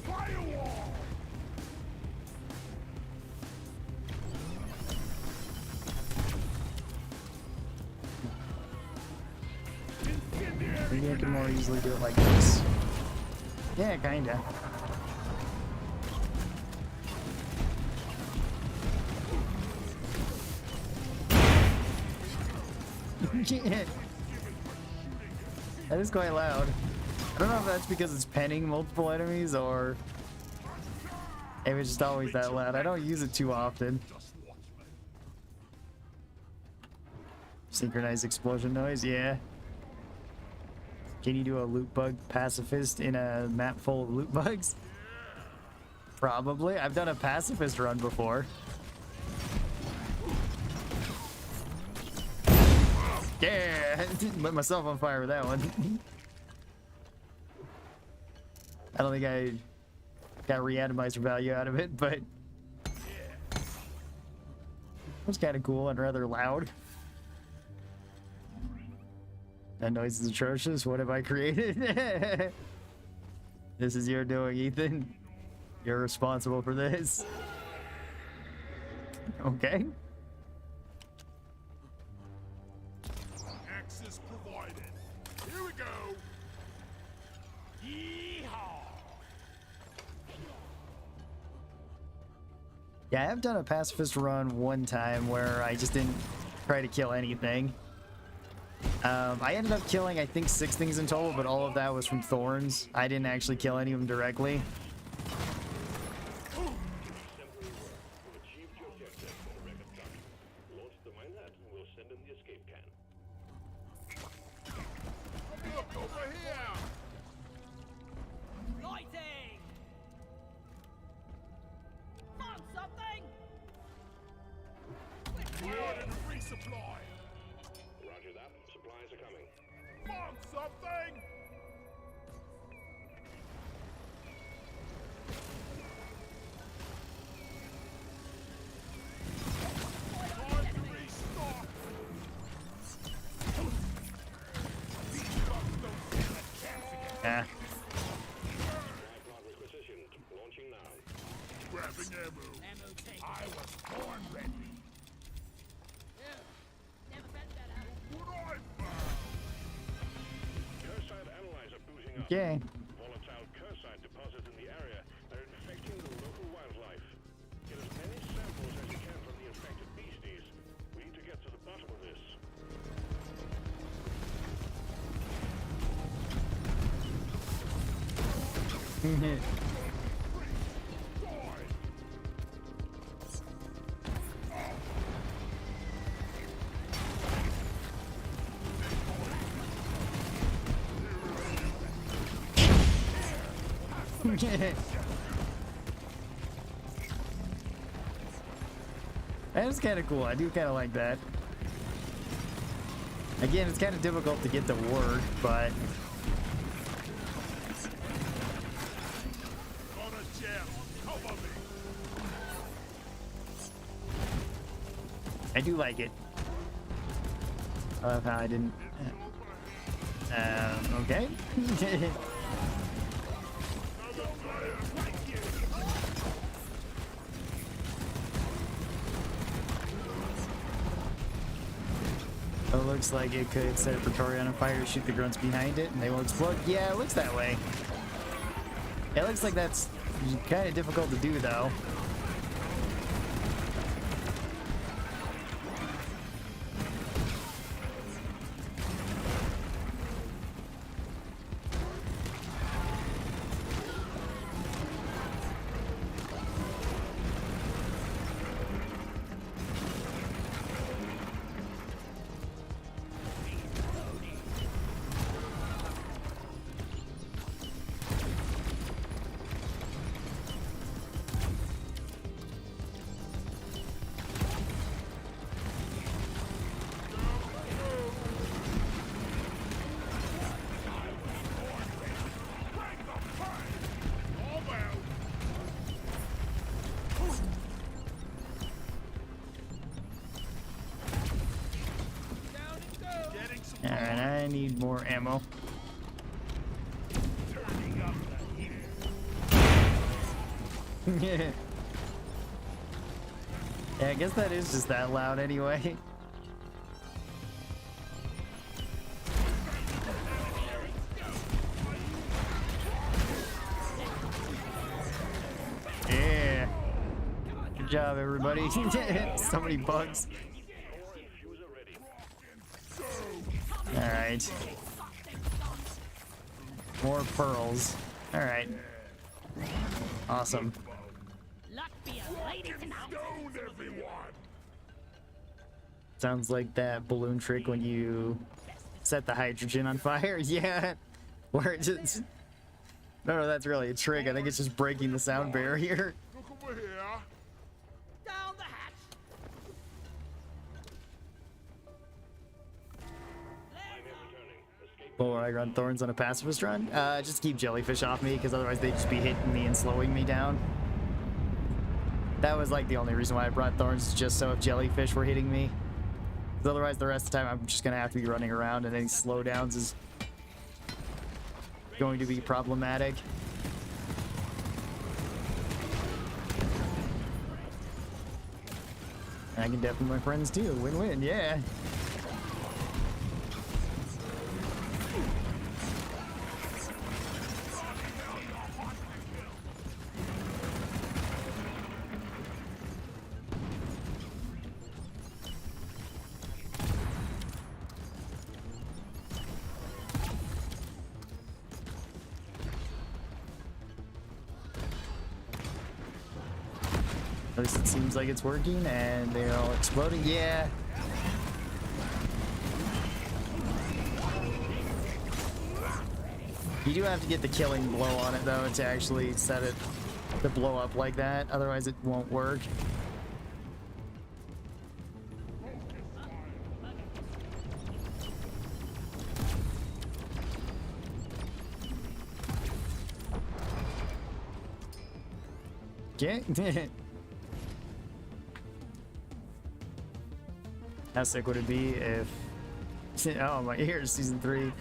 Firewall! Incendiary Maybe I can more grenade! easily do it like this. Yeah, kinda. Yeah. That is quite loud. I don't know if that's because it's penning multiple enemies or if it's just always that loud. I don't use it too often. Just watch me. Synchronized explosion noise, yeah. Can you do a loot bug pacifist in a map full of loot bugs? Probably. I've done a pacifist run before. Yeah, lit myself on fire with that one. I don't think I got re-atomizer value out of it, but it was kind of cool and rather loud. That noise is atrocious. What have I created? This is your doing, Ethan. You're responsible for this. Okay. Access provided. Here we go. Yeehaw! Yeah, I have done a pacifist run one time where I just didn't try to kill anything. I ended up killing, I think, 6 things in total, but all of that was from thorns. I didn't actually kill any of them directly. You've achieved your objective, Record Truck. Launch the minehead and we'll send in the escape can. Look over here! Lighting! Found something! We're in a resupply! Roger that. Supplies are coming. Found something! Time to restock! These bugs don't stand a chance against Yeah. MacLeod requisitioned. Launching now. grabbing ammo. Ammo tank. I was born ready. Never felt better. What I found! Cursite analyzer booting up. Okay. Volatile cursite deposits in the area are infecting the local wildlife. Get as many samples as you can from the infected beasties. We need to get to the bottom of this. That's kind of cool. I do kind of like that. Again, it's kind of difficult to get to work, but On a gem. Cover me. I do like it. I love how I didn't. Okay. It looks like it could set a Praetorian on fire, shoot the grunts behind it, and they will explode. Yeah, it looks that way. It looks like that's kind of difficult to do, though. Alright, I need more ammo. Yeah, I guess that is just that loud anyway. Yeah. Good job, everybody. So many bugs. Alright. More pearls. Alright. Awesome. Luck be a lady tonight. Stone everyone. Sounds like that balloon trick when you set the hydrogen on fire. Yeah. Where it just... No, that's really a trick. I think it's just breaking the sound barrier. Look over here. Down the hatch. Will I run thorns on a pacifist run? Just keep jellyfish off me, because otherwise they'd just be hitting me and slowing me down. That was like the only reason why I brought thorns, just so if jellyfish were hitting me. Because otherwise the rest of the time I'm just going to have to be running around, and any slowdowns is going to be problematic. And I can deafen my friends too. Win-win, yeah. At least it seems like it's working, and they're all exploding. Yeah. You do have to get the killing blow on it, though, to actually set it to blow up like that. Otherwise, it won't work. Okay. How sick would it be if... Oh my ears, Season 3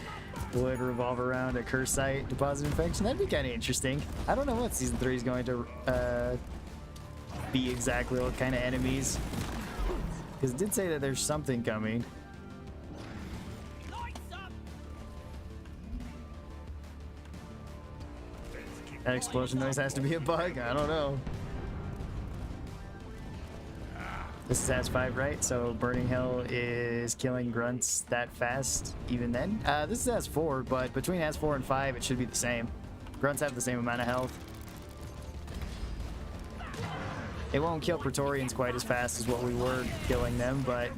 would revolve around a curse site, deposit infection? That'd be kind of interesting. I don't know what Season 3 is going to be exactly, what kind of enemies. Because it did say that there's something coming. Lights up. That explosion noise has to be a bug? I don't know. This is S5, right? So Burning Hell is killing grunts that fast even then? This is S4, but between S4 and 5, it should be the same. Grunts have the same amount of health. It won't kill Praetorians quite as fast as what we were killing them, but...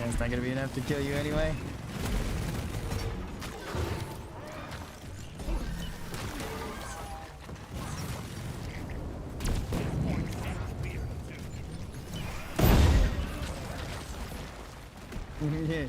That's not gonna be enough to kill you anyway. Yeah.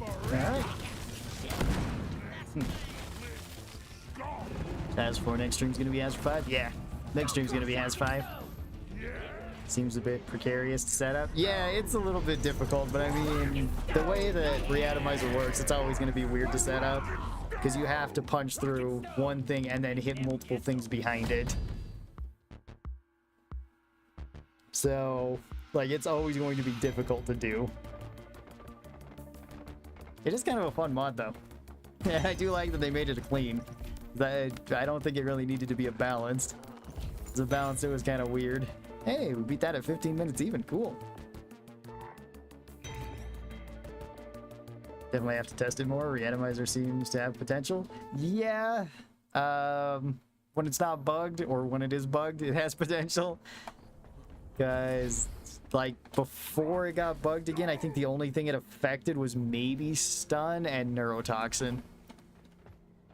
Alright. As for next stream's gonna be As for 5? Yeah. Next stream's gonna be As 5. Seems a bit precarious to set up. Yeah, it's a little bit difficult, but I mean, the way that re-atomizer works, it's always gonna be weird to set up. Because you have to punch through one thing and then hit multiple things behind it. So, like, it's always going to be difficult to do. It is kind of a fun mod, though. Yeah, I do like that they made it clean. I don't think it really needed to be a balanced. As a balance, it was kind of weird. Hey, we beat that at 15 minutes even. Cool. Definitely have to test it more. Re-atomizer seems to have potential. Yeah. When it's not bugged, or when it is bugged, it has potential. Guys, like, before it got bugged again, I think the only thing it affected was maybe stun and neurotoxin.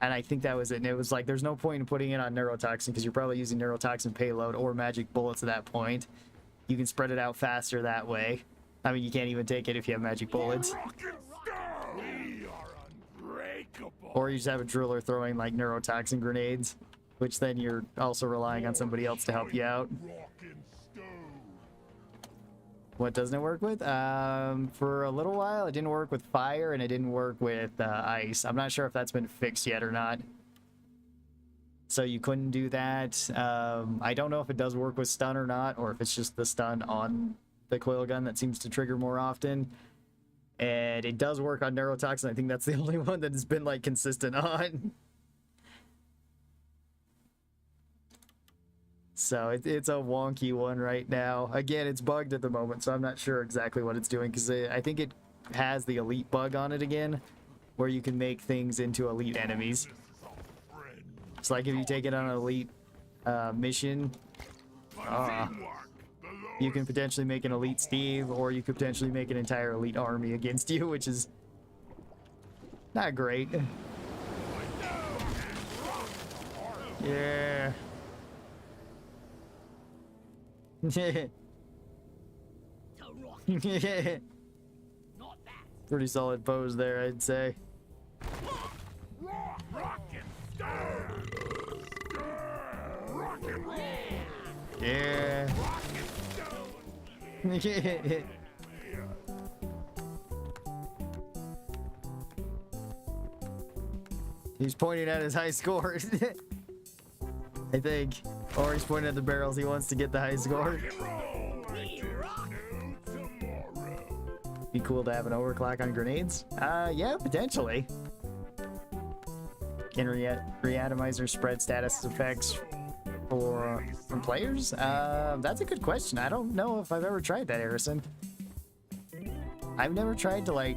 And I think that was it. And it was like, there's no point in putting it on neurotoxin because you're probably using neurotoxin payload or magic bullets at that point. You can spread it out faster that way. I mean, you can't even take it if you have magic bullets. We are unbreakable. Or you just have a driller throwing, like, neurotoxin grenades, which then you're also relying on somebody else to help you out. What doesn't it work with? For a little while, it didn't work with fire, and it didn't work with ice. I'm not sure if that's been fixed yet or not. So you couldn't do that. I don't know if it does work with stun or not, or if it's just the stun on the coil gun that seems to trigger more often. And it does work on neurotoxin. I think that's the only one that has been, like, consistent on. So it's a wonky one right now. Again, it's bugged at the moment, so I'm not sure exactly what it's doing, because I think it has the elite bug on it again, where you can make things into elite enemies. It's like if you take it on an elite mission, you can potentially make an elite Steve, or you could potentially make an entire elite army against you, which is not great. Yeah. Pretty solid pose there, I'd say. Yeah. He's pointing at his high scores. I think. Or he's pointing at the barrels. He wants to get the high score. Be cool to have an overclock on grenades. Yeah, potentially. Can re-atomizer spread status effects from players? That's a good question. I don't know if I've ever tried that, Harrison. I've never tried to, like...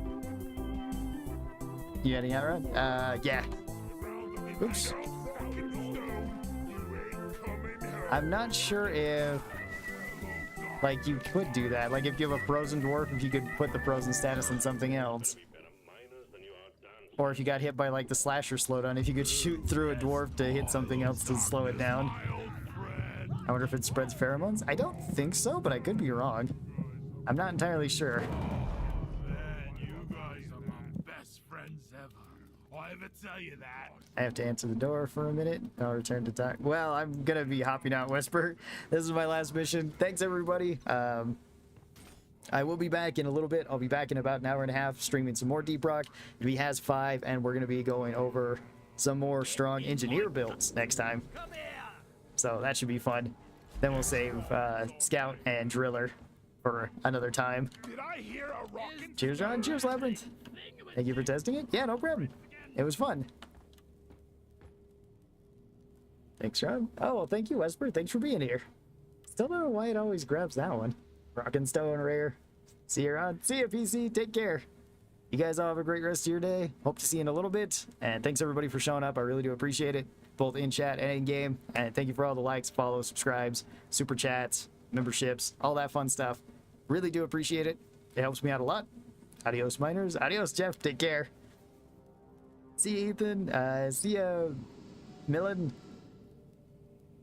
You heading out, Rod? Yeah. Oops. I'm not sure if, like, you could do that. Like, if you have a frozen dwarf, if you could put the frozen status on something else. Or if you got hit by, like, the slasher slowdown, if you could shoot through a dwarf to hit something else to slow it down. I wonder if it spreads pheromones? I don't think so, but I could be wrong. I'm not entirely sure. Man, you guys are my best friends ever. I'll ever tell you that. I have to answer the door for a minute. I'll return to talk. Well, I'm gonna be hopping out, Whisper. This is my last mission. Thanks, everybody. I will be back in a little bit. I'll be back in about an hour and a half, streaming some more Deep Rock. He has 5, and we're gonna be going over some more strong engineer builds next time. So that should be fun. Then we'll save Scout and Driller for another time. Did I hear a rocket? Cheers, John. Cheers, Labyrinth. Thank you for testing it. Yeah, no problem. It was fun. Thanks, John. Oh, well, thank you, Wesper. Thanks for being here. Still don't know why it always grabs that one. Rockin' Stone Rare. See you around. See you, PC. Take care. You guys all have a great rest of your day. Hope to see you in a little bit. And thanks, everybody, for showing up. I really do appreciate it, both in chat and in game. And thank you for all the likes, follows, subscribes, super chats, memberships, all that fun stuff. Really do appreciate it. It helps me out a lot. Adios, miners. Adios, Jeff. Take care. See you, Ethan. See you, Millen.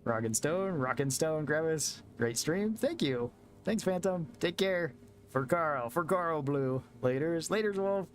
Rockin' Stone, Gravis. Great stream. Thank you. Thanks, Phantom. Take care. For Karl Blue. Laters, Wolf.